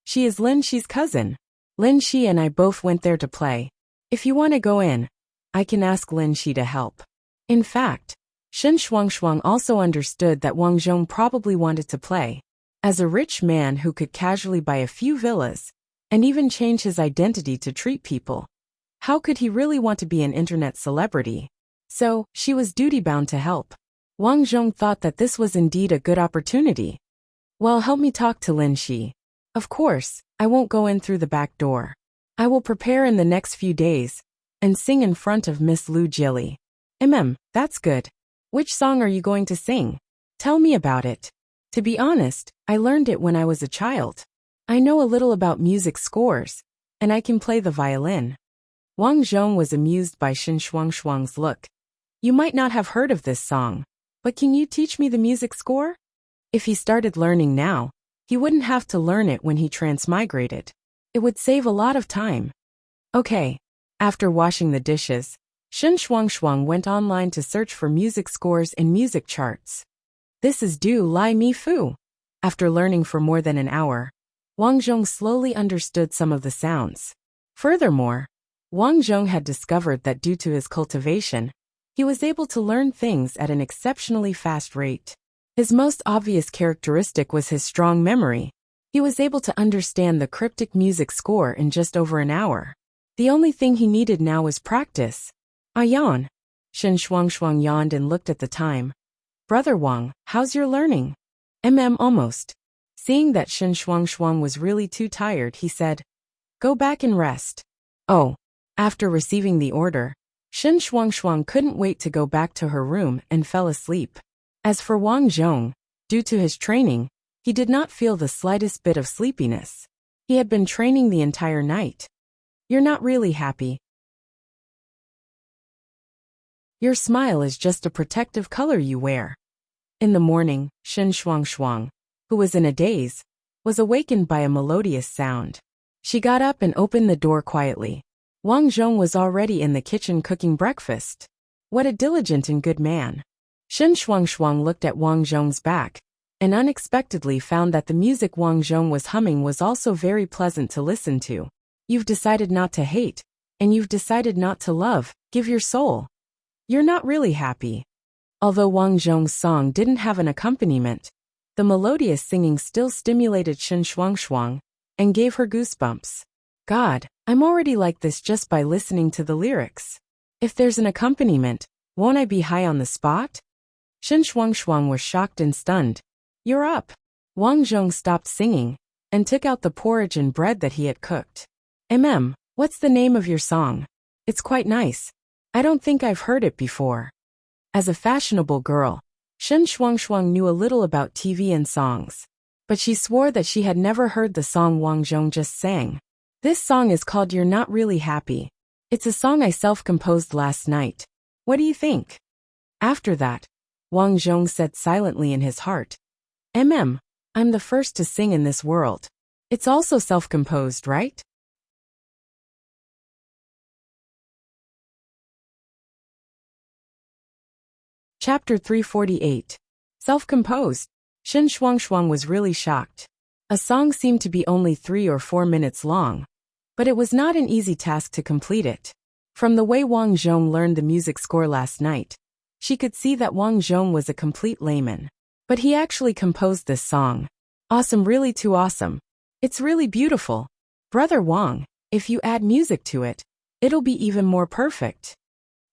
"She is Lin Shi's cousin. Lin Shi and I both went there to play. If you want to go in, I can ask Lin Shi to help." In fact, Shen Shuangshuang also understood that Wang Zhong probably wanted to play. As a rich man who could casually buy a few villas, and even change his identity to treat people, how could he really want to be an internet celebrity? So, she was duty-bound to help. Wang Zhong thought that this was indeed a good opportunity. "Well, help me talk to Lin Shi. Of course, I won't go in through the back door. I will prepare in the next few days and sing in front of Miss Lu Jili." That's good. Which song are you going to sing? Tell me about it." "To be honest, I learned it when I was a child. I know a little about music scores, and I can play the violin." Wang Zhong was amused by Shen Shuangshuang's look. "You might not have heard of this song, but can you teach me the music score?" If he started learning now, he wouldn't have to learn it when he transmigrated. It would save a lot of time. Okay. After washing the dishes, Shen Shuangshuang went online to search for music scores in music charts. "This is Du Lai Mi Fu." After learning for more than an hour, Wang Zhong slowly understood some of the sounds. Furthermore, Wang Zhong had discovered that due to his cultivation, he was able to learn things at an exceptionally fast rate. His most obvious characteristic was his strong memory. He was able to understand the cryptic music score in just over an hour. The only thing he needed now was practice. "I yawn." Shen Shuangshuang yawned and looked at the time. "Brother Wang, how's your learning?" Almost." Seeing that Shen Shuangshuang was really too tired, he said, "Go back and rest." "Oh." After receiving the order, Shen Shuangshuang couldn't wait to go back to her room and fell asleep. As for Wang Zhong, due to his training, he did not feel the slightest bit of sleepiness. He had been training the entire night. "You're not really happy. Your smile is just a protective color you wear." In the morning, Shen Shuangshuang, who was in a daze, was awakened by a melodious sound. She got up and opened the door quietly. Wang Zhong was already in the kitchen cooking breakfast. What a diligent and good man. Shen Shuangshuang looked at Wang Zhong's back and unexpectedly found that the music Wang Zhong was humming was also very pleasant to listen to. You've decided not to hate, and you've decided not to love, give your soul. You're not really happy. Although Wang Zhong's song didn't have an accompaniment, the melodious singing still stimulated Shen Shuangshuang and gave her goosebumps. God, I'm already like this just by listening to the lyrics. If there's an accompaniment, won't I be high on the spot? Shen Shuangshuang was shocked and stunned. You're up. Wang Zhong stopped singing and took out the porridge and bread that he had cooked. What's the name of your song? It's quite nice. I don't think I've heard it before. As a fashionable girl, Shen Shuangshuang knew a little about TV and songs, but she swore that she had never heard the song Wang Zhong just sang. This song is called You're Not Really Happy. It's a song I self-composed last night. What do you think? After that, Wang Zhong said silently in his heart, I'm the first to sing in this world. It's also self-composed, right? Chapter 348. Self-composed. Shen Shuangshuang was really shocked. A song seemed to be only 3 or 4 minutes long, but it was not an easy task to complete it. From the way Wang Zhong learned the music score last night, she could see that Wang Zhong was a complete layman. But he actually composed this song. Awesome, really too awesome. It's really beautiful. Brother Wang, if you add music to it, it'll be even more perfect.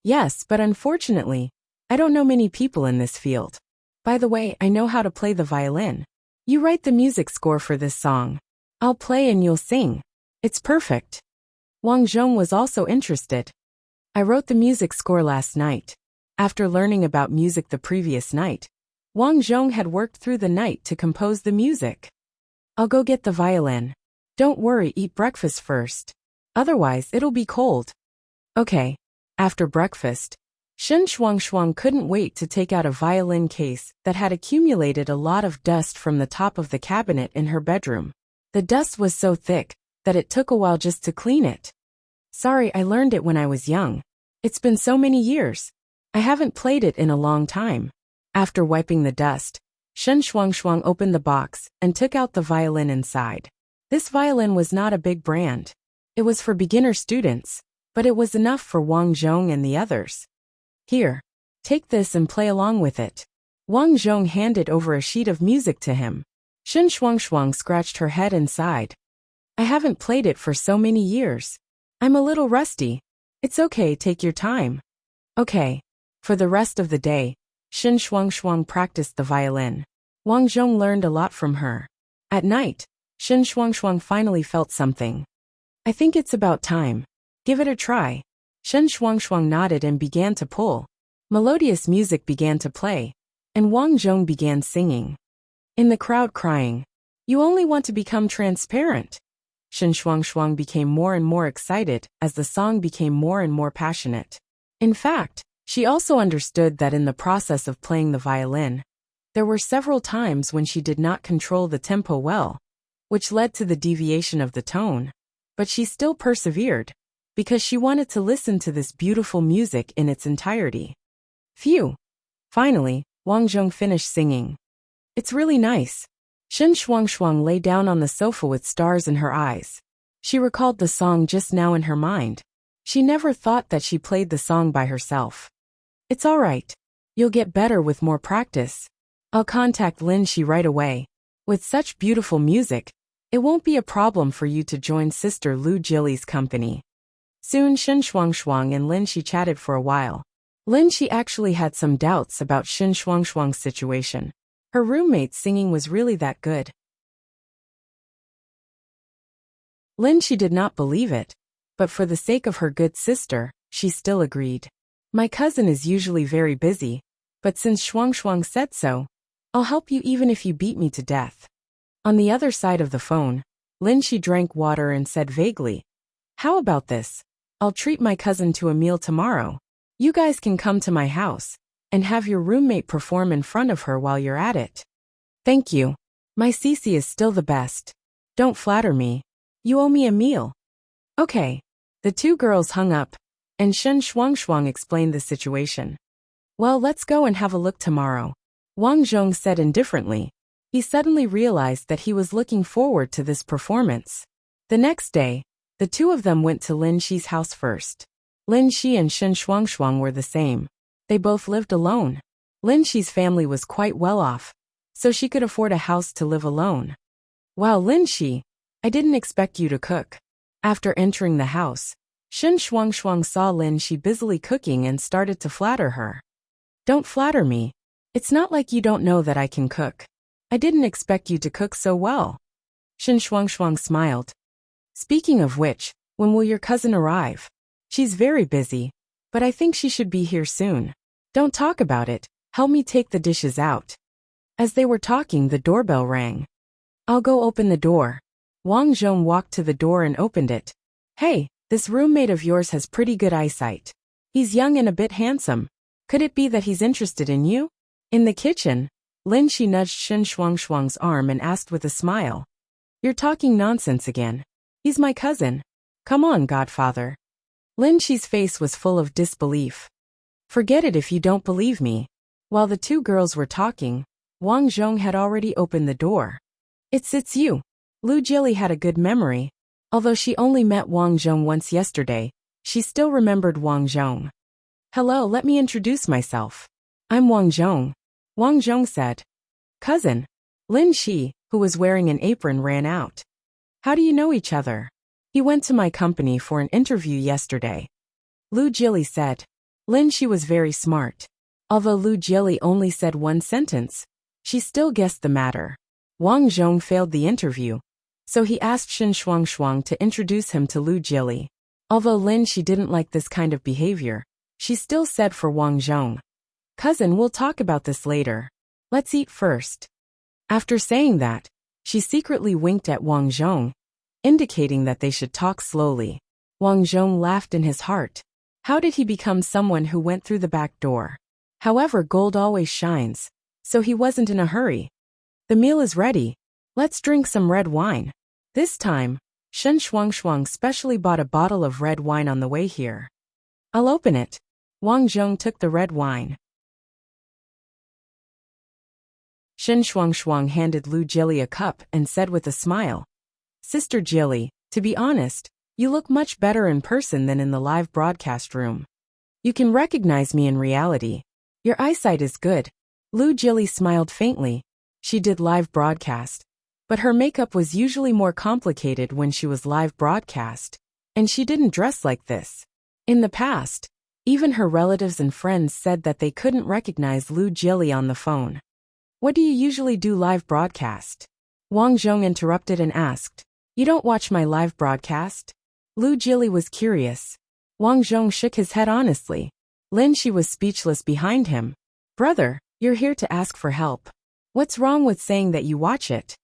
Yes, but unfortunately, I don't know many people in this field. By the way, I know how to play the violin. You write the music score for this song. I'll play and you'll sing. It's perfect. Wang Zhong was also interested. I wrote the music score last night. After learning about music the previous night, Wang Zhong had worked through the night to compose the music. I'll go get the violin. Don't worry, eat breakfast first. Otherwise, it'll be cold. Okay. After breakfast, Shen Shuangshuang couldn't wait to take out a violin case that had accumulated a lot of dust from the top of the cabinet in her bedroom. The dust was so thick that it took a while just to clean it. Sorry, I learned it when I was young. It's been so many years. I haven't played it in a long time. After wiping the dust, Shen Shuangshuang opened the box and took out the violin inside. This violin was not a big brand. It was for beginner students, but it was enough for Wang Zhong and the others. Here, take this and play along with it. Wang Zhong handed over a sheet of music to him. Shen Shuangshuang scratched her head and sighed. I haven't played it for so many years. I'm a little rusty. It's okay, take your time. Okay. For the rest of the day, Shen Shuangshuang practiced the violin. Wang Zhong learned a lot from her. At night, Shen Shuangshuang finally felt something. I think it's about time. Give it a try. Shen Shuangshuang nodded and began to pull. Melodious music began to play, and Wang Zhong began singing. In the crowd crying, you only want to become transparent. Shen Shuangshuang became more and more excited as the song became more and more passionate. In fact, she also understood that in the process of playing the violin, there were several times when she did not control the tempo well, which led to the deviation of the tone. But she still persevered, because she wanted to listen to this beautiful music in its entirety. Phew! Finally, Wang Zhong finished singing. It's really nice. Shen Shuangshuang lay down on the sofa with stars in her eyes. She recalled the song just now in her mind. She never thought that she played the song by herself. It's all right. You'll get better with more practice. I'll contact Lin Shi right away. With such beautiful music, it won't be a problem for you to join Sister Lu Jili's company. Soon Shen Shuangshuang and Lin Shi chatted for a while. Lin Shi actually had some doubts about Shen Shuangshuang's situation. Her roommate's singing was really that good. Lin Shi did not believe it, but for the sake of her good sister, she still agreed. My cousin is usually very busy, but since Shuangshuang said so, I'll help you even if you beat me to death. On the other side of the phone, Lin Shi drank water and said vaguely, how about this? I'll treat my cousin to a meal tomorrow. You guys can come to my house and have your roommate perform in front of her while you're at it. Thank you. My Cece is still the best. Don't flatter me. You owe me a meal. Okay. The two girls hung up, and Shen Shuangshuang explained the situation. Well, let's go and have a look tomorrow, Wang Zhong said indifferently. He suddenly realized that he was looking forward to this performance. The next day, the two of them went to Lin Shi's house first. Lin Shi and Shen Shuangshuang were the same. They both lived alone. Lin Shi's family was quite well off, so she could afford a house to live alone. Wow, Lin Shi, I didn't expect you to cook. After entering the house, Shen Shuangshuang saw Lin Shi busily cooking and started to flatter her. Don't flatter me. It's not like you don't know that I can cook. I didn't expect you to cook so well. Shen Shuangshuang smiled. Speaking of which, when will your cousin arrive? She's very busy, but I think she should be here soon. Don't talk about it, help me take the dishes out. As they were talking, the doorbell rang. I'll go open the door. Wang Zhong walked to the door and opened it. Hey, this roommate of yours has pretty good eyesight. He's young and a bit handsome. Could it be that he's interested in you? In the kitchen, Lin Shi nudged Shen Shuangshuang's arm and asked with a smile. You're talking nonsense again. He's my cousin. Come on, godfather. Lin Shi's face was full of disbelief. Forget it if you don't believe me. While the two girls were talking, Wang Zhong had already opened the door. It's you. Lu Jili had a good memory. Although she only met Wang Zhong once yesterday, she still remembered Wang Zhong. Hello, let me introduce myself. I'm Wang Zhong. Wang Zhong said. Cousin. Lin Shi, who was wearing an apron, ran out. How do you know each other? He went to my company for an interview yesterday. Lu Jili said. Lin Shi was very smart. Although Lu Jili only said one sentence, she still guessed the matter. Wang Zhong failed the interview, so he asked Shen Shuangshuang to introduce him to Lu Jili. Although Lin Shi didn't like this kind of behavior, she still said for Wang Zhong. Cousin, we'll talk about this later. Let's eat first. After saying that, she secretly winked at Wang Zhong, indicating that they should talk slowly. Wang Zhong laughed in his heart. How did he become someone who went through the back door? However, gold always shines, so he wasn't in a hurry. The meal is ready. Let's drink some red wine. This time, Shen Shuangshuang specially bought a bottle of red wine on the way here. I'll open it. Wang Zhong took the red wine. Shen Shuangshuang handed Lu Jili a cup and said with a smile. Sister Jili, to be honest, you look much better in person than in the live broadcast room. You can recognize me in reality. Your eyesight is good. Lu Jili smiled faintly. She did live broadcast, but her makeup was usually more complicated when she was live broadcast, and she didn't dress like this. In the past, even her relatives and friends said that they couldn't recognize Lu Jili on the phone. What do you usually do live broadcast? Wang Zhong interrupted and asked. You don't watch my live broadcast? Lu Jili was curious. Wang Zhong shook his head honestly. Lin Shi was speechless behind him. Brother, you're here to ask for help. What's wrong with saying that you watch it?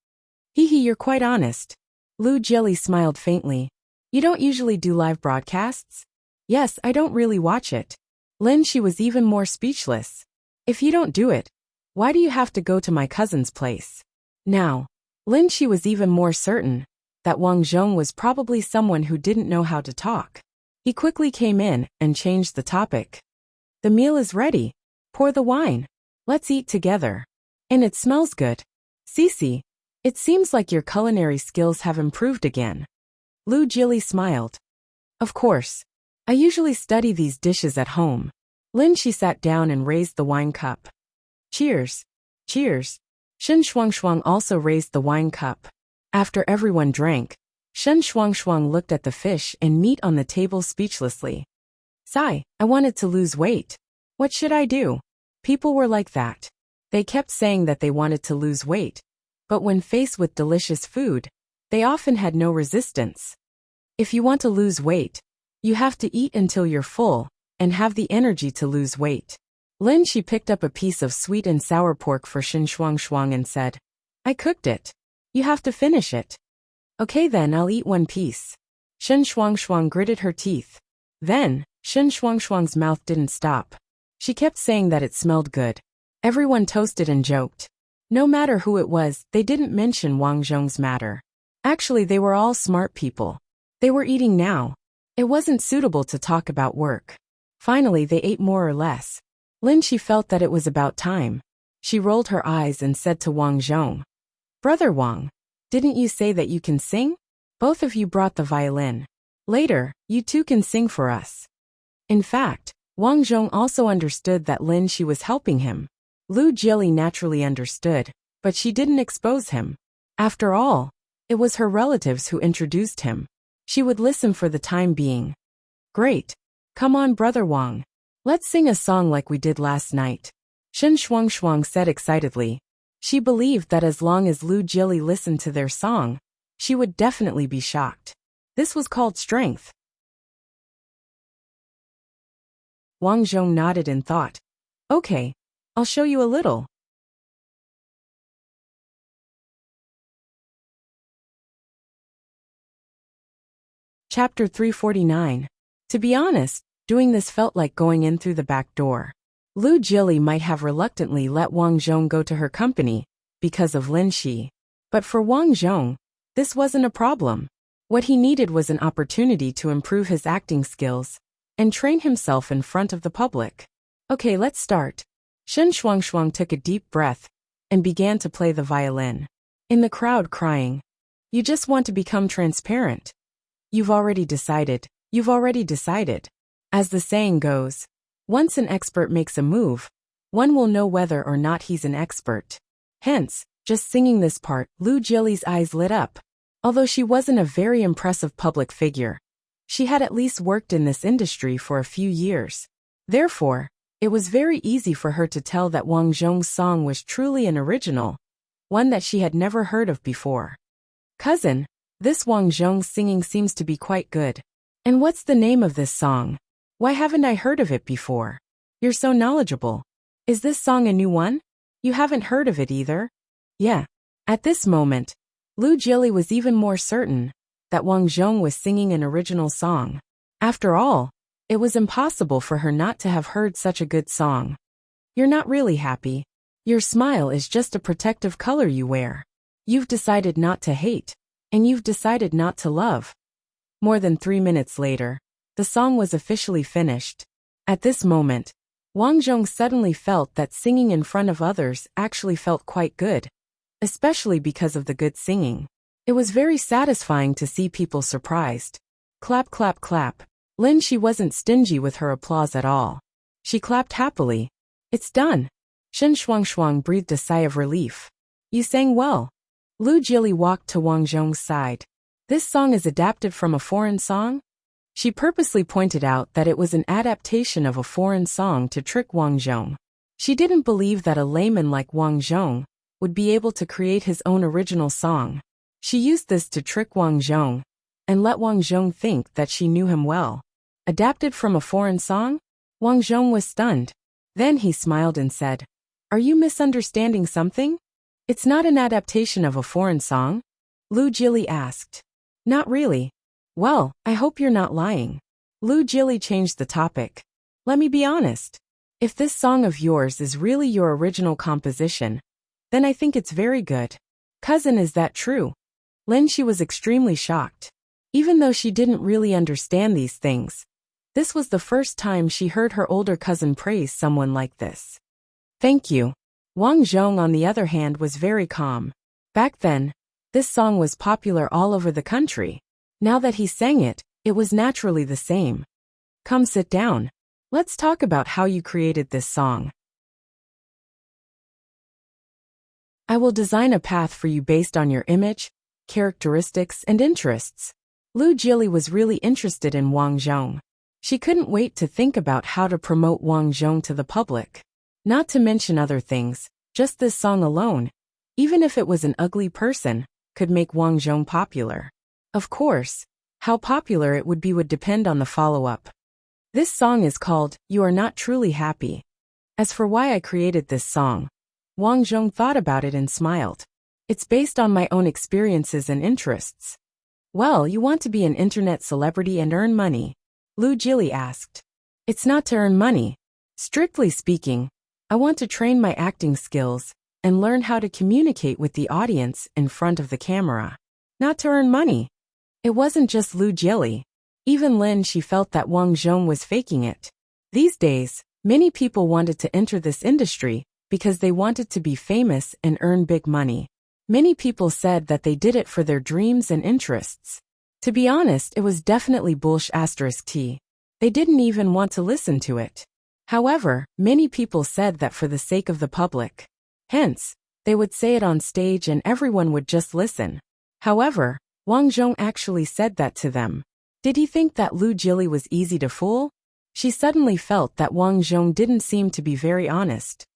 Hee, you're quite honest. Lu Jili smiled faintly. You don't usually do live broadcasts? Yes, I don't really watch it. Lin Shi was even more speechless. If you don't do it, why do you have to go to my cousin's place? Now, Lin Shi was even more certain that Wang Zhong was probably someone who didn't know how to talk. He quickly came in and changed the topic. The meal is ready. Pour the wine. Let's eat together. And it smells good. Cici, it seems like your culinary skills have improved again. Lu Jili smiled. Of course. I usually study these dishes at home. Lin Shi sat down and raised the wine cup. Cheers. Cheers. Shen Shuangshuang also raised the wine cup. After everyone drank, Shen Shuangshuang looked at the fish and meat on the table speechlessly. Sigh, I wanted to lose weight. What should I do? People were like that. They kept saying that they wanted to lose weight, but when faced with delicious food, they often had no resistance. If you want to lose weight, you have to eat until you're full and have the energy to lose weight. Lin Shi picked up a piece of sweet and sour pork for Shen Shuangshuang and said, I cooked it. You have to finish it. Okay then, I'll eat one piece. Shen Shuangshuang gritted her teeth. Then, Shen Shuangshuang's mouth didn't stop. She kept saying that it smelled good. Everyone toasted and joked. No matter who it was, they didn't mention Wang Zhong's matter. Actually, they were all smart people. They were eating now. It wasn't suitable to talk about work. Finally, they ate more or less. Lin Shi felt that it was about time. She rolled her eyes and said to Wang Zhong, Brother Wang, didn't you say that you can sing? Both of you brought the violin. Later, you two can sing for us. In fact, Wang Zhong also understood that Lin Shi was helping him. Lu Jili naturally understood, but she didn't expose him. After all, it was her relatives who introduced him. She would listen for the time being. Great. Come on, Brother Wang. Let's sing a song like we did last night. Shen Shuang said excitedly. She believed that as long as Lu Jili listened to their song, she would definitely be shocked. This was called strength. Wang Zhong nodded in thought. Okay, I'll show you a little. Chapter 349. To be honest, doing this felt like going in through the back door. Lu Jili might have reluctantly let Wang Zhong go to her company because of Lin Shi. But for Wang Zhong, this wasn't a problem. What he needed was an opportunity to improve his acting skills and train himself in front of the public. Okay, let's start. Shen Shuang took a deep breath and began to play the violin. In the crowd crying, "You just want to become transparent. You've already decided. You've already decided." As the saying goes, once an expert makes a move, one will know whether or not he's an expert. Hence, just singing this part, Lu Jili's eyes lit up. Although she wasn't a very impressive public figure, she had at least worked in this industry for a few years. Therefore, it was very easy for her to tell that Wang Zhong's song was truly an original, one that she had never heard of before. Cousin, this Wang Zhong singing seems to be quite good. And what's the name of this song? Why haven't I heard of it before? You're so knowledgeable. Is this song a new one? You haven't heard of it either? Yeah. At this moment, Lu Jili was even more certain that Wang Zhong was singing an original song. After all, it was impossible for her not to have heard such a good song. You're not really happy. Your smile is just a protective color you wear. You've decided not to hate, and you've decided not to love. More than 3 minutes later, the song was officially finished. At this moment, Wang Zhong suddenly felt that singing in front of others actually felt quite good, especially because of the good singing. It was very satisfying to see people surprised. Clap, clap, clap. Lin Shi wasn't stingy with her applause at all. She clapped happily. It's done. Shen Shuang breathed a sigh of relief. You sang well. Lu Jili walked to Wang Zhong's side. This song is adapted from a foreign song? She purposely pointed out that it was an adaptation of a foreign song to trick Wang Zhong. She didn't believe that a layman like Wang Zhong would be able to create his own original song. She used this to trick Wang Zhong and let Wang Zhong think that she knew him well. Adapted from a foreign song? Wang Zhong was stunned. Then he smiled and said, "Are you misunderstanding something? It's not an adaptation of a foreign song?" Lu Jili asked. Not really. Well, I hope you're not lying. Lu Jili changed the topic. Let me be honest. If this song of yours is really your original composition, then I think it's very good. Cousin, is that true? Lin Shi was extremely shocked. Even though she didn't really understand these things, this was the first time she heard her older cousin praise someone like this. Thank you. Wang Zhong, on the other hand, was very calm. Back then, this song was popular all over the country. Now that he sang it, it was naturally the same. Come sit down. Let's talk about how you created this song. I will design a path for you based on your image, characteristics, and interests. Lu Jili was really interested in Wang Zhong. She couldn't wait to think about how to promote Wang Zhong to the public. Not to mention other things, just this song alone, even if it was an ugly person, could make Wang Zhong popular. Of course, how popular it would be would depend on the follow-up. This song is called, You Are Not Truly Happy. As for why I created this song, Wang Zhong thought about it and smiled. It's based on my own experiences and interests. Well, you want to be an internet celebrity and earn money? Lu Jili asked. It's not to earn money. Strictly speaking, I want to train my acting skills and learn how to communicate with the audience in front of the camera. Not to earn money. It wasn't just Lu Jili. Even Lin Shi felt that Wang Zhong was faking it. These days, many people wanted to enter this industry because they wanted to be famous and earn big money. Many people said that they did it for their dreams and interests. To be honest, it was definitely bullsh*t. They didn't even want to listen to it. However, many people said that for the sake of the public. Hence, they would say it on stage and everyone would just listen. However, Wang Zhong actually said that to them. Did he think that Lu Jili was easy to fool? She suddenly felt that Wang Zhong didn't seem to be very honest.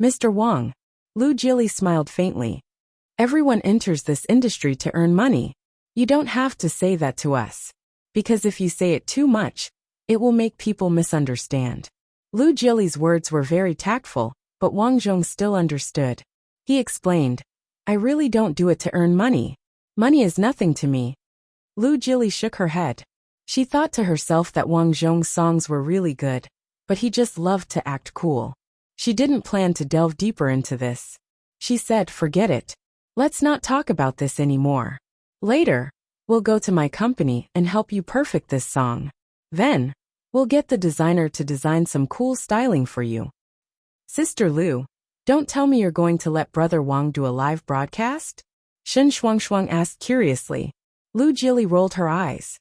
Mr. Wang. Lu Jili smiled faintly. Everyone enters this industry to earn money. You don't have to say that to us. Because if you say it too much, it will make people misunderstand. Lu Jili's words were very tactful, but Wang Zhong still understood. He explained, I really don't do it to earn money. Money is nothing to me. Lu Jili shook her head. She thought to herself that Wang Zhong's songs were really good, but he just loved to act cool. She didn't plan to delve deeper into this. She said, forget it. Let's not talk about this anymore. Later, we'll go to my company and help you perfect this song. Then, we'll get the designer to design some cool styling for you. Sister Lu, don't tell me you're going to let Brother Wang do a live broadcast? Shen Shuangshuang asked curiously. Lu Jili rolled her eyes.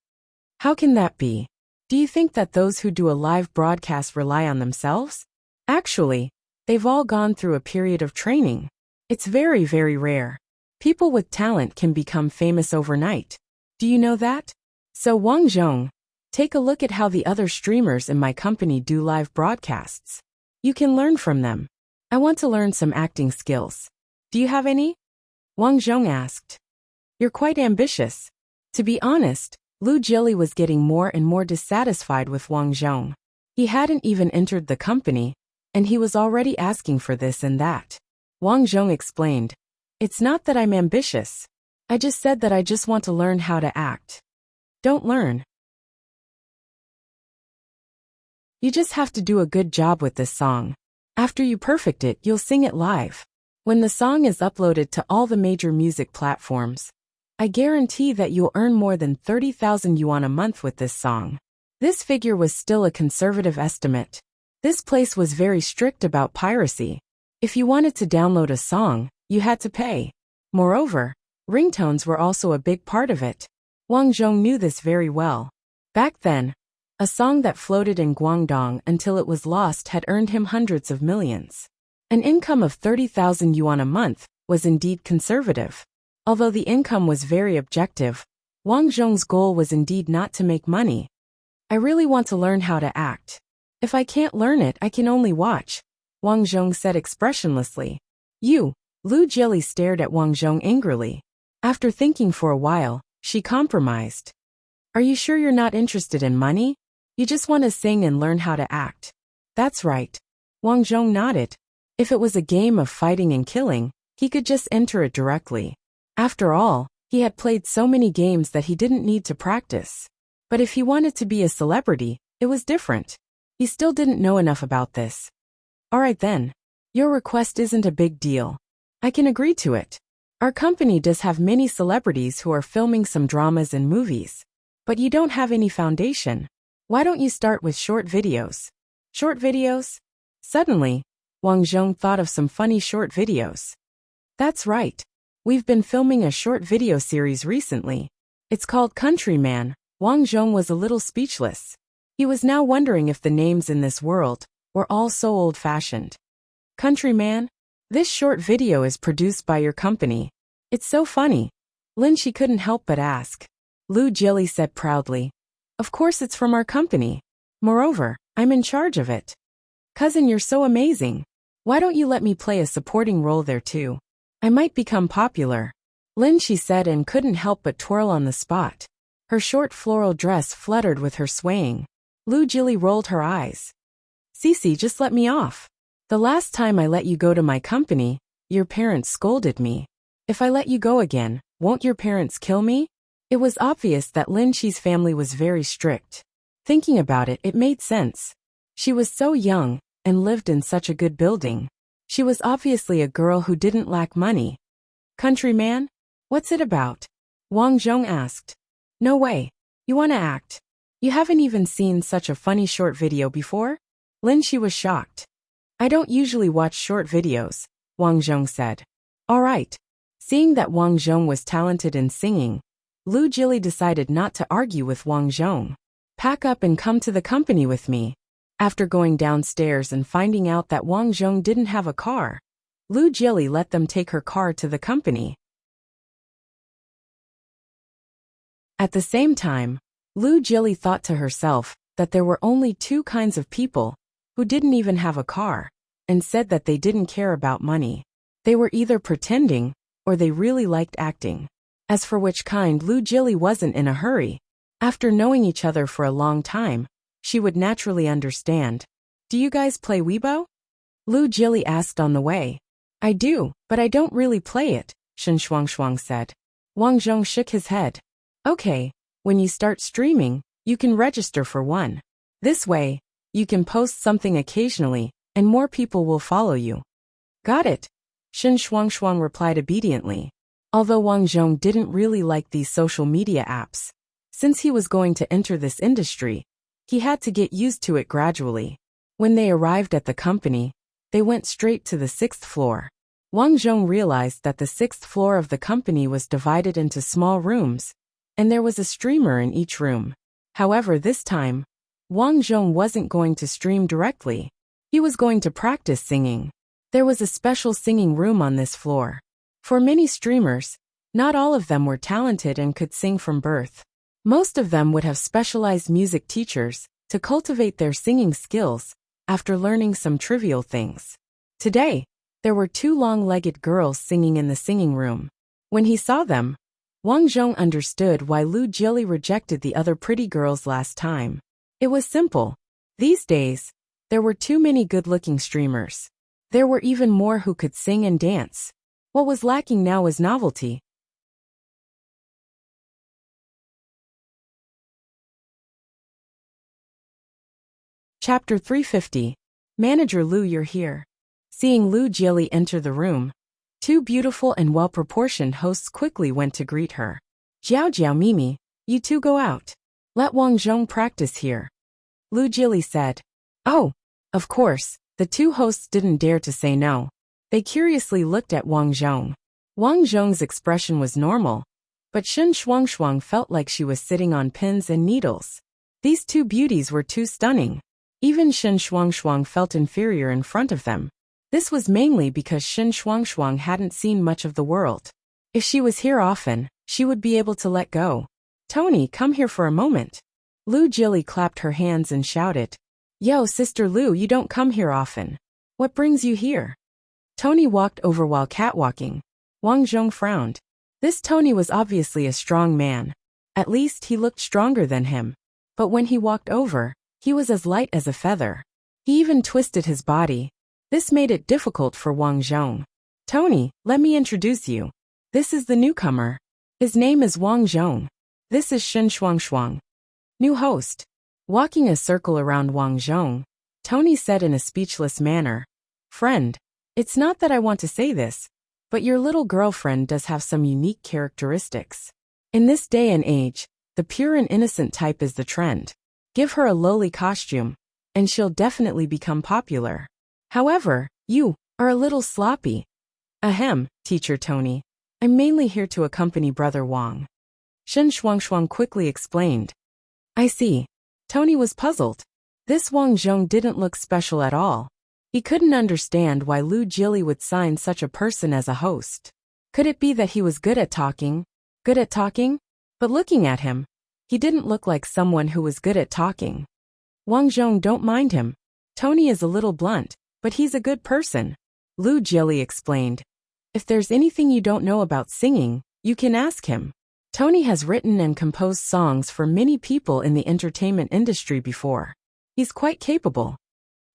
How can that be? Do you think that those who do a live broadcast rely on themselves? Actually, they've all gone through a period of training. It's very, very rare. People with talent can become famous overnight. Do you know that? So Wang Zhong, take a look at how the other streamers in my company do live broadcasts. You can learn from them. I want to learn some acting skills. Do you have any? Wang Zhong asked. You're quite ambitious. To be honest, Lu Jili was getting more and more dissatisfied with Wang Zhong. He hadn't even entered the company, and he was already asking for this and that. Wang Zhong explained, it's not that I'm ambitious. I just said that I just want to learn how to act. Don't learn. You just have to do a good job with this song. After you perfect it, you'll sing it live. When the song is uploaded to all the major music platforms, I guarantee that you'll earn more than 30,000 yuan a month with this song. This figure was still a conservative estimate. This place was very strict about piracy. If you wanted to download a song, you had to pay. Moreover, ringtones were also a big part of it. Wang Zhong knew this very well. Back then, a song that floated in Guangdong until it was lost had earned him hundreds of millions. An income of 30,000 yuan a month was indeed conservative. Although the income was very objective, Wang Zhong's goal was indeed not to make money. I really want to learn how to act. If I can't learn it, I can only watch, Wang Zhong said expressionlessly. Lu Jili stared at Wang Zhong angrily. After thinking for a while, she compromised. Are you sure you're not interested in money? You just want to sing and learn how to act. That's right. Wang Zhong nodded. If it was a game of fighting and killing, he could just enter it directly. After all, he had played so many games that he didn't need to practice. But if he wanted to be a celebrity, it was different. He still didn't know enough about this. Alright then. Your request isn't a big deal. I can agree to it. Our company does have many celebrities who are filming some dramas and movies. But you don't have any foundation. Why don't you start with short videos? Short videos? Suddenly, Wang Zhong thought of some funny short videos. That's right. We've been filming a short video series recently. It's called Countryman. Wang Zhong was a little speechless. He was now wondering if the names in this world were all so old-fashioned. Countryman? This short video is produced by your company. It's so funny. Lin she couldn't help but ask. Lu Jili said proudly. Of course it's from our company. Moreover, I'm in charge of it. Cousin, you're so amazing. Why don't you let me play a supporting role there too? I might become popular. Lin she said and couldn't help but twirl on the spot. Her short floral dress fluttered with her swaying. Lu Jili rolled her eyes. Cece, just let me off. The last time I let you go to my company, your parents scolded me. If I let you go again, won't your parents kill me? It was obvious that Lin Qi's family was very strict. Thinking about it, it made sense. She was so young and lived in such a good building. She was obviously a girl who didn't lack money. Countryman? What's it about? Wang Zhong asked. No way. You want to act? You haven't even seen such a funny short video before? Lin Qi was shocked. I don't usually watch short videos, Wang Zhong said. Alright. Seeing that Wang Zhong was talented in singing, Lu Jili decided not to argue with Wang Zhong. Pack up and come to the company with me. After going downstairs and finding out that Wang Zhong didn't have a car, Lu Jili let them take her car to the company. At the same time, Lu Jili thought to herself that there were only two kinds of people who didn't even have a car, and said that they didn't care about money. They were either pretending, or they really liked acting. As for which kind, Lu Jili wasn't in a hurry. After knowing each other for a long time, she would naturally understand. Do you guys play Weibo? Lu Jili asked on the way. I do, but I don't really play it, Shen Shuangshuang said. Wang Zhong shook his head. Okay, when you start streaming, you can register for one. This way, you can post something occasionally, and more people will follow you. Got it, Shen Shuangshuang replied obediently. Although Wang Zhong didn't really like these social media apps, since he was going to enter this industry, he had to get used to it gradually. When they arrived at the company, they went straight to the 6th floor. Wang Zhong realized that the 6th floor of the company was divided into small rooms, and there was a streamer in each room. However, this time, Wang Zhong wasn't going to stream directly. He was going to practice singing. There was a special singing room on this floor. For many streamers, not all of them were talented and could sing from birth. Most of them would have specialized music teachers to cultivate their singing skills after learning some trivial things. Today, there were two long-legged girls singing in the singing room. When he saw them, Wang Zhong understood why Lu Jili rejected the other pretty girls last time. It was simple. These days, there were too many good-looking streamers. There were even more who could sing and dance. What was lacking now was novelty. Chapter 350. Manager Lu, you're here. Seeing Lu Jili enter the room, two beautiful and well-proportioned hosts quickly went to greet her. Jiao Jiao Mimi, you two go out. Let Wang Zhong practice here. Lu Jili said. Oh, of course, the two hosts didn't dare to say no. They curiously looked at Wang Zhong. Wang Zhong's expression was normal, but Shen Shuangshuang felt like she was sitting on pins and needles. These two beauties were too stunning. Even Shen Shuangshuang felt inferior in front of them. This was mainly because Shen Shuangshuang hadn't seen much of the world. If she was here often, she would be able to let go. Tony, come here for a moment. Lu Jili clapped her hands and shouted. Yo, Sister Lu, you don't come here often. What brings you here? Tony walked over while catwalking. Wang Zhong frowned. This Tony was obviously a strong man. At least he looked stronger than him. But when he walked over, he was as light as a feather. He even twisted his body. This made it difficult for Wang Zhong. Tony, let me introduce you. This is the newcomer. His name is Wang Zhong. This is Shen Shuangshuang. New host. Walking a circle around Wang Zhong, Tony said in a speechless manner. Friend, it's not that I want to say this, but your little girlfriend does have some unique characteristics. In this day and age, the pure and innocent type is the trend. Give her a lowly costume, and she'll definitely become popular. However, you are a little sloppy. Ahem, Teacher Tony. I'm mainly here to accompany Brother Wang. Shen Shuangshuang quickly explained. I see. Tony was puzzled. This Wang Zhong didn't look special at all. He couldn't understand why Lu Jili would sign such a person as a host. Could it be that he was good at talking? Good at talking? But looking at him, he didn't look like someone who was good at talking. Wang Zhong, don't mind him. Tony is a little blunt, but he's a good person. Lu Jili explained. If there's anything you don't know about singing, you can ask him. Tony has written and composed songs for many people in the entertainment industry before. He's quite capable.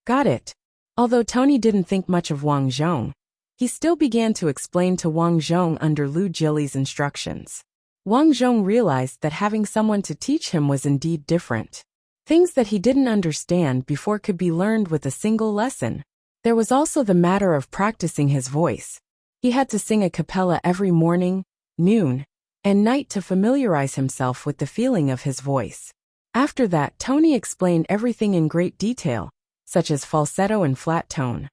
Got it. Although Tony didn't think much of Wang Zhong, he still began to explain to Wang Zhong under Lu Jili's instructions. Wang Zhong realized that having someone to teach him was indeed different. Things that he didn't understand before could be learned with a single lesson. There was also the matter of practicing his voice. He had to sing a cappella every morning, noon, and night to familiarize himself with the feeling of his voice. After that, Tony explained everything in great detail, such as falsetto and flat tone.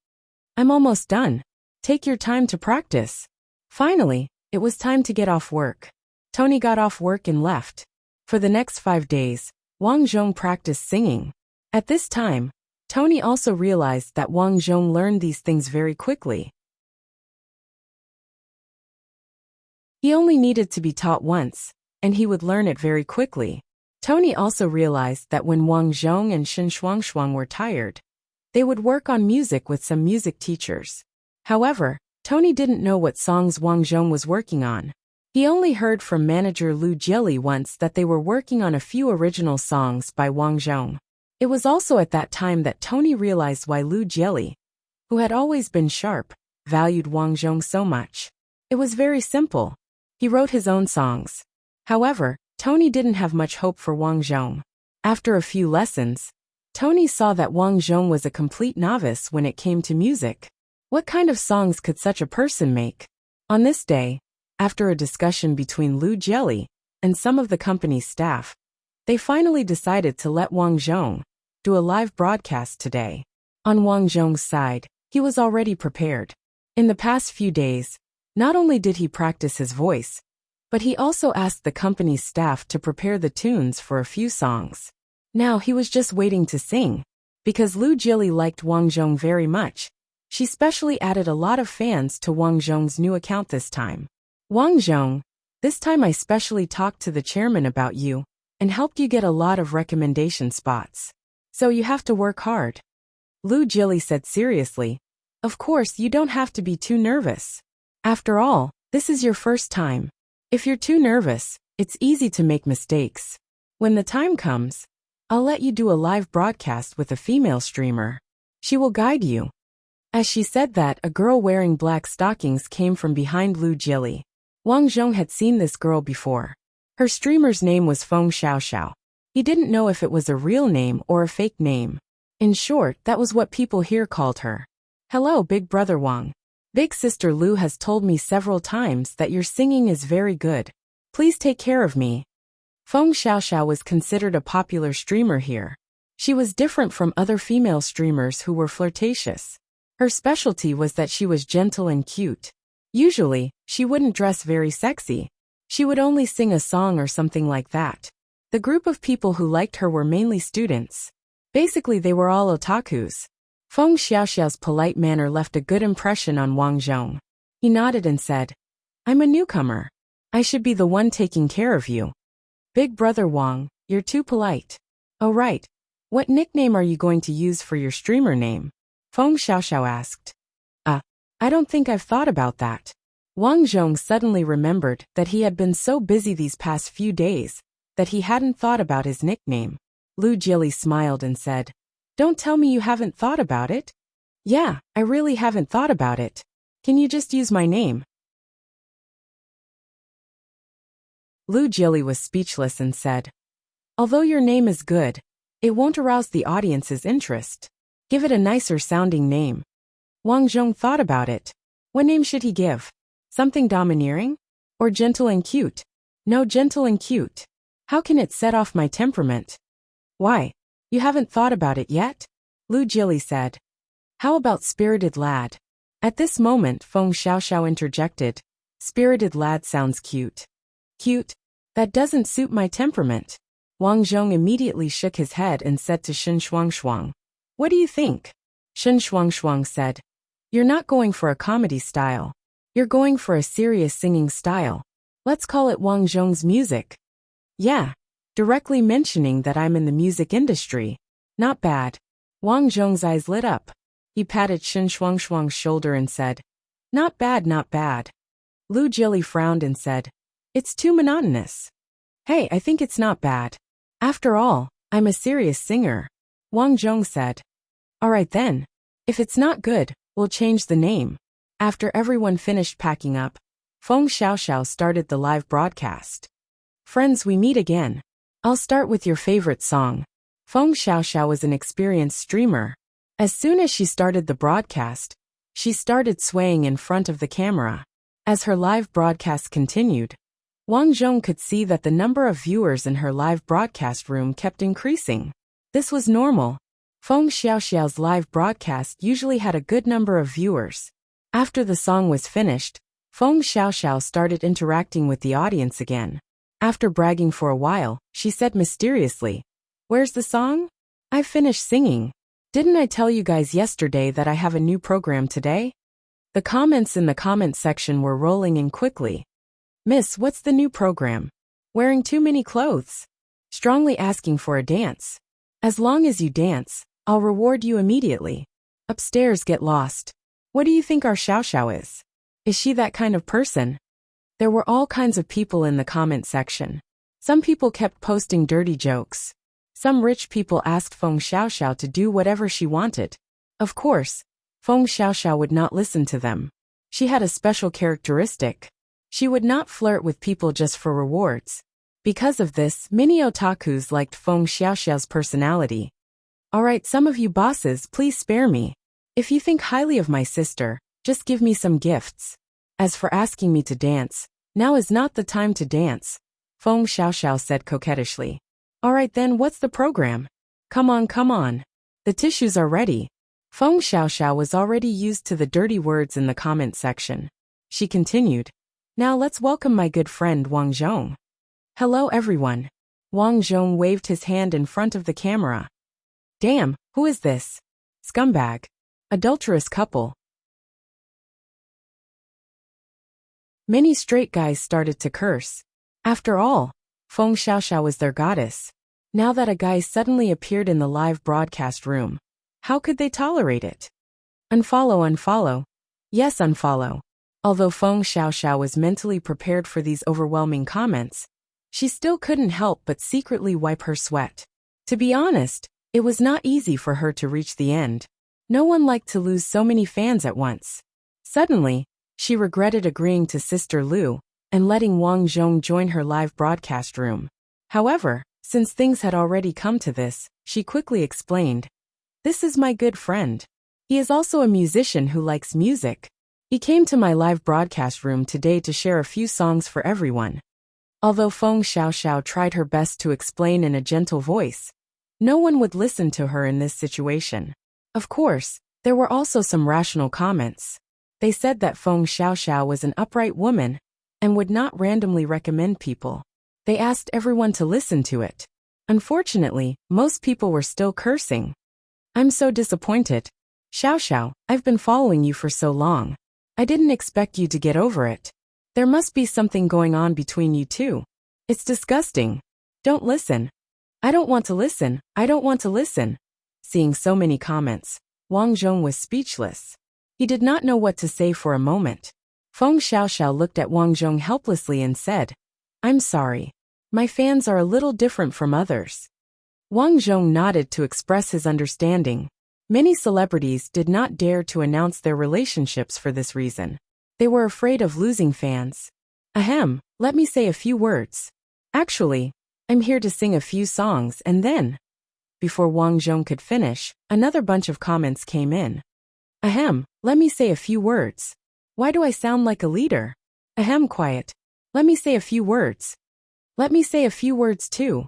I'm almost done. Take your time to practice. Finally, It was time to get off work. Tony got off work and left. For the next 5 days, Wang Zhong practiced singing. At this time, Tony also realized that Wang Zhong learned these things very quickly. He only needed to be taught once, and he would learn it very quickly. Tony also realized that when Wang Zhong and Shen Shuangshuang were tired, they would work on music with some music teachers. However, Tony didn't know what songs Wang Zhong was working on. He only heard from manager Lu Jieli once that they were working on a few original songs by Wang Zhong. It was also at that time that Tony realized why Lu Jieli, who had always been sharp, valued Wang Zhong so much. It was very simple. He wrote his own songs. However, Tony didn't have much hope for Wang Zhong. After a few lessons, Tony saw that Wang Zhong was a complete novice when it came to music. What kind of songs could such a person make? On this day, after a discussion between Lu Jieli and some of the company's staff, they finally decided to let Wang Zhong do a live broadcast today. On Wang Zhong's side, he was already prepared. In the past few days, not only did he practice his voice, but he also asked the company's staff to prepare the tunes for a few songs. Now he was just waiting to sing. Because Lu Jieli liked Wang Zhong very much, she specially added a lot of fans to Wang Zhong's new account this time. Wang Zhong, this time I specially talked to the chairman about you and helped you get a lot of recommendation spots. So you have to work hard. Lu Jieli said seriously. Of course, you don't have to be too nervous. After all, this is your first time. If you're too nervous, it's easy to make mistakes. When the time comes, I'll let you do a live broadcast with a female streamer. She will guide you. As she said that, a girl wearing black stockings came from behind Lu Jieli. Wang Zhong had seen this girl before. Her streamer's name was Feng Xiaoxiao. He didn't know if it was a real name or a fake name. In short, that was what people here called her. Hello, Big Brother Wang. Big Sister Lu has told me several times that your singing is very good. Please take care of me. Feng Xiaoxiao was considered a popular streamer here. She was different from other female streamers who were flirtatious. Her specialty was that she was gentle and cute. Usually, she wouldn't dress very sexy. She would only sing a song or something like that. The group of people who liked her were mainly students. Basically, they were all otakus. Feng Xiaoxiao's polite manner left a good impression on Wang Zhong. He nodded and said, I'm a newcomer. I should be the one taking care of you. Big Brother Wang, you're too polite. Oh right. What nickname are you going to use for your streamer name? Feng Xiaoxiao asked. I don't think I've thought about that. Wang Zhong suddenly remembered that he had been so busy these past few days that he hadn't thought about his nickname. Lu Jieli smiled and said, Don't tell me you haven't thought about it. Yeah, I really haven't thought about it. Can you just use my name? Lu Jieli was speechless and said, Although your name is good, it won't arouse the audience's interest. Give it a nicer sounding name. Wang Zhong thought about it. What name should he give? Something domineering? Or gentle and cute? No, gentle and cute. How can it set off my temperament? Why? You haven't thought about it yet? Lu Jieli said. How about spirited lad? At this moment, Feng Xiaoxiao interjected. Spirited lad sounds cute. Cute? That doesn't suit my temperament. Wang Zhong immediately shook his head and said to Shen Shuangshuang, What do you think? Shen Shuangshuang said, You're not going for a comedy style. You're going for a serious singing style. Let's call it Wang Zhong's music. Yeah. Directly mentioning that I'm in the music industry. Not bad. Wang Zhong's eyes lit up. He patted Shen Shuangshuang's shoulder and said, Not bad, not bad. Lu Jieli frowned and said, It's too monotonous. Hey, I think it's not bad. After all, I'm a serious singer. Wang Zhong said. All right then. If it's not good, we'll change the name. After everyone finished packing up, Feng Xiaoxiao started the live broadcast. Friends, we meet again. I'll start with your favorite song. Feng Xiaoxiao was an experienced streamer. As soon as she started the broadcast, she started swaying in front of the camera. As her live broadcast continued, Wang Zhong could see that the number of viewers in her live broadcast room kept increasing. This was normal. Feng Xiaoxiao's live broadcast usually had a good number of viewers. After the song was finished, Feng Xiaoxiao started interacting with the audience again. After bragging for a while, she said mysteriously, "Where's the song? I finished singing. Didn't I tell you guys yesterday that I have a new program today?" The comments in the comment section were rolling in quickly. "Miss, what's the new program? Wearing too many clothes? Strongly asking for a dance. As long as you dance, I'll reward you immediately. Upstairs, get lost. What do you think our Xiao Xiao is? Is she that kind of person?" There were all kinds of people in the comment section. Some people kept posting dirty jokes. Some rich people asked Feng Xiaoxiao to do whatever she wanted. Of course, Feng Xiaoxiao would not listen to them. She had a special characteristic. She would not flirt with people just for rewards. Because of this, many otakus liked Feng Xiaoxiao's personality. "Alright, some of you bosses, please spare me. If you think highly of my sister, just give me some gifts. As for asking me to dance, now is not the time to dance," Feng Xiaoxiao said coquettishly. "Alright then, what's the program? Come on, come on. The tissues are ready." Feng Xiaoxiao was already used to the dirty words in the comment section. She continued, "Now let's welcome my good friend Wang Zhong." "Hello everyone." Wang Zhong waved his hand in front of the camera. "Damn, who is this? Scumbag. Adulterous couple." Many straight guys started to curse. After all, Feng Xiaoxiao was their goddess. Now that a guy suddenly appeared in the live broadcast room, how could they tolerate it? Unfollow, unfollow. Yes, unfollow. Although Feng Xiaoxiao was mentally prepared for these overwhelming comments, she still couldn't help but secretly wipe her sweat. To be honest, it was not easy for her to reach the end. No one liked to lose so many fans at once. Suddenly, she regretted agreeing to Sister Lu and letting Wang Zhong join her live broadcast room. However, since things had already come to this, she quickly explained, "This is my good friend. He is also a musician who likes music. He came to my live broadcast room today to share a few songs for everyone." Although Feng Xiaoxiao tried her best to explain in a gentle voice, no one would listen to her in this situation. Of course, there were also some rational comments. They said that Feng Xiaoxiao was an upright woman and would not randomly recommend people. They asked everyone to listen to it. Unfortunately, most people were still cursing. "I'm so disappointed. Xiaoxiao, I've been following you for so long. I didn't expect you to get over it. There must be something going on between you two. It's disgusting. Don't listen. I don't want to listen. I don't want to listen." Seeing so many comments, Wang Zhong was speechless. He did not know what to say for a moment. Feng Xiaoxiao looked at Wang Zhong helplessly and said, "I'm sorry. My fans are a little different from others." Wang Zhong nodded to express his understanding. Many celebrities did not dare to announce their relationships for this reason. They were afraid of losing fans. "Ahem, let me say a few words. Actually, I'm here to sing a few songs and then..." Before Wang Zhong could finish, another bunch of comments came in. "Ahem, let me say a few words. Why do I sound like a leader? Ahem, quiet. Let me say a few words. Let me say a few words too.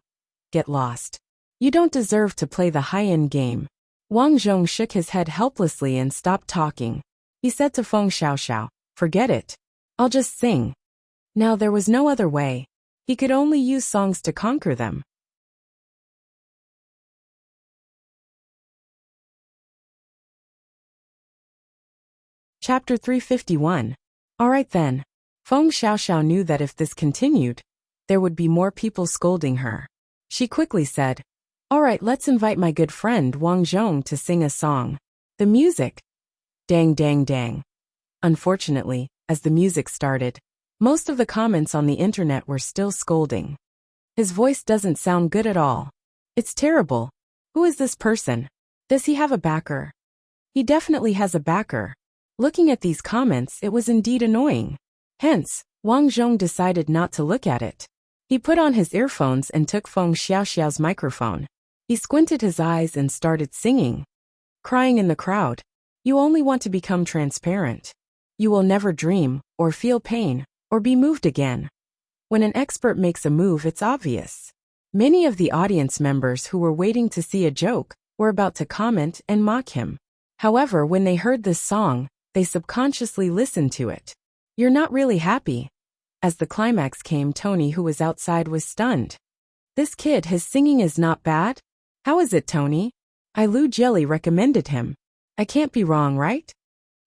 Get lost. You don't deserve to play the high-end game." Wang Zhong shook his head helplessly and stopped talking. He said to Feng Xiaoxiao, "Forget it. I'll just sing." Now there was no other way. He could only use songs to conquer them. Chapter 351. Alright then. Feng Xiaoxiao knew that if this continued, there would be more people scolding her. She quickly said, "Alright, let's invite my good friend Wang Zhong to sing a song. The music." Dang dang dang. Unfortunately, as the music started, most of the comments on the internet were still scolding. "His voice doesn't sound good at all. It's terrible. Who is this person? Does he have a backer? He definitely has a backer." Looking at these comments, it was indeed annoying. Hence, Wang Zhong decided not to look at it. He put on his earphones and took Feng Xiaoxiao's microphone. He squinted his eyes and started singing. Crying in the crowd. You only want to become transparent. You will never dream, or feel pain, or be moved again. When an expert makes a move, it's obvious. Many of the audience members who were waiting to see a joke were about to comment and mock him. However, when they heard this song, they subconsciously listened to it. You're not really happy. As the climax came, Tony, who was outside, was stunned. This kid, his singing is not bad? How is it, Tony? Lu Jilly recommended him. I can't be wrong, right?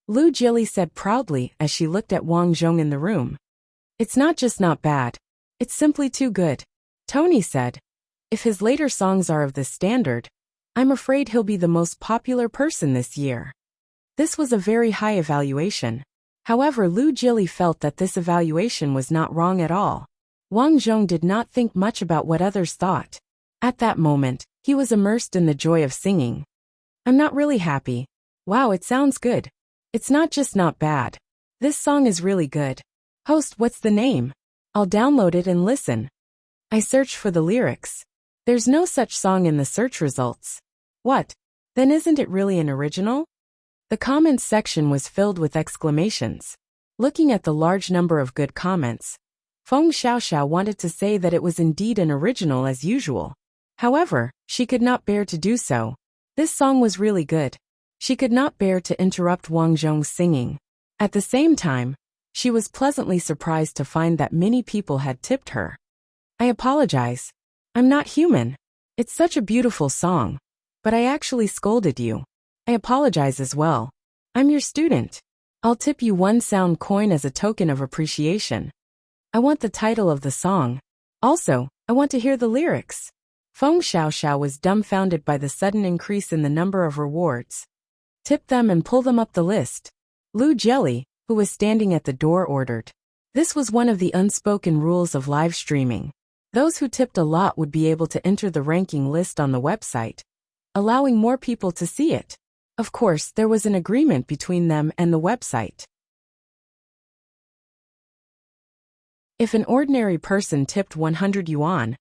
Lu Jilly said proudly as she looked at Wang Zhong in the room. It's not just not bad. It's simply too good. Tony said. If his later songs are of this standard, I'm afraid he'll be the most popular person this year. This was a very high evaluation. However, Lu Jilly felt that this evaluation was not wrong at all. Wang Zhong did not think much about what others thought. At that moment, he was immersed in the joy of singing. I'm not really happy. Wow, it sounds good. It's not just not bad. This song is really good. Host, what's the name? I'll download it and listen. I searched for the lyrics. There's no such song in the search results. What? Then isn't it really an original? The comments section was filled with exclamations. Looking at the large number of good comments, Feng Xiaoxiao wanted to say that it was indeed an original as usual. However, she could not bear to do so. This song was really good. She could not bear to interrupt Wang Zhong's singing. At the same time, she was pleasantly surprised to find that many people had tipped her. I apologize. I'm not human. It's such a beautiful song. But I actually scolded you. I apologize as well. I'm your student. I'll tip you 1 sound coin as a token of appreciation. I want the title of the song. Also, I want to hear the lyrics. Feng Xiaoxiao was dumbfounded by the sudden increase in the number of rewards. Tip them and pull them up the list. Lu Jilly, who was standing at the door, ordered. This was one of the unspoken rules of live streaming. Those who tipped a lot would be able to enter the ranking list on the website, allowing more people to see it. Of course, there was an agreement between them and the website. If an ordinary person tipped 100 yuan,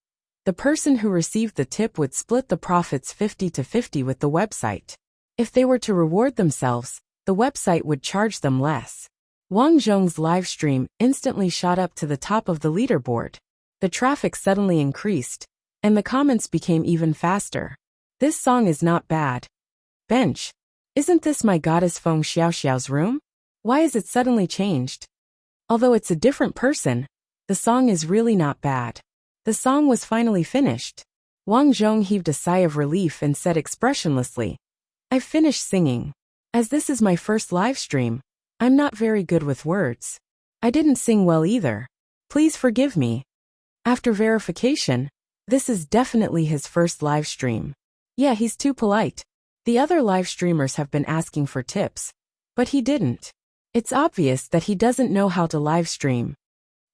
the person who received the tip would split the profits 50-50 with the website. If they were to reward themselves, the website would charge them less. Wang Zhong's live stream instantly shot up to the top of the leaderboard. The traffic suddenly increased, and the comments became even faster. This song is not bad. Bench. Isn't this my goddess Feng Xiaoxiao's room? Why is it suddenly changed? Although it's a different person, the song is really not bad. The song was finally finished. Wang Zhong heaved a sigh of relief and said expressionlessly, I've finished singing. As this is my first live stream, I'm not very good with words. I didn't sing well either. Please forgive me. After verification, this is definitely his first live stream. Yeah, he's too polite. The other live streamers have been asking for tips, but he didn't. It's obvious that he doesn't know how to live stream.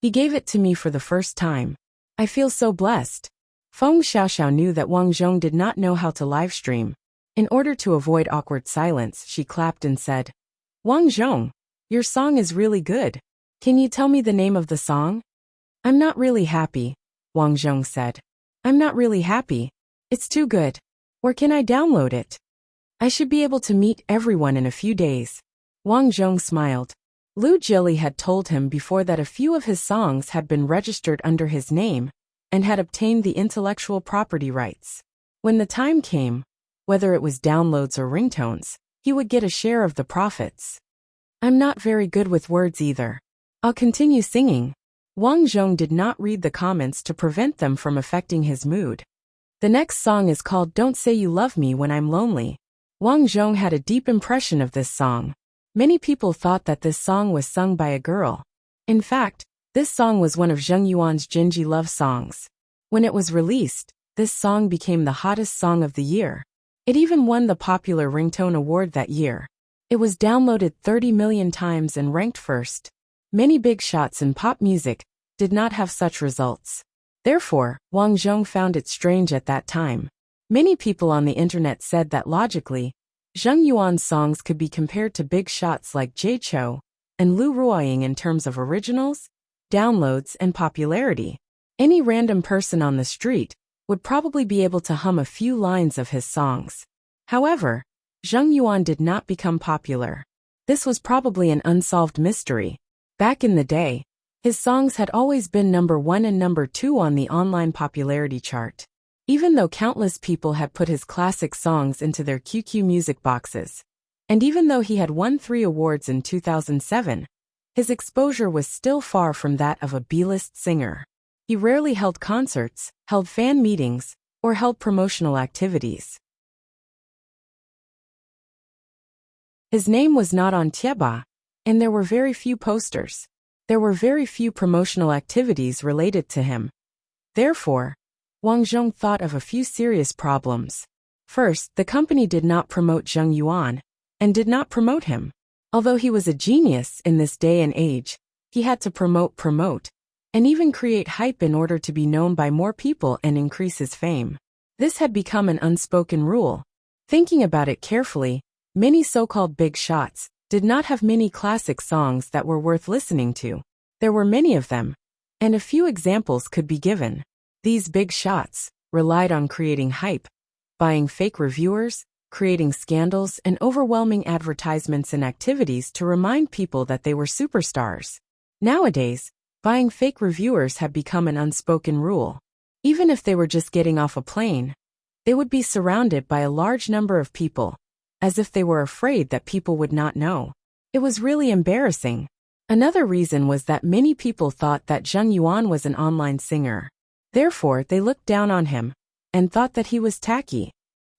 He gave it to me for the first time. I feel so blessed. Feng Xiaoxiao knew that Wang Zhong did not know how to live stream. In order to avoid awkward silence, she clapped and said, Wang Zhong, your song is really good. Can you tell me the name of the song? I'm not really happy, Wang Zhong said. I'm not really happy. It's too good. Where can I download it? I should be able to meet everyone in a few days. Wang Zhong smiled. Lu Jilly had told him before that a few of his songs had been registered under his name and had obtained the intellectual property rights. When the time came, whether it was downloads or ringtones, he would get a share of the profits. I'm not very good with words either. I'll continue singing. Wang Zhong did not read the comments to prevent them from affecting his mood. The next song is called Don't Say You Love Me When I'm Lonely. Wang Zhong had a deep impression of this song. Many people thought that this song was sung by a girl. In fact, this song was one of Zheng Yuan's Jinji love songs. When it was released, this song became the hottest song of the year. It even won the Popular Ringtone Award that year. It was downloaded 30 million times and ranked first. Many big shots in pop music did not have such results. Therefore, Wang Zhong found it strange at that time. Many people on the internet said that logically, Zheng Yuan's songs could be compared to big shots like Jay Chou and Lu Ruoying in terms of originals, downloads, and popularity. Any random person on the street would probably be able to hum a few lines of his songs. However, Zheng Yuan did not become popular. This was probably an unsolved mystery. Back in the day, his songs had always been number 1 and number 2 on the online popularity chart. Even though countless people had put his classic songs into their QQ music boxes. And even though he had won 3 awards in 2007, his exposure was still far from that of a B-list singer. He rarely held concerts, held fan meetings, or held promotional activities. His name was not on Tieba, and there were very few posters. There were very few promotional activities related to him. Therefore, Wang Zhong thought of a few serious problems. First, the company did not promote Zheng Yuan, and did not promote him. Although he was a genius in this day and age, he had to promote, and even create hype in order to be known by more people and increase his fame. This had become an unspoken rule. Thinking about it carefully, many so-called big shots did not have many classic songs that were worth listening to. There were many of them, and a few examples could be given. These big shots relied on creating hype, buying fake reviewers, creating scandals, and overwhelming advertisements and activities to remind people that they were superstars. Nowadays, buying fake reviewers have become an unspoken rule. Even if they were just getting off a plane, they would be surrounded by a large number of people, as if they were afraid that people would not know. It was really embarrassing. Another reason was that many people thought that Zheng Yuan was an online singer. Therefore, they looked down on him, and thought that he was tacky.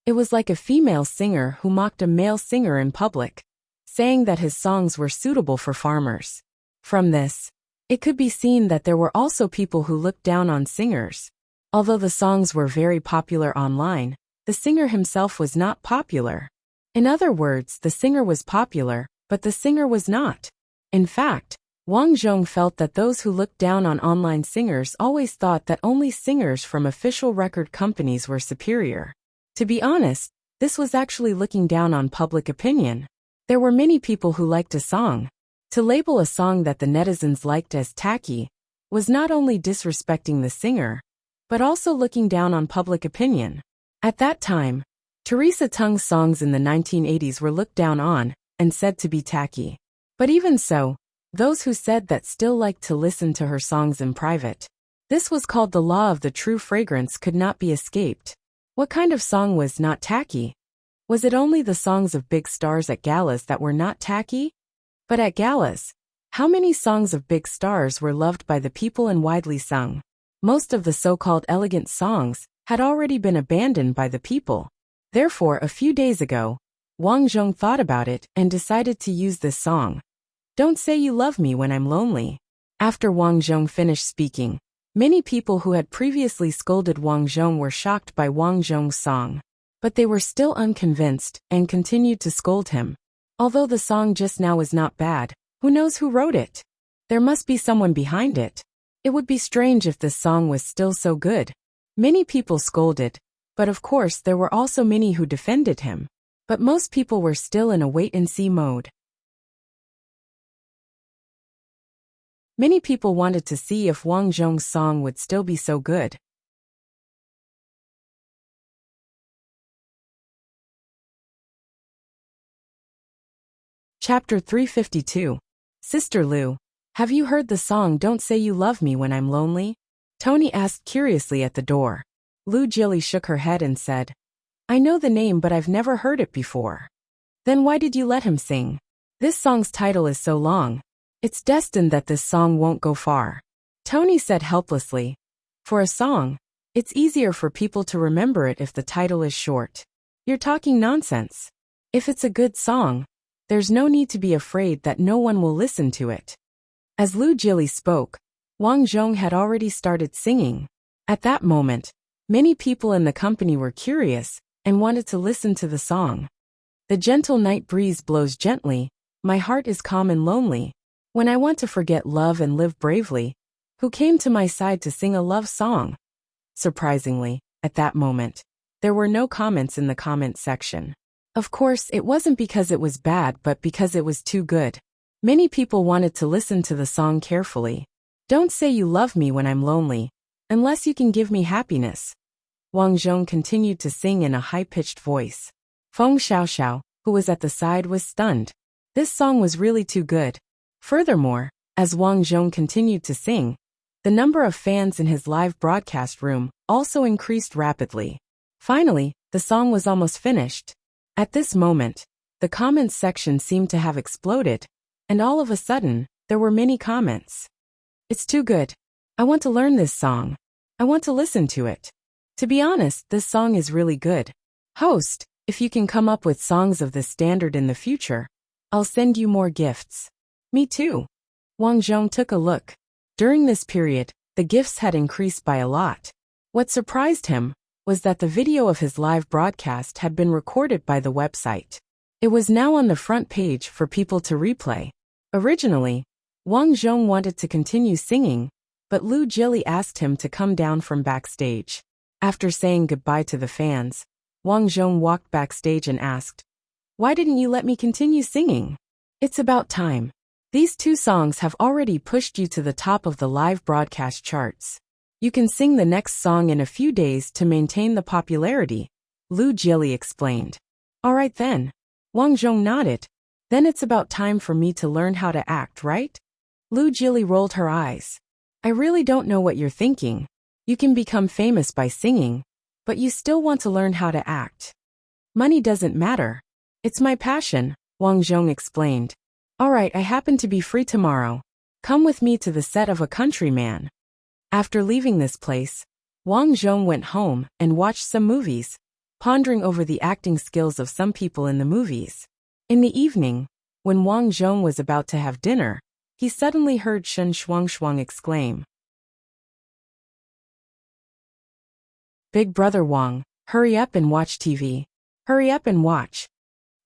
It was like a female singer who mocked a male singer in public, saying that his songs were suitable for farmers. From this, it could be seen that there were also people who looked down on singers. Although the songs were very popular online, the singer himself was not popular. In other words, the singer was popular, but the singer was not. In fact, Wang Zhong felt that those who looked down on online singers always thought that only singers from official record companies were superior. To be honest, this was actually looking down on public opinion. There were many people who liked a song. To label a song that the netizens liked as tacky was not only disrespecting the singer, but also looking down on public opinion. At that time, Teresa Teng's songs in the 1980s were looked down on and said to be tacky. But even so, those who said that still liked to listen to her songs in private. This was called the law of the true fragrance could not be escaped. What kind of song was not tacky? Was it only the songs of big stars at galas that were not tacky? But at galas, how many songs of big stars were loved by the people and widely sung? Most of the so-called elegant songs had already been abandoned by the people. Therefore, a few days ago, Wang Zhong thought about it and decided to use this song. Don't Say You Love Me When I'm Lonely. After Wang Zhong finished speaking, many people who had previously scolded Wang Zhong were shocked by Wang Zhong's song. But they were still unconvinced and continued to scold him. Although the song just now was not bad, who knows who wrote it? There must be someone behind it. It would be strange if this song was still so good. Many people scolded, but of course there were also many who defended him. But most people were still in a wait-and-see mode. Many people wanted to see if Wang Zhong's song would still be so good. Chapter 352. Sister Lu, have you heard the song Don't Say You Love Me When I'm Lonely? Tony asked curiously at the door. Lu Jilly shook her head and said, I know the name but I've never heard it before. Then why did you let him sing? This song's title is so long. It's destined that this song won't go far. Tony said helplessly. For a song, it's easier for people to remember it if the title is short. You're talking nonsense. If it's a good song, there's no need to be afraid that no one will listen to it. As Lu Jilly spoke, Wang Zhong had already started singing. At that moment, many people in the company were curious and wanted to listen to the song. The gentle night breeze blows gently, my heart is calm and lonely. When I want to forget love and live bravely, who came to my side to sing a love song? Surprisingly, at that moment, there were no comments in the comment section. Of course, it wasn't because it was bad but because it was too good. Many people wanted to listen to the song carefully. Don't say you love me when I'm lonely, unless you can give me happiness. Wang Zhong continued to sing in a high-pitched voice. Feng Xiaoxiao, who was at the side, was stunned. This song was really too good. Furthermore, as Wang Zhong continued to sing, the number of fans in his live broadcast room also increased rapidly. Finally, the song was almost finished. At this moment, the comments section seemed to have exploded, and all of a sudden, there were many comments. It's too good. I want to learn this song. I want to listen to it. To be honest, this song is really good. Host, if you can come up with songs of this standard in the future, I'll send you more gifts. Me too. Wang Zhong took a look. During this period, the gifts had increased by a lot. What surprised him was that the video of his live broadcast had been recorded by the website. It was now on the front page for people to replay. Originally, Wang Zhong wanted to continue singing, but Lu Jili asked him to come down from backstage. After saying goodbye to the fans, Wang Zhong walked backstage and asked, "Why didn't you let me continue singing? It's about time. These two songs have already pushed you to the top of the live broadcast charts. You can sing the next song in a few days to maintain the popularity," Lu Jili explained. "All right then." Wang Zhong nodded. "Then it's about time for me to learn how to act, right?" Lu Jili rolled her eyes. "I really don't know what you're thinking. You can become famous by singing, but you still want to learn how to act. Money doesn't matter. It's my passion," Wang Zhong explained. "All right, I happen to be free tomorrow. Come with me to the set of A Countryman." After leaving this place, Wang Zhong went home and watched some movies, pondering over the acting skills of some people in the movies. In the evening, when Wang Zhong was about to have dinner, he suddenly heard Shen Shuangshuang exclaim, "Big brother Wang, hurry up and watch TV. Hurry up and watch."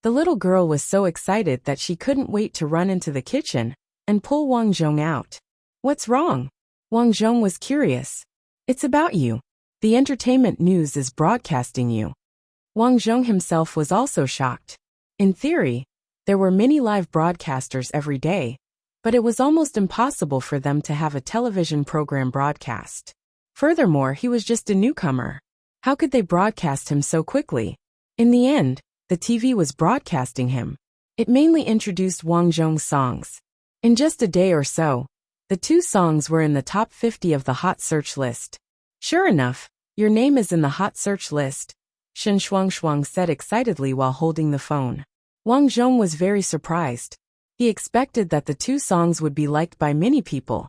The little girl was so excited that she couldn't wait to run into the kitchen and pull Wang Zhong out. "What's wrong?" Wang Zhong was curious. "It's about you. The entertainment news is broadcasting you." Wang Zhong himself was also shocked. In theory, there were many live broadcasters every day, but it was almost impossible for them to have a television program broadcast. Furthermore, he was just a newcomer. How could they broadcast him so quickly? In the end, the TV was broadcasting him. It mainly introduced Wang Zhong's songs. In just a day or so, the two songs were in the top 50 of the hot search list. "Sure enough, your name is in the hot search list," Shen Shuangshuang said excitedly while holding the phone. Wang Zhong was very surprised. He expected that the two songs would be liked by many people,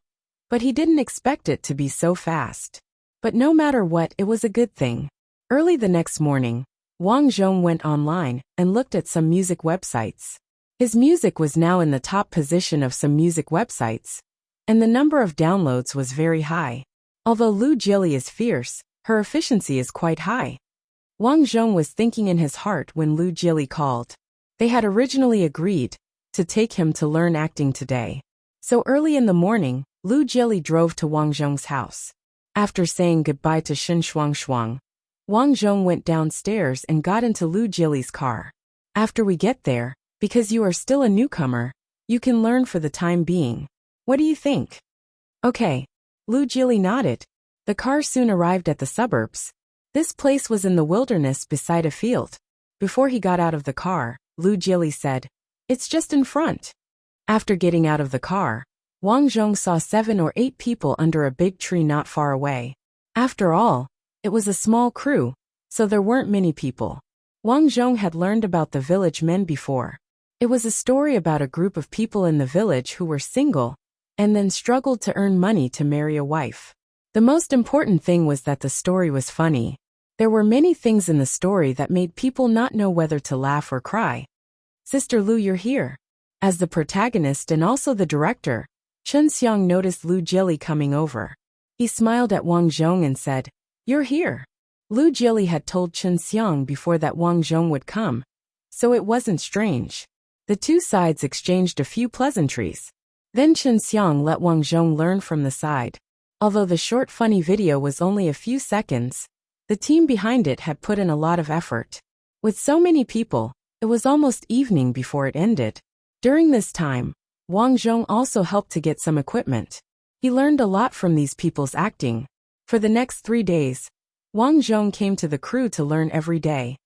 but he didn't expect it to be so fast. But no matter what, it was a good thing. Early the next morning, Wang Zhong went online and looked at some music websites. His music was now in the top position of some music websites, and the number of downloads was very high. Although Lu Jili is fierce, her efficiency is quite high. Wang Zhong was thinking in his heart when Lu Jili called. They had originally agreed to take him to learn acting today. So early in the morning, Lu Jili drove to Wang Zhong's house. After saying goodbye to Shen Shuangshuang, Wang Zhong went downstairs and got into Lu Jili's car. "After we get there, because you are still a newcomer, you can learn for the time being. What do you think?" "Okay." Lu Jili nodded. The car soon arrived at the suburbs. This place was in the wilderness beside a field. Before he got out of the car, Lu Jili said, "It's just in front." After getting out of the car, Wang Zhong saw 7 or 8 people under a big tree not far away. After all, it was a small crew, so there weren't many people. Wang Zhong had learned about the village men before. It was a story about a group of people in the village who were single and then struggled to earn money to marry a wife. The most important thing was that the story was funny. There were many things in the story that made people not know whether to laugh or cry. "Sister Lu, you're here." As the protagonist and also the director, Chen Xiang noticed Lu Jili coming over. He smiled at Wang Zhong and said, "You're here." Lu Jili had told Chen Xiang before that Wang Zhong would come, so it wasn't strange. The two sides exchanged a few pleasantries. Then Chen Xiang let Wang Zhong learn from the side. Although the short funny video was only a few seconds, the team behind it had put in a lot of effort. With so many people, it was almost evening before it ended. During this time, Wang Zhong also helped to get some equipment. He learned a lot from these people's acting. For the next 3 days, Wang Zhong came to the crew to learn every day.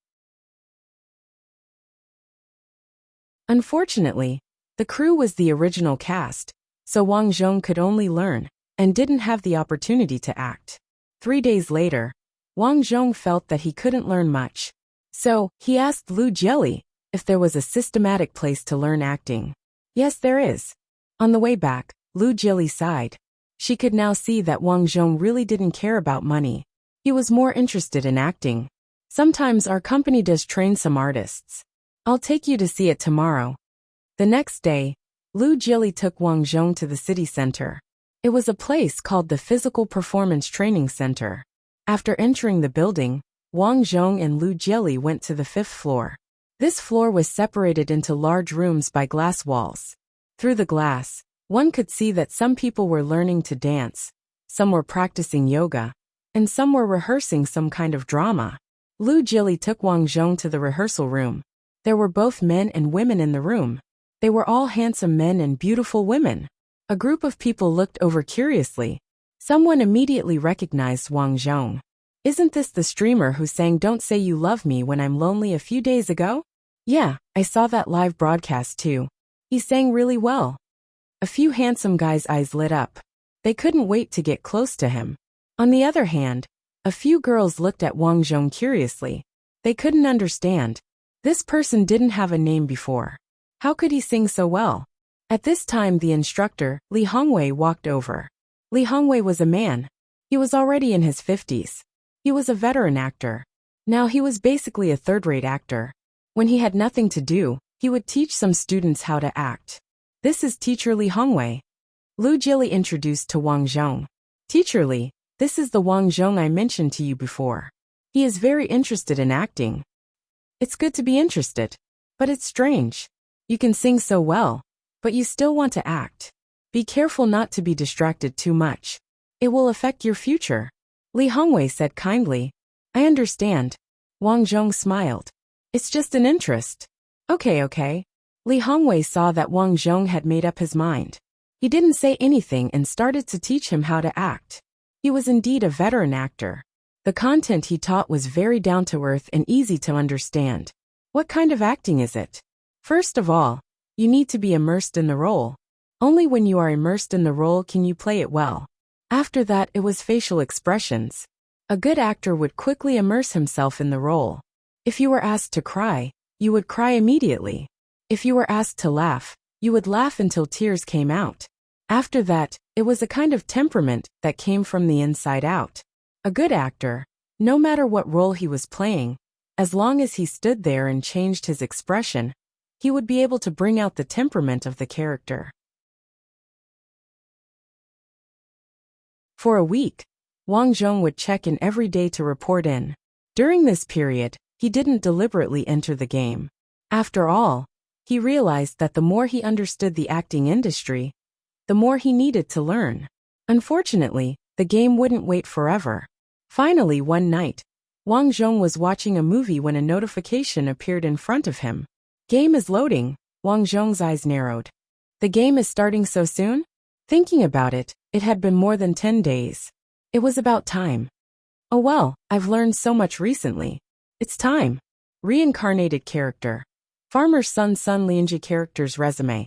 Unfortunately, the crew was the original cast, so Wang Zhong could only learn and didn't have the opportunity to act. 3 days later, Wang Zhong felt that he couldn't learn much. So, he asked Lu Jili if there was a systematic place to learn acting. "Yes, there is. On the way back, Lu Jili sighed. She could now see that Wang Zhong really didn't care about money. He was more interested in acting. Sometimes our company does train some artists. I'll take you to see it tomorrow. The next day, Lu Jili took Wang Zhong to the city center. It was a place called the Physical Performance Training Center. After entering the building, Wang Zhong and Lu Jili went to the 5th floor. This floor was separated into large rooms by glass walls. Through the glass, one could see that some people were learning to dance, some were practicing yoga, and some were rehearsing some kind of drama. Lu Jili took Wang Zhong to the rehearsal room. There were both men and women in the room. They were all handsome men and beautiful women. A group of people looked over curiously. Someone immediately recognized Wang Zhong. Isn't this the streamer who sang "Don't Say You Love Me When I'm Lonely" a few days ago? Yeah, I saw that live broadcast too. He sang really well. A few handsome guys' eyes lit up. They couldn't wait to get close to him. On the other hand, a few girls looked at Wang Zhong curiously. They couldn't understand. This person didn't have a name before. How could he sing so well? At this time the instructor, Li Hongwei, walked over. Li Hongwei was a man. He was already in his 50s. He was a veteran actor. Now he was basically a third-rate actor. When he had nothing to do, he would teach some students how to act. This is Teacher Li Hongwei. Lu Jili introduced to Wang Zhong. Teacher Li, this is the Wang Zhong I mentioned to you before. He is very interested in acting. It's good to be interested. But it's strange. You can sing so well, but you still want to act. Be careful not to be distracted too much. It will affect your future. Li Hongwei said kindly. I understand. Wang Zhong smiled. It's just an interest. Okay. Li Hongwei saw that Wang Zhong had made up his mind. He didn't say anything and started to teach him how to act. He was indeed a veteran actor. The content he taught was very down-to-earth and easy to understand. What kind of acting is it? First of all, you need to be immersed in the role. Only when you are immersed in the role can you play it well. After that, it was facial expressions. A good actor would quickly immerse himself in the role. If you were asked to cry, you would cry immediately. If you were asked to laugh, you would laugh until tears came out. After that, it was a kind of temperament that came from the inside out. A good actor, no matter what role he was playing, as long as he stood there and changed his expression, he would be able to bring out the temperament of the character. For a week, Wang Zhong would check in every day to report in. During this period, he didn't deliberately enter the game. After all, he realized that the more he understood the acting industry, the more he needed to learn. Unfortunately, the game wouldn't wait forever. Finally, one night, Wang Zhong was watching a movie when a notification appeared in front of him. Game is loading. Wang Zhong's eyes narrowed. The game is starting so soon? Thinking about it, it had been more than 10 days. It was about time. Oh well, I've learned so much recently. It's time. Reincarnated character. Farmer's son Sun Lianjia character's resume.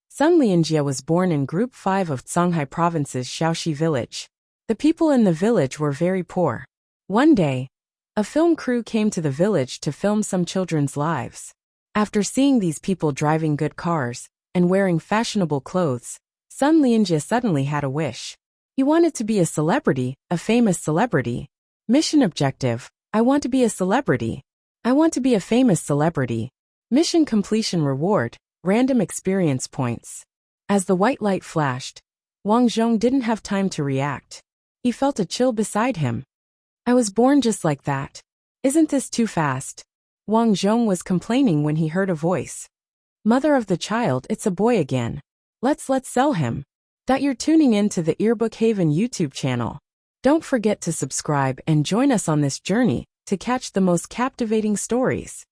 Sun Lianjia was born in Group 5 of Songhai Province's Shaoxi village. The people in the village were very poor. One day, a film crew came to the village to film some children's lives. After seeing these people driving good cars and wearing fashionable clothes, Sun Lianjia suddenly had a wish. He wanted to be a celebrity, a famous celebrity. Mission objective: I want to be a celebrity. I want to be a famous celebrity. Mission completion reward: random experience points. As the white light flashed, Wang Zhong didn't have time to react. He felt a chill beside him. I was born just like that. Isn't this too fast? Wang Zhong was complaining when he heard a voice. Mother of the child, it's a boy again. Let's sell him. That you're tuning in to the Earbook Haven YouTube channel. Don't forget to subscribe and join us on this journey to catch the most captivating stories.